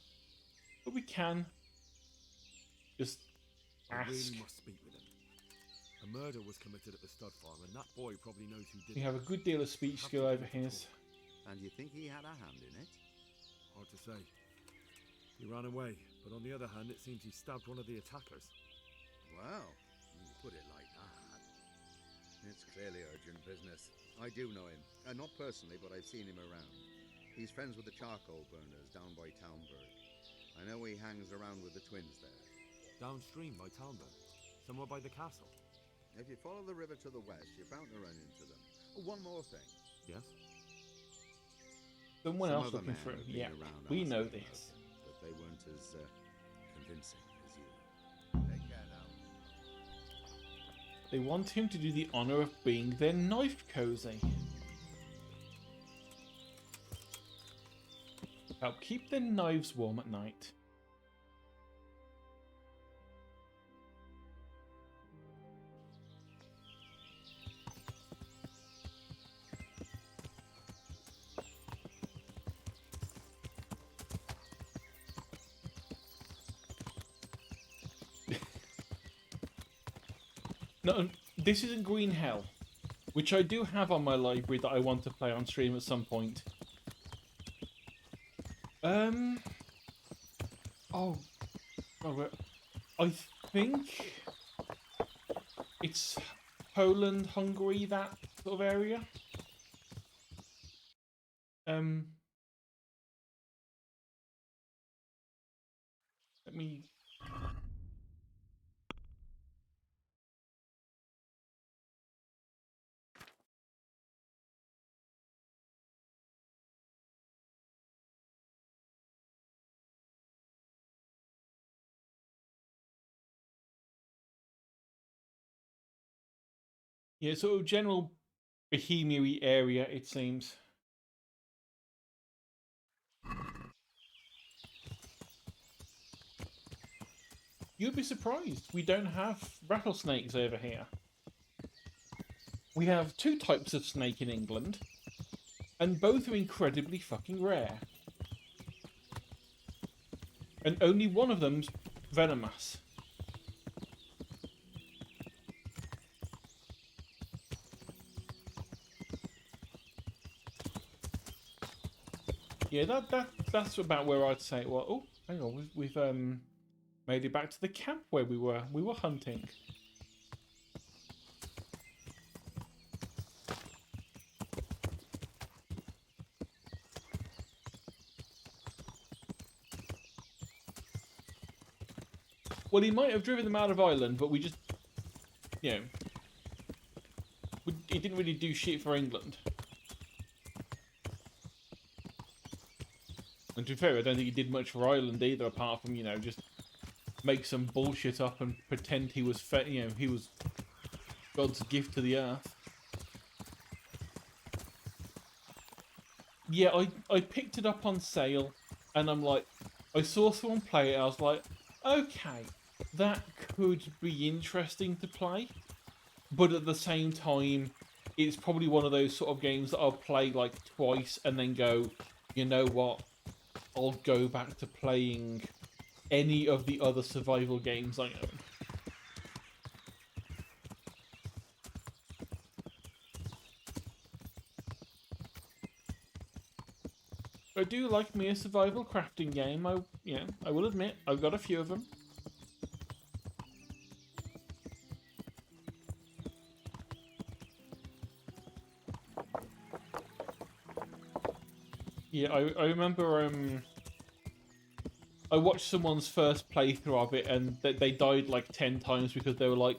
But we can just I ask. really must speak with him. A murder was committed at the stud farm, and that boy probably knows who did it. We have a good deal of speech skill over his. And you think he had a hand in it? Hard to say. He ran away, but on the other hand, it seems he stabbed one of the attackers. Well, when you put it like that, it's clearly urgent business. I do know him. Not personally, but I've seen him around. He's friends with the charcoal burners down by Townburg. I know he hangs around with the twins there. Downstream by Townburg? Somewhere by the castle? If you follow the river to the west, you're bound to run into them. Oh, one more thing. Yes? Someone Some else other looking men for him. have been Yeah, around we know asking about this. him, but they weren't as convincing as you. Take care now. They want him to do the honor of being their knife cozy. Help keep their knives warm at night. No, this isn't Green Hell, which I do have on my library that I want to play on stream at some point. Oh, I think it's Poland, Hungary, that sort of area. Let me. Yeah, sort of general Bohemia-y area, it seems. You'd be surprised. We don't have rattlesnakes over here. We have two types of snake in England, and both are incredibly fucking rare. And only one of them's venomous. Yeah, that's about where I'd say. Well, oh, hang on, we've made it back to the camp where we were hunting. Well, he might have driven them out of Ireland, but we just, you know, he didn't really do shit for England. And to be fair, I don't think he did much for Ireland either, apart from, you know, just make some bullshit up and pretend he was, he was God's gift to the earth. Yeah, I picked it up on sale, and I'm like, I saw someone play it, I was like, okay, that could be interesting to play, but at the same time, it's probably one of those sort of games that I'll play like twice and then go, you know what, I'll go back to playing any of the other survival games I own. I do like me a survival crafting game. I will admit, I've got a few of them. Yeah, I remember I watched someone's first playthrough of it, and they died like 10 times because they were like,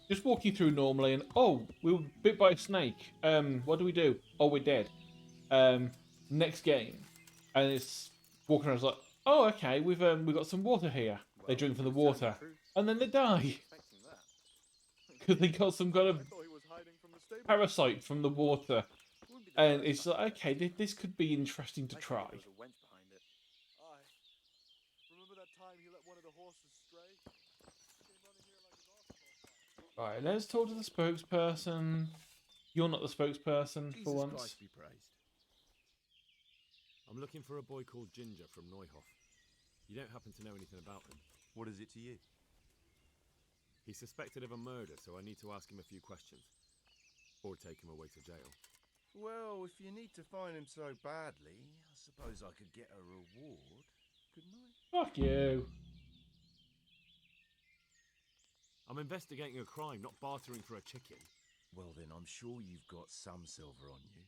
just walking through normally, and oh, we were bit by a snake. What do we do? Oh, we're dead. Next game, and it's walking around. It's like, oh, okay, we've got some water here. They drink from the water, and then they die because they got some kind of parasite from the water, and it's like, okay, this could be interesting to try. Right, let's talk to the spokesperson. You're not the spokesperson for Jesus once. Christ be praised. I'm looking for a boy called Ginger from Neuhoff. You don't happen to know anything about him? What is it to you? He's suspected of a murder, so I need to ask him a few questions. Or take him away to jail. Well, if you need to find him so badly, I suppose I could get a reward, couldn't I? Fuck you. I'm investigating a crime, not bartering for a chicken. Well then, I'm sure you've got some silver on you.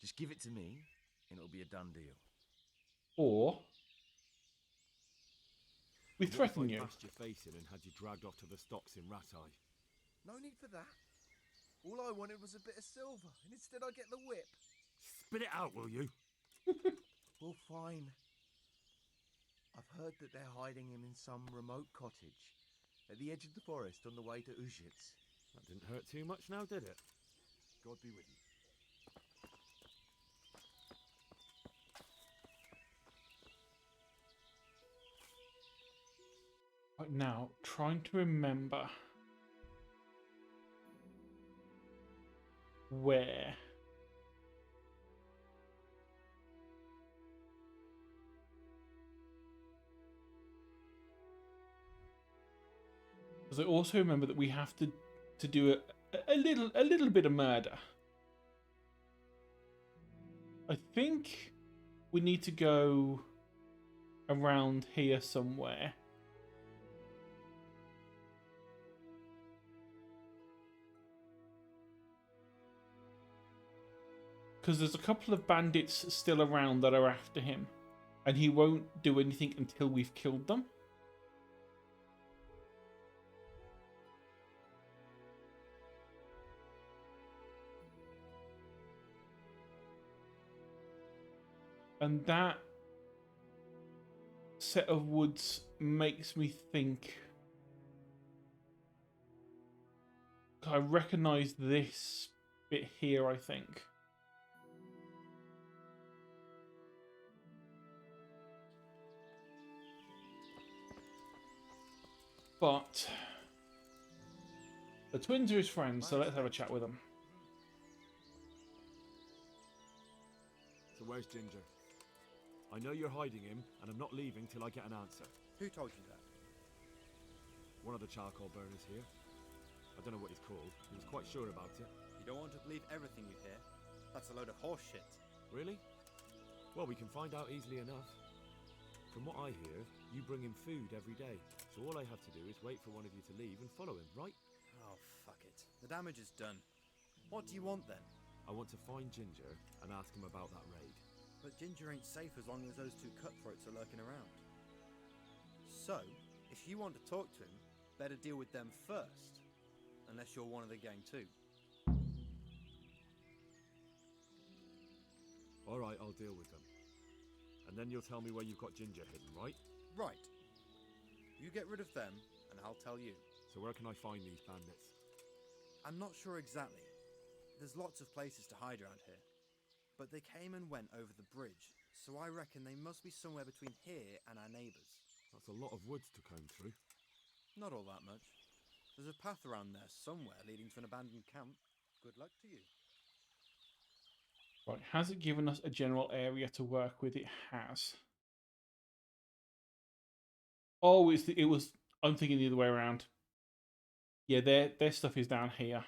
Just give it to me, and it'll be a done deal. Or we What threaten if I you. bashed your face in and had you dragged off to the stocks in Ratai? No need for that. All I wanted was a bit of silver, and instead I get the whip. Spit it out, will you? Well, fine. I've heard that they're hiding him in some remote cottage at the edge of the forest on the way to Uzhitz. That didn't hurt too much now, did it? God be with you. Right now, trying to remember where. Because I also remember that we have to do a little bit of murder. I think we need to go around here somewhere. Because there's a couple of bandits still around that are after him. And he won't do anything until we've killed them. And that set of woods makes me think. I recognise this bit here, I think. But the twins are his friends, so let's have a chat with them. So where's Ginger? I know you're hiding him, and I'm not leaving till I get an answer. Who told you that? One of the charcoal burners here. I don't know what he's called. He was quite sure about it. You don't want to believe everything you hear. That's a load of horse shit. Really? Well, we can find out easily enough. From what I hear, you bring him food every day. So all I have to do is wait for one of you to leave and follow him, right? Oh, fuck it. The damage is done. What do you want then? I want to find Ginger and ask him about that raid. But Ginger ain't safe as long as those two cutthroats are lurking around. So, if you want to talk to him, better deal with them first. Unless you're one of the gang too. Alright, I'll deal with them. And then you'll tell me where you've got Ginger hidden, right? Right. You get rid of them, and I'll tell you. So where can I find these bandits? I'm not sure exactly. There's lots of places to hide around here. But they came and went over the bridge, so I reckon they must be somewhere between here and our neighbours. That's a lot of woods to comb through. Not all that much. There's a path around there somewhere leading to an abandoned camp. Good luck to you. Right, has it given us a general area to work with? It has. Oh, it was. I'm thinking the other way around. Yeah, their stuff is down here.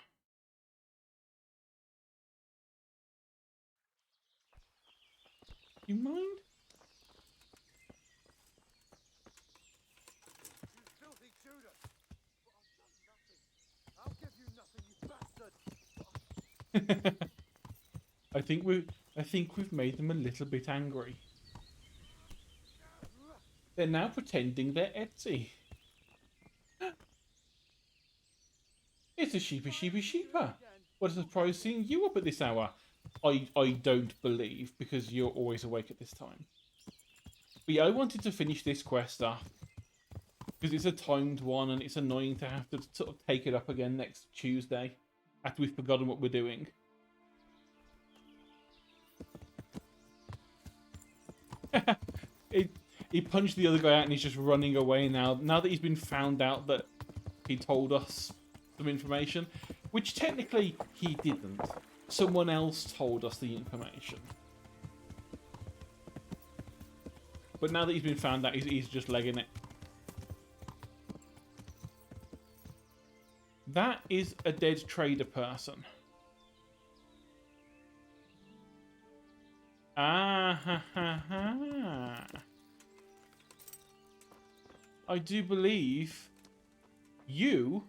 You mind? You filthy Judas! I'll give you nothing, you bastard! I think we've made them a little bit angry. They're now pretending they're Etsy. It's a sheeper. What a surprise seeing you up at this hour. I don't believe, because you're always awake at this time. But yeah, I wanted to finish this quest off. Because it's a timed one and it's annoying to have to sort of take it up again next Tuesday. After we've forgotten what we're doing. He punched the other guy out and he's just running away now. Now that he's been found out that he told us some information. Which technically he didn't. Someone else told us the information. But now that he's been found out, he's just legging it. That is a dead trader person. Ah ha ha ha. I do believe you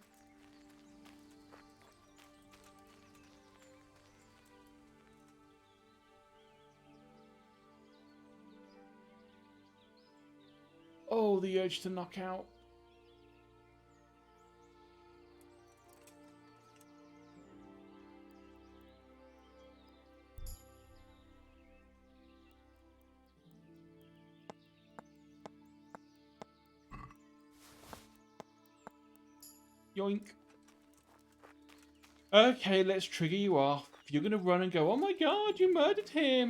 oh, the urge to knock out. Yoink. Okay, let's trigger you off. You're gonna run and go, oh my god, you murdered him.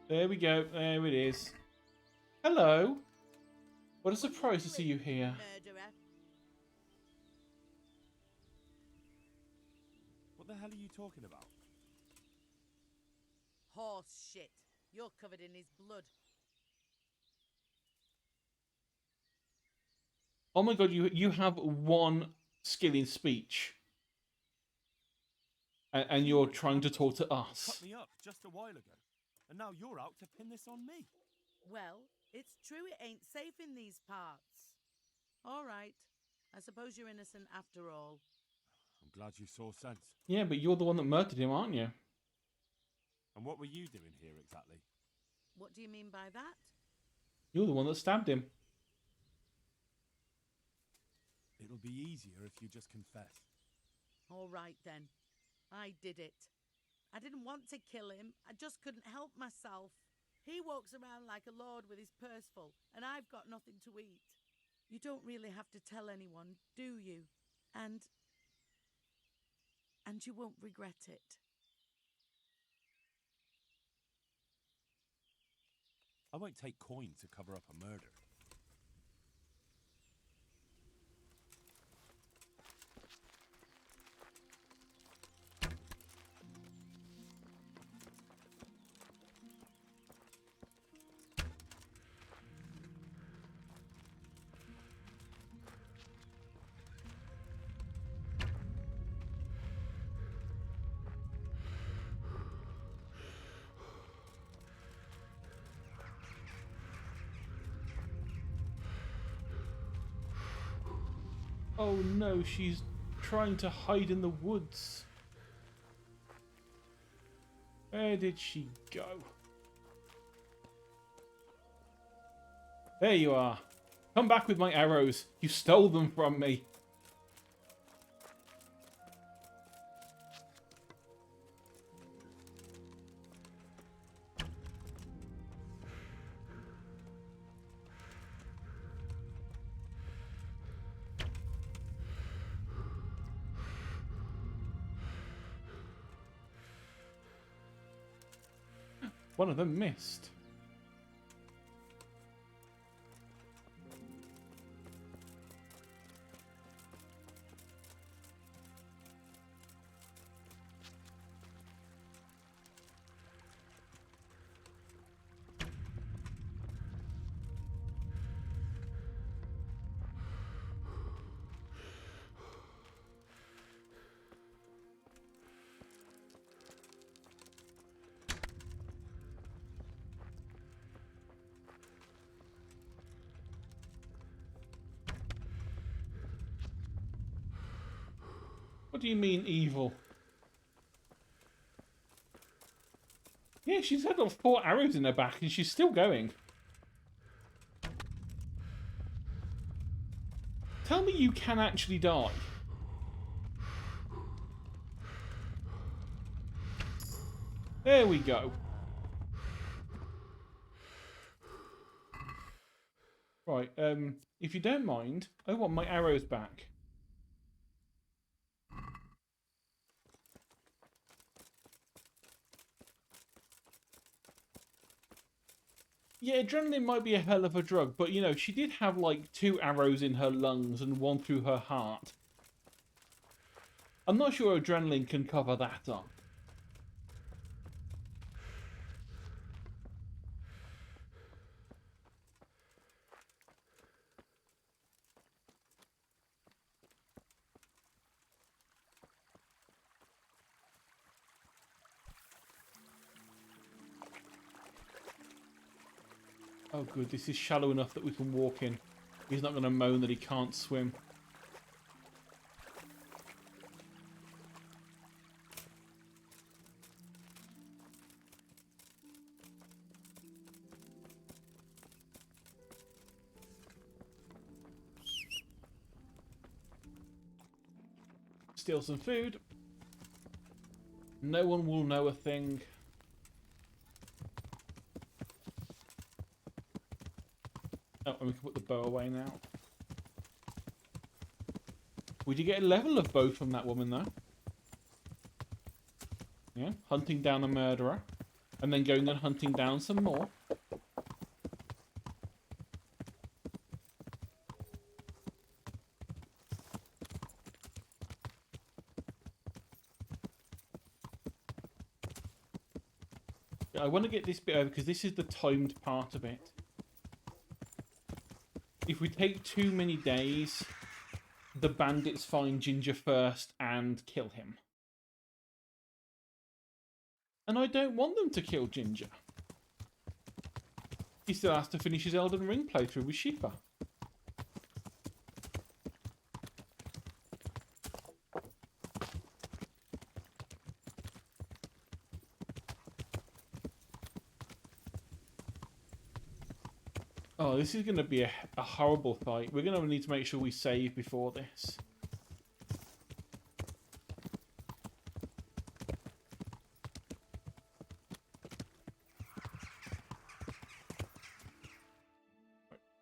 There we go. There it is. Hello. What a surprise to see you here. What the hell are you talking about? Horse shit. You're covered in his blood. Oh my god, you have one skill in speech. And you're trying to talk to us. Cut me up just a while ago. And now you're out to pin this on me. Well, it's true it ain't safe in these parts. All right. I suppose you're innocent after all. I'm glad you saw sense. Yeah, but you're the one that murdered him, aren't you? And what were you doing here exactly? What do you mean by that? You're the one that stabbed him. It'll be easier if you just confess. All right then. I did it. I didn't want to kill him. I just couldn't help myself. He walks around like a lord with his purse full, and I've got nothing to eat. You don't really have to tell anyone, do you? And you won't regret it. I won't take coin to cover up a murder. Oh no, she's trying to hide in the woods. Where did she go? There you are. Come back with my arrows. You stole them from me. One of them missed. What do you mean evil? Yeah, she's had like 4 arrows in her back and she's still going. Tell me you can actually die. There we go. Right, if you don't mind, I want my arrows back. Yeah, adrenaline might be a hell of a drug, but you know, she did have like 2 arrows in her lungs and 1 through her heart. I'm not sure adrenaline can cover that up. Oh good, this is shallow enough that we can walk in. He's not going to moan that he can't swim. Steal some food. No one will know a thing. Oh, and we can put the bow away now. We did get a level of bow from that woman, though. Yeah, hunting down a murderer. And then going and hunting down some more. I want to get this bit over because this is the timed part of it. If we take too many days, the bandits find Ginger first and kill him. And I don't want them to kill Ginger. He still has to finish his Elden Ring playthrough with Shifa. Oh, this is going to be a horrible fight. We're going to need to make sure we save before this.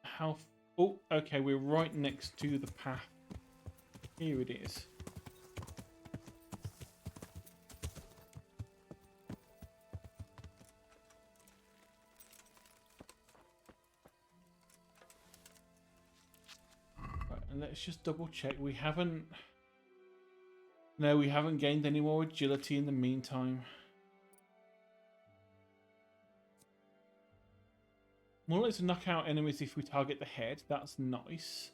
How... Oh, okay, we're right next to the path. Here it is. Let's just double check. We haven't... No, we haven't gained any more agility in the meantime. More likely to knock out enemies if we target the head. That's nice.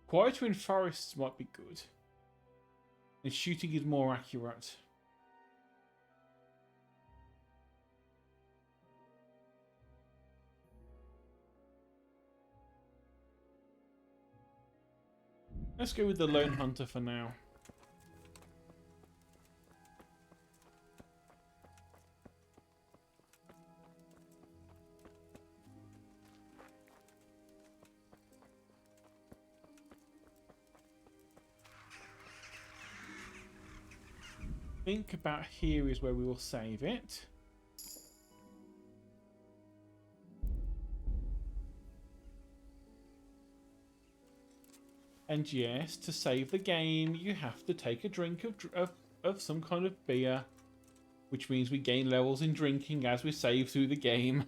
Quieter in forests might be good. And shooting is more accurate. Let's go with the Lone Hunter for now. Think about here is where we will save it. And yes, to save the game, you have to take a drink of some kind of beer. which means we gain levels in drinking as we save through the game.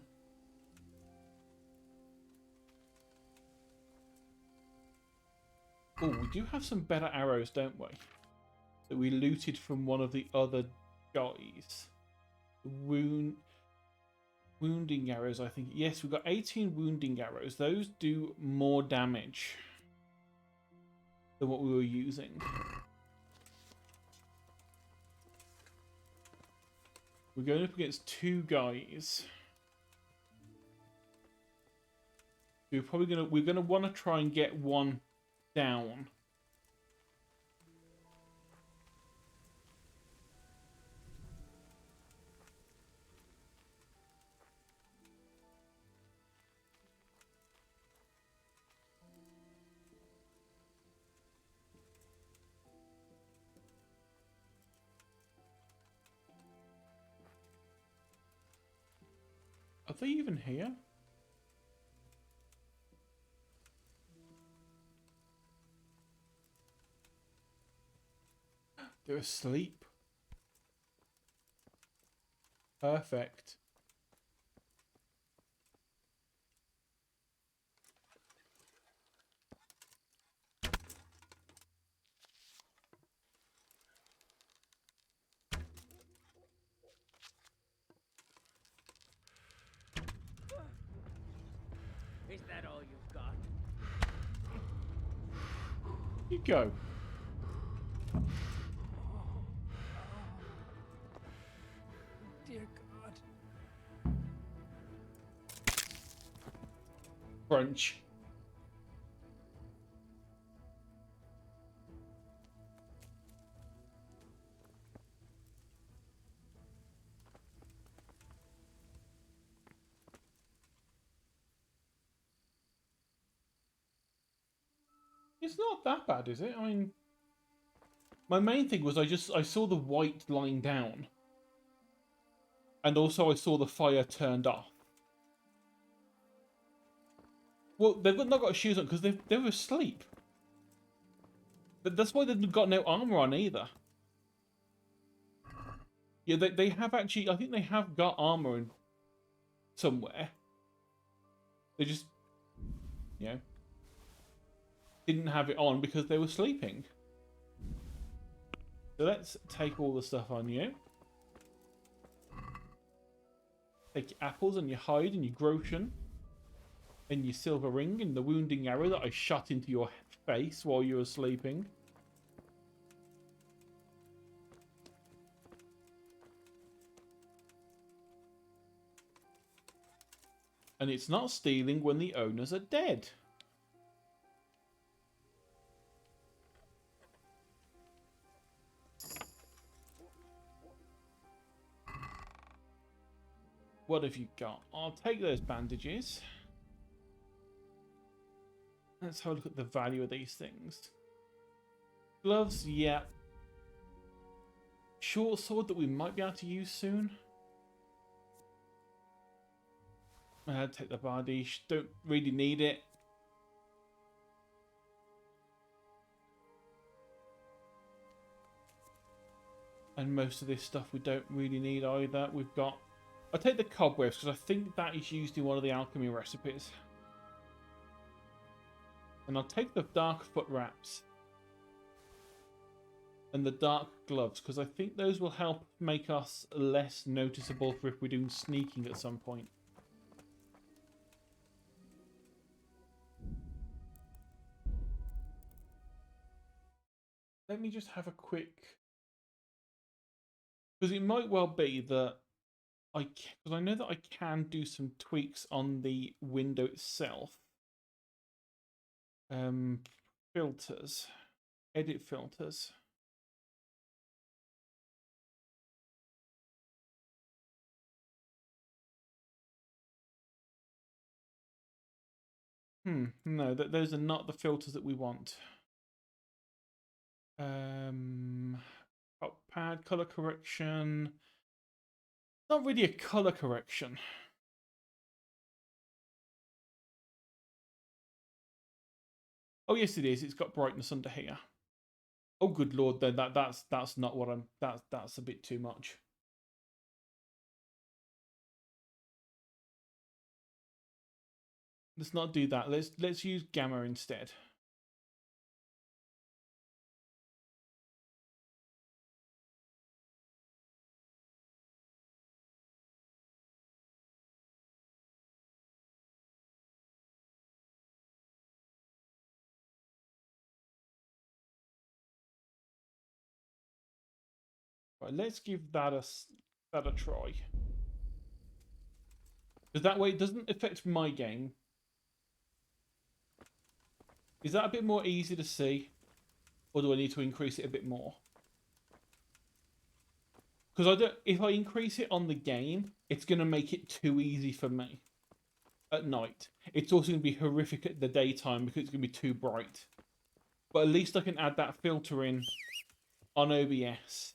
Oh, we do have some better arrows, don't we? That we looted from one of the other guys. Wounding arrows, I think. Yes, we've got 18 wounding arrows. Those do more damage than what we were using. We're going up against two guys. We're gonna want to try and get one down. Are they even here? They're asleep. Perfect. Is that all you've got? You go. Dear God. Crunch. It's not that bad, is it? I mean, my main thing was I saw the white lying down. And also I saw the fire turned off. Well, they've not got shoes on because they were asleep. That's why they've got no armor on either. Yeah, they have actually, I think they have got armor in somewhere. They just, you know, didn't have it on because they were sleeping. So let's take all the stuff on you. Take your apples and your hide and your groschen. And your silver ring and the wounding arrow that I shot into your face while you were sleeping. And it's not stealing when the owners are dead. What have you got? I'll take those bandages. Let's have a look at the value of these things. Gloves, yeah. Short sword that we might be able to use soon. I'll take the bardiche. Don't really need it. And most of this stuff we don't really need either. We've got... I'll take the cobwebs because I think that is used in one of the alchemy recipes. And I'll take the dark foot wraps. And the dark gloves because I think those will help make us less noticeable for if we're doing sneaking at some point. Let me just have a quick... Because it might well be that because I know that I can do some tweaks on the window itself. Filters. Edit filters. No, those are not the filters that we want. Pad, color correction. Not really a color correction. Oh yes, it is. It's got brightness under here. Oh good lord, then that's not what I'm. That's a bit too much. Let's not do that. Let's use gamma instead. Right, let's give that a try. Because that way it doesn't affect my game. Is that a bit more easy to see? Or do I need to increase it a bit more? Because if I increase it on the game, it's going to make it too easy for me at night. It's also going to be horrific at the daytime because it's going to be too bright. But at least I can add that filter in on OBS.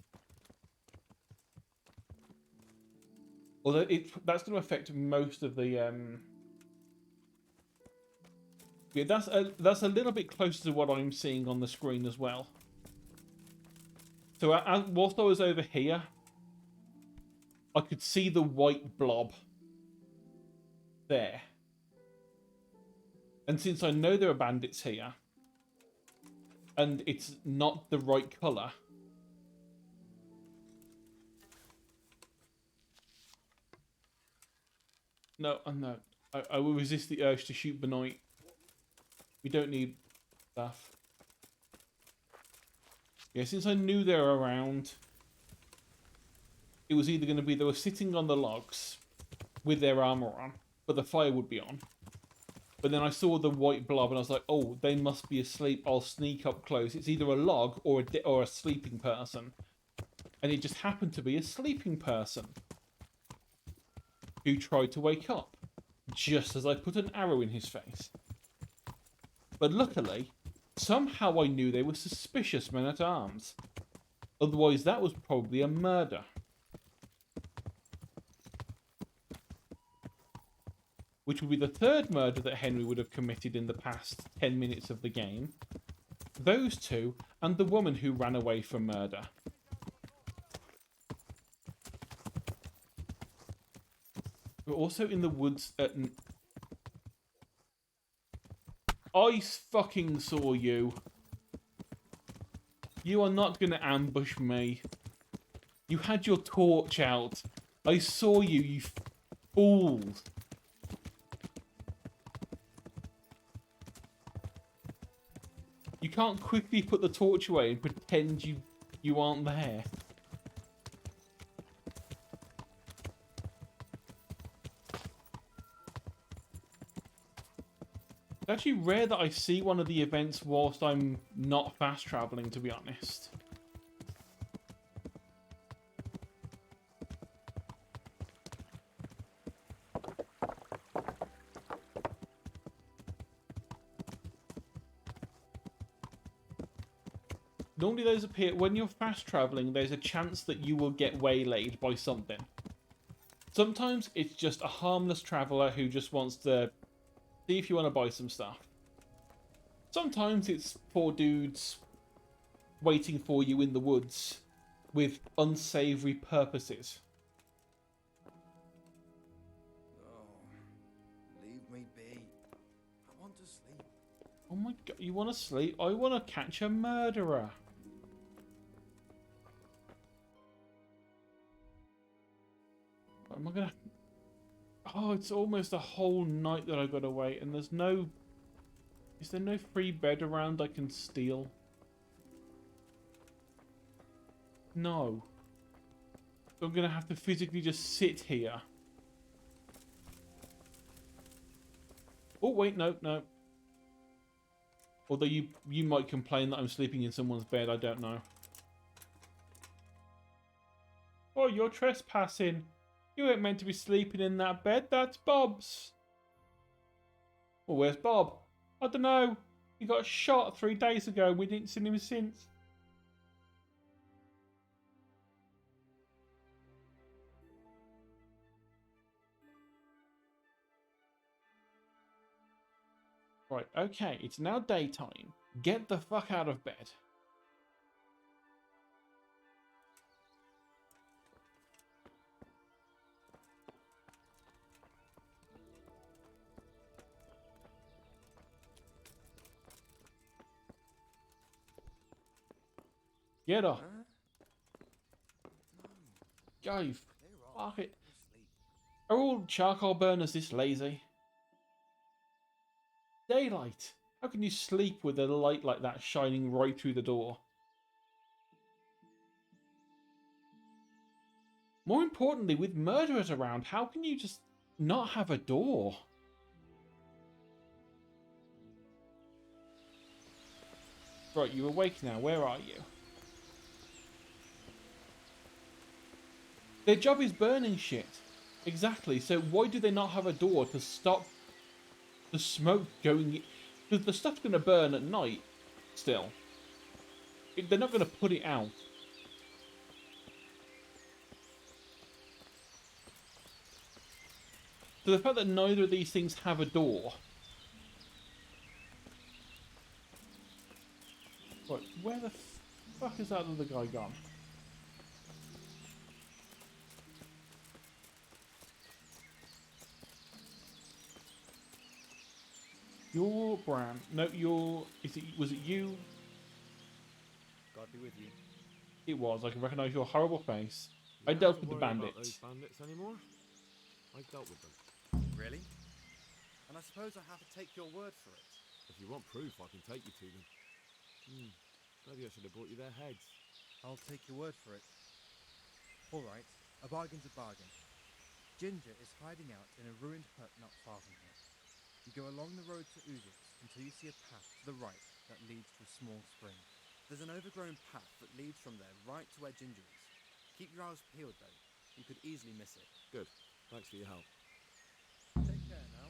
Although that's going to affect most of the... Yeah, that's a little bit closer to what I'm seeing on the screen as well. So whilst I was over here, I could see the white blob there. And since I know there are bandits here, and it's not the right colour, no, I will resist the urge to shoot Benoit. We don't need stuff. Yeah, since I knew they were around, it was either going to be they were sitting on the logs with their armour on, but the fire would be on. But then I saw the white blob and I was like, oh, they must be asleep. I'll sneak up close. It's either a log or a sleeping person. And it just happened to be a sleeping person who tried to wake up just as I put an arrow in his face. But luckily, somehow I knew they were suspicious men-at-arms. Otherwise, that was probably a murder. Which would be the third murder that Henry would have committed in the past 10 minutes of the game. Those two, and the woman who ran away from murder. We're also in the woods at... I fucking saw you. You are not going to ambush me. You had your torch out. I saw you, you fools. You can't quickly put the torch away and pretend you aren't there. It's actually rare that I see one of the events whilst I'm not fast travelling, to be honest. Normally those appear when you're fast travelling. There's a chance that you will get waylaid by something. Sometimes it's just a harmless traveller who just wants to see if you want to buy some stuff. Sometimes it's 4 dudes waiting for you in the woods with unsavoury purposes. Oh, leave me be. I want to sleep. Oh my god, you want to sleep? I want to catch a murderer. Am I gonna... Oh, it's almost a whole night that I've got to wait, and there's no... Is there no free bed around I can steal? No. I'm gonna have to physically just sit here. Oh, wait, no. Although you might complain that I'm sleeping in someone's bed, I don't know. Oh, you're trespassing. You weren't meant to be sleeping in that bed. That's Bob's. Well, where's Bob? I don't know. He got shot 3 days ago. We didn't see him since. Right, okay. It's now daytime. Get the fuck out of bed. Get up. Go. Fuck it. Are all charcoal burners this lazy? Daylight. How can you sleep with a light like that shining right through the door? More importantly, with murderers around, how can you just not have a door? Right, you're awake now. Where are you? Their job is burning shit. Exactly. So why do they not have a door to stop the smoke going? Because the stuff's going to burn at night still. They're not going to put it out. So the fact that neither of these things have a door. Right, where the fuck is that other guy gone? You're Bran. No, you're... Was it you? God be with you. It was. I can recognise your horrible face. I You don't dealt have to with the worry about bandits. those bandits anymore. I've dealt with them. Really? And I suppose I have to take your word for it. If you want proof, I can take you to them. Maybe I should have brought you their heads. I'll take your word for it. All right, a bargain's a bargain. Ginger is hiding out in a ruined hut not far from here. You go along the road to Uzix until you see a path to the right that leads to a small spring. There's an overgrown path that leads from there right to where Ginger is. Keep your eyes peeled, though. You could easily miss it. Good. Thanks for your help. Take care now.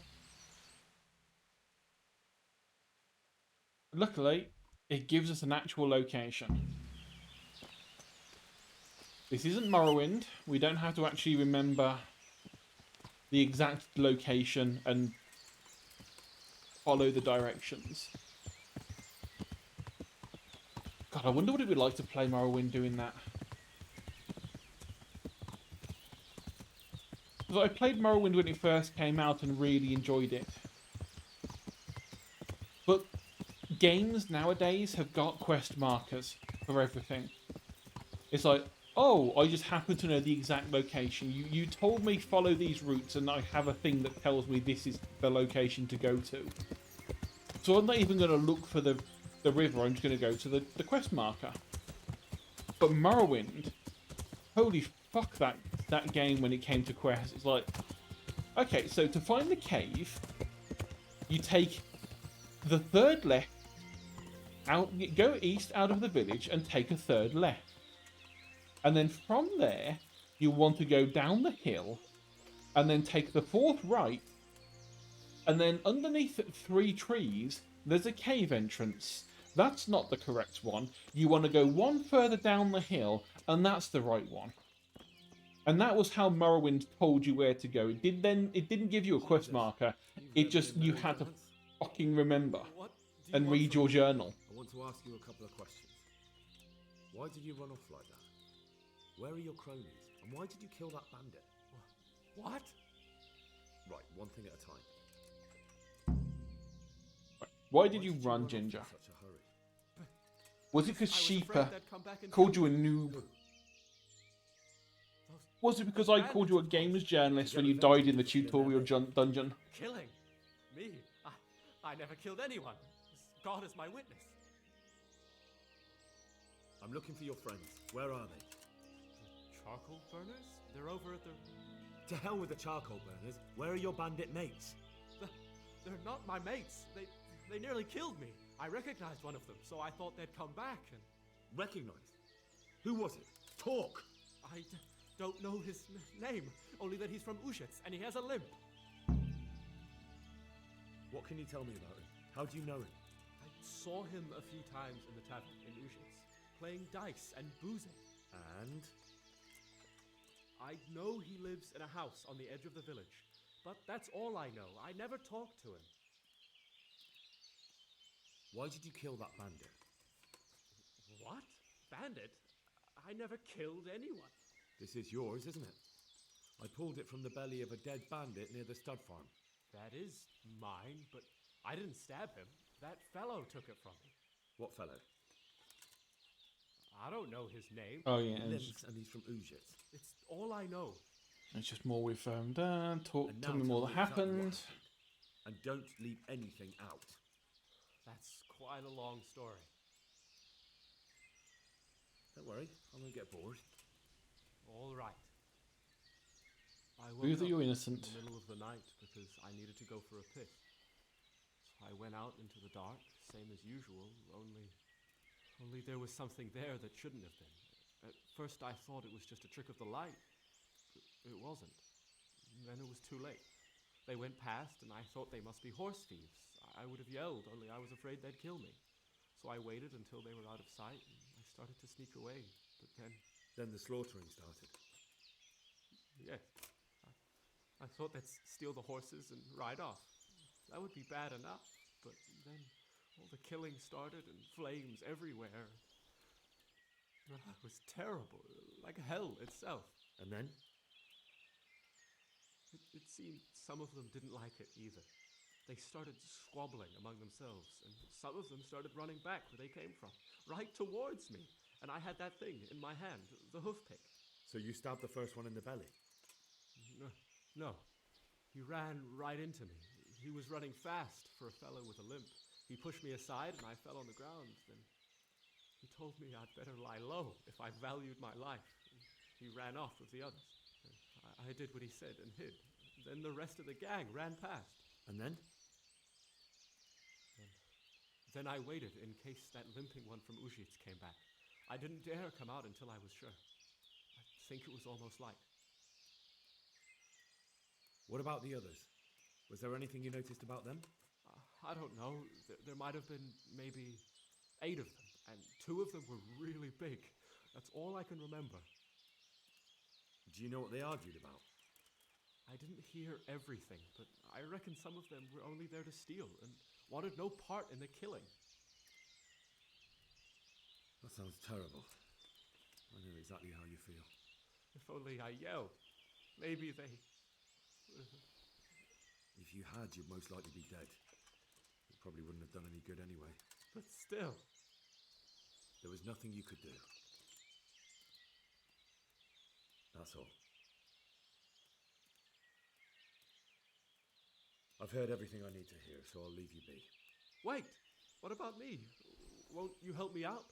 Luckily, it gives us an actual location. This isn't Morrowind. We don't have to actually remember the exact location and follow the directions. God, I wonder what it would be like to play Morrowind doing that. Because I played Morrowind when it first came out and really enjoyed it. But games nowadays have got quest markers for everything. It's like, oh, I just happen to know the exact location. You told me follow these routes and I have a thing that tells me this is the location to go to. So I'm not even going to look for the river, I'm just going to go to the quest marker. But Morrowind, holy fuck that game when it came to quests. It's like, okay, so to find the cave, you take the third left, go east out of the village and take a third left. And then from there, you want to go down the hill and then take the fourth right. And then underneath 3 trees, there's a cave entrance. That's not the correct one. You want to go one further down the hill, and that's the right one. And that was how Morrowind told you where to go. It didn't give you a quest marker. It just, you had to fucking remember and read your journal. I want to ask you a couple of questions. Why did you run off like that? Where are your cronies? And why did you kill that bandit? What? Right, one thing at a time. Why did you run, Ginger? Such a hurry. Was it because I was Sheepa afraid they'd come back and called kill you a noob? Was it because I called you a games journalist when you died in the tutorial dungeon? Killing? Me? I never killed anyone. God is my witness. I'm looking for your friends. Where are they? Charcoal burners? They're over at the... To hell with the charcoal burners. Where are your bandit mates? They're not my mates. They nearly killed me. I recognized one of them, so I thought they'd come back and... Recognized? Who was it? Talk! I don't know his name, only that he's from Uzix and he has a limp. What can you tell me about him? How do you know him? I saw him a few times in the tavern in Uzix, playing dice and boozing. And? I know he lives in a house on the edge of the village, but that's all I know. I never talked to him. Why did you kill that bandit? What? Bandit? I never killed anyone. This is yours, isn't it? I pulled it from the belly of a dead bandit near the stud farm. That is mine, but I didn't stab him. That fellow took it from me. What fellow? I don't know his name. Oh yeah, Limbs, and he's from Ujits. It's all I know. it's just more with Dan. Tell And now me more that exactly what happened. And don't leave anything out. That's quite a long story. Don't worry, I won't get bored. All right. I Prove woke that up you're innocent. in the middle of the night because I needed to go for a piss. So I went out into the dark, same as usual, only there was something there that shouldn't have been. At first I thought it was just a trick of the light. It wasn't. Then it was too late. They went past and I thought they must be horse thieves. I would have yelled, only I was afraid they'd kill me. So I waited until they were out of sight and I started to sneak away. But then... Then the slaughtering started. Yes. I thought they'd steal the horses and ride off. That would be bad enough. But then all the killing started and flames everywhere. It was terrible, like hell itself. And then? It seemed some of them didn't like it either. They started squabbling among themselves, and some of them started running back where they came from, right towards me. And I had that thing in my hand, the hoof pick. So you stabbed the first one in the belly? No. He ran right into me. He was running fast for a fellow with a limp. He pushed me aside and I fell on the ground. Then he told me I'd better lie low if I valued my life. He ran off with the others. I did what he said and hid. Then the rest of the gang ran past. And then? Then I waited in case that limping one from Ujits came back. I didn't dare come out until I was sure. I think it was almost light. What about the others? Was there anything you noticed about them? I don't know. There might have been maybe 8 of them, and 2 of them were really big. That's all I can remember. Do you know what they argued about? I didn't hear everything, but I reckon some of them were only there to steal and wanted no part in the killing. That sounds terrible. I know exactly how you feel. If only I yelled. Maybe they... If you had, you'd most likely be dead. It probably wouldn't have done any good anyway. But still... There was nothing you could do. That's all. I've heard everything I need to hear, so I'll leave you be. Wait! What about me? Won't you help me out?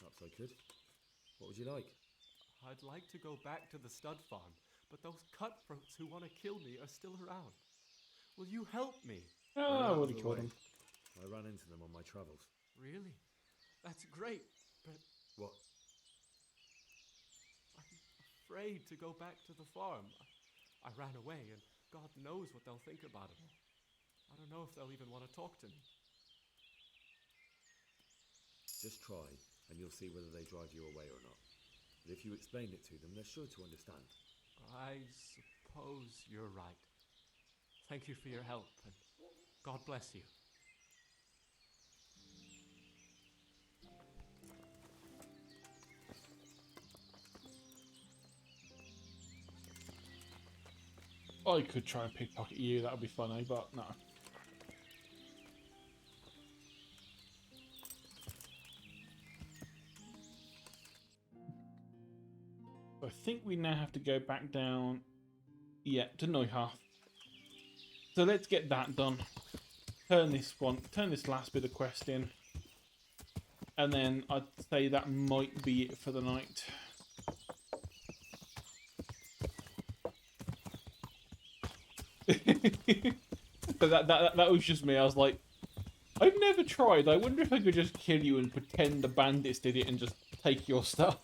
Perhaps I could. What would you like? I'd like to go back to the stud farm, but those cutthroats who want to kill me are still around. Will you help me? Oh, I would have killed him. I ran into them on my travels. Really? That's great, but... What? I'm afraid to go back to the farm. I ran away, and God knows what they'll think about it all. I don't know if they'll even want to talk to me. Just try, and you'll see whether they drive you away or not. But if you explain it to them, they're sure to understand. I suppose you're right. Thank you for your help, and God bless you. I could try and pickpocket you, that would be funny, but no. I think we now have to go back down, to Neuhof. So let's get that done. Turn this last bit of quest in. And then I'd say that might be it for the night. But that was just me. I was like, I've never tried. I wonder if I could just kill you and pretend the bandits did it and just take your stuff.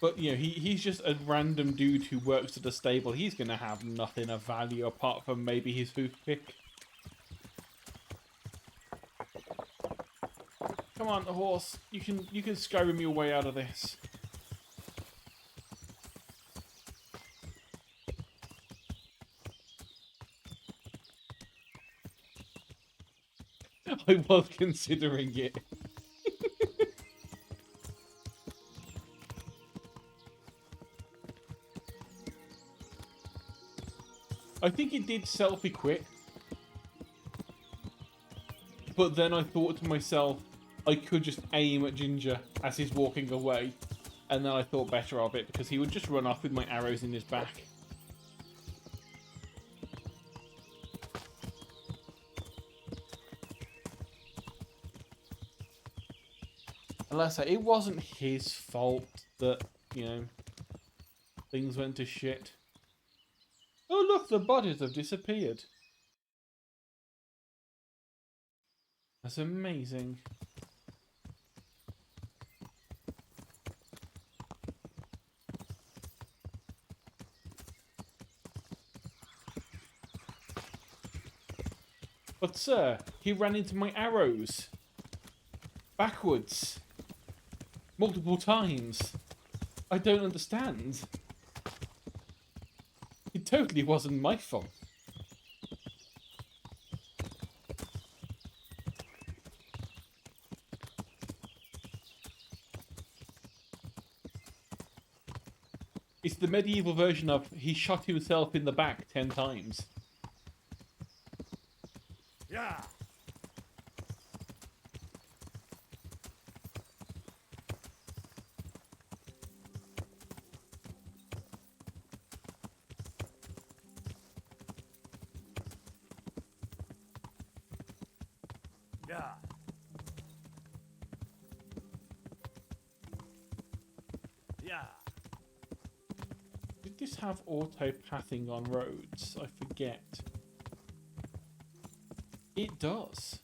But, you know, he's just a random dude who works at the stable. He's going to have nothing of value apart from maybe his hoof pick. Come on, the horse. You can Skyrim your way out of this. I was considering it. I think it did self-equip. But then I thought to myself, I could just aim at Ginger as he's walking away. And then I thought better of it, because he would just run off with my arrows in his back. And let's say, it wasn't his fault that, you know, things went to shit. Oh look, the bodies have disappeared. That's amazing. But sir, he ran into my arrows. Backwards. Multiple times. I don't understand. It totally wasn't my fault. It's the medieval version of he shot himself in the back 10 times. Yeah. Yeah. Yeah. Did this have auto-pathing on roads? I forget. It does.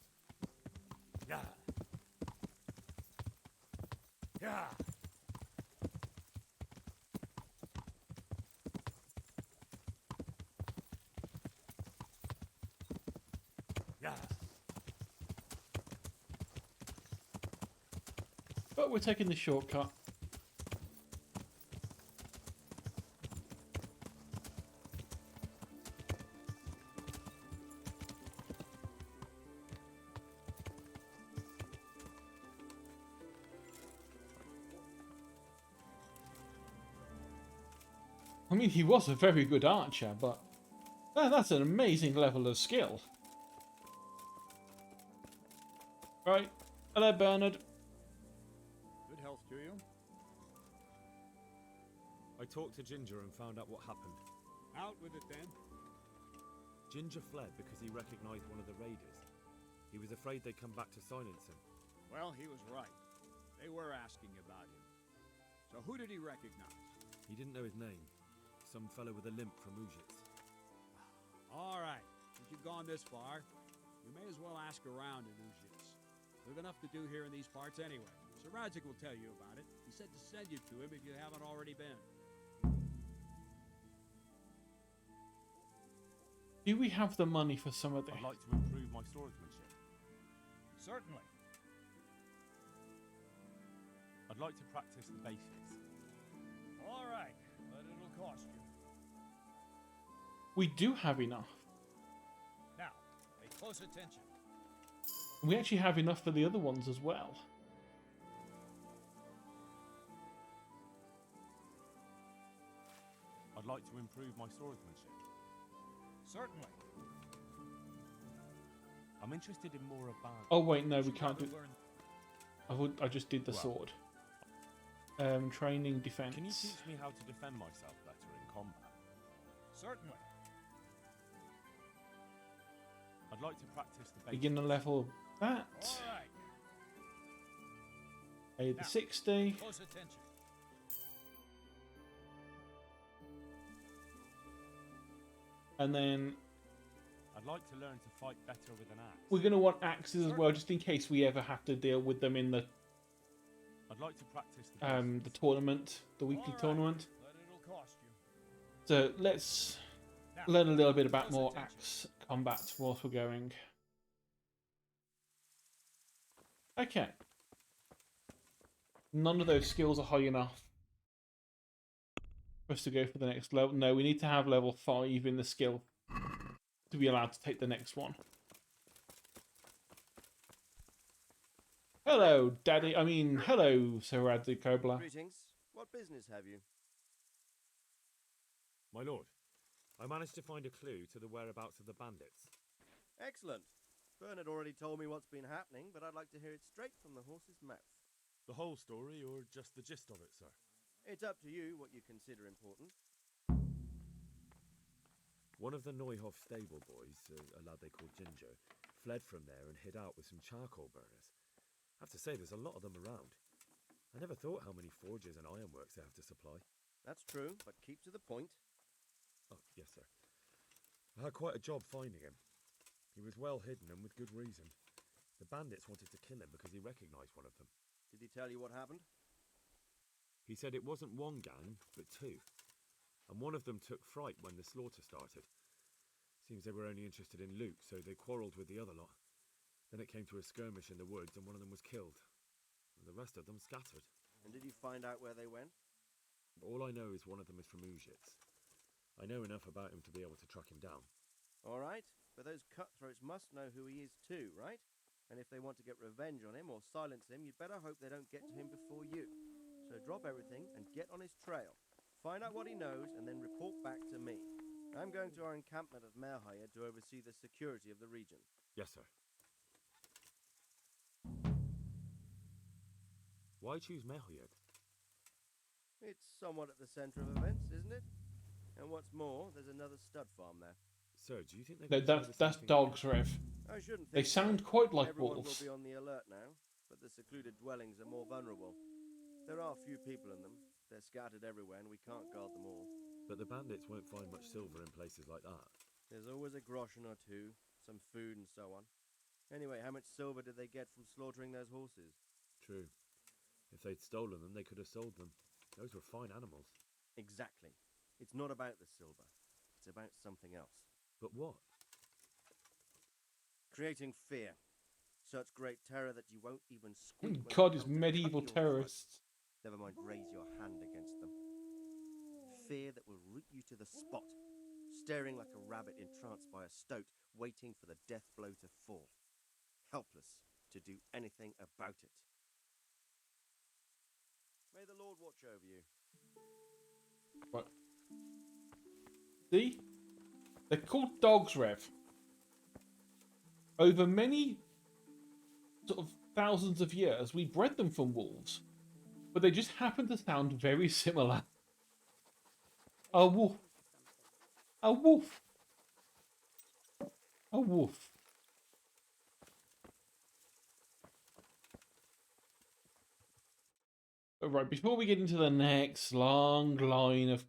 Yeah. Yeah. Yeah. But we're taking the shortcut. I mean, he was a very good archer, but that's an amazing level of skill. Right. Hello, Bernard. Good health to you. I talked to Ginger and found out what happened. Out with it then. Ginger fled because he recognized one of the raiders. He was afraid they'd come back to silence him. Well, he was right. They were asking about him. So who did he recognize? He didn't know his name. Some fellow with a limp from Ujits. All right. Since you've gone this far, you may as well ask around in Ujits. We've enough to do here in these parts anyway. Sir Radzik will tell you about it. He said to send you to him if you haven't already been. Do we have the money for some of this? I'd like to improve my swordsmanship. Certainly. I'd like to practice the basics. All right, but it'll cost you. We do have enough. Now, pay close attention. We actually have enough for the other ones as well. I'd like to improve my swordsmanship. Certainly. I'm interested in more about... Oh wait, no, we can't do... I just did the sword. Training defense. Can you teach me how to defend myself better in combat? Certainly. I'd like to practice the basics. Beginner level that. All right. Pay the 60. Close attention. And then I'd like to learn to fight better with an axe. we're going to want axes as well, just in case we ever have to deal with them in the I'd like to practice the tournament, the weekly tournament. But it'll cost you. So let's learn a little bit about more axe combat whilst we're going. Okay. None of those skills are high enough for us to go for the next level. No, we need to have level 5 in the skill to be allowed to take the next one. Hello, Daddy. I mean, hello, Sir Radzik Kobler. Greetings. What business have you? My lord, I managed to find a clue to the whereabouts of the bandits. Excellent. Bernard already told me what's been happening, but I'd like to hear it straight from the horse's mouth. The whole story, or just the gist of it, sir? It's up to you what you consider important. One of the Neuhoff stable boys, a lad they called Ginger, fled from there and hid out with some charcoal burners. I have to say, there's a lot of them around. I never thought how many forges and ironworks they have to supply. That's true, but keep to the point. Oh, yes, sir. I had quite a job finding him. He was well hidden and with good reason. The bandits wanted to kill him because he recognised one of them. Did he tell you what happened? He said it wasn't one gang, but two. And one of them took fright when the slaughter started. Seems they were only interested in loot, so they quarrelled with the other lot. Then it came to a skirmish in the woods and one of them was killed. And the rest of them scattered. And did you find out where they went? All I know is one of them is from Ujits. I know enough about him to be able to track him down. All right, but those cutthroats must know who he is too, right? And if they want to get revenge on him or silence him, you'd better hope they don't get to him before you. So drop everything and get on his trail. Find out what he knows and then report back to me. I'm going to our encampment at Merhayed to oversee the security of the region. Yes, sir. Why choose Merhayed? It's somewhat at the centre of events, isn't it? And what's more, there's another stud farm there. Sir, do you think they... No, that's dogs, Rev. I shouldn't They think so. sound quite like Everyone wolves. will be on the alert now, but the secluded dwellings are more vulnerable. There are few people in them. They're scattered everywhere and we can't guard them all. But the bandits won't find much silver in places like that. There's always a groschen or two, some food and so on. Anyway, how much silver did they get from slaughtering those horses? True. If they'd stolen them, they could have sold them. Those were fine animals. Exactly. It's not about the silver. It's about something else. But what? Creating fear. Such great terror that you won't even squeak. when God, they it's come to medieval cut your throat. terrorists. Never mind raise your hand against them. Fear that will root you to the spot, staring like a rabbit entranced by a stoat, waiting for the death blow to fall, helpless to do anything about it. May the Lord watch over you. Right. See? They're called dogs, Rev. Over many sort of thousands of years, we bred them from wolves. But they just happen to sound very similar. A wolf. A wolf. A wolf. Right, before we get into the next long line of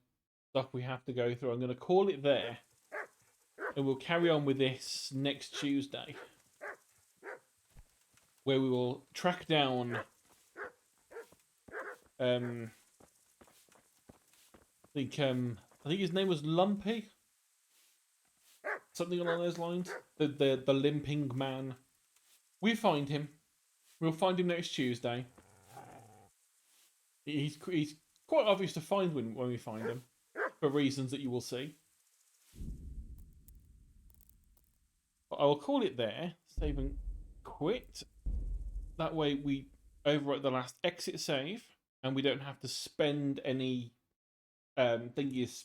stuff we have to go through, I'm going to call it there. And we'll carry on with this next Tuesday. Where we will track down I think his name was Lumpy. Something along those lines. The limping man. We find him. We'll find him next Tuesday. He's quite obvious to find when we find him, for reasons that you will see. But I will call it there. Save and quit. That way we overwrite the last exit save, and we don't have to spend any thingies,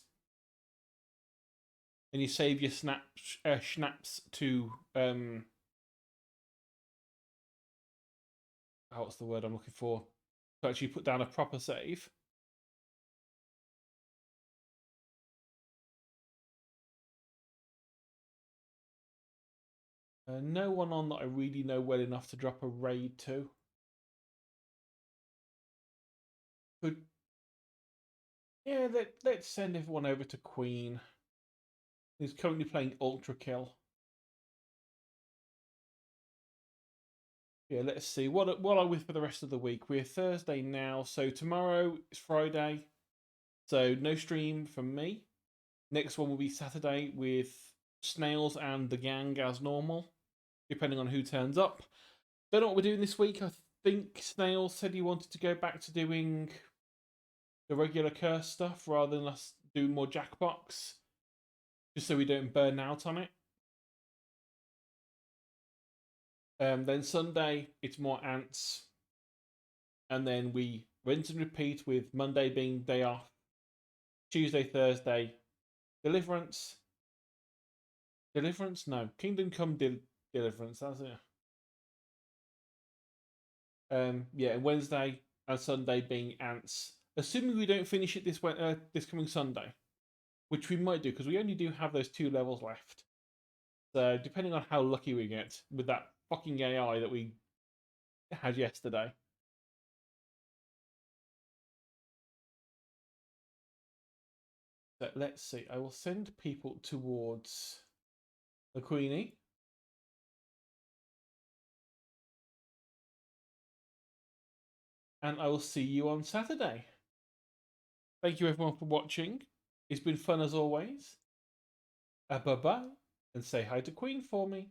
any save your snaps to what's the word I'm looking for? To actually put down a proper save. No one on that I really know well enough to drop a raid to. Could yeah, let's send everyone over to Queen, who's currently playing Ultra Kill. Yeah, let's see. What are we for the rest of the week? We're Thursday now, so tomorrow is Friday. So no stream from me. Next one will be Saturday with Snails and the gang as normal, depending on who turns up. Don't know what we're doing this week. I think Snails said he wanted to go back to doing the regular curse stuff rather than us do more Jackbox, just so we don't burn out on it. Then Sunday, it's more ants. And then we rinse and repeat with Monday being day off. Tuesday, Thursday, Deliverance. Deliverance? No. Kingdom Come Deliverance, that's it. Yeah, Wednesday and Sunday being Ants. Assuming we don't finish it this coming Sunday, which we might do because we only do have those 2 levels left. So depending on how lucky we get with that fucking AI that we had yesterday. So let's see. I will send people towards the Queenie. And I will see you on Saturday. Thank you everyone for watching. It's been fun as always. Bye-bye. And say hi to Queen for me.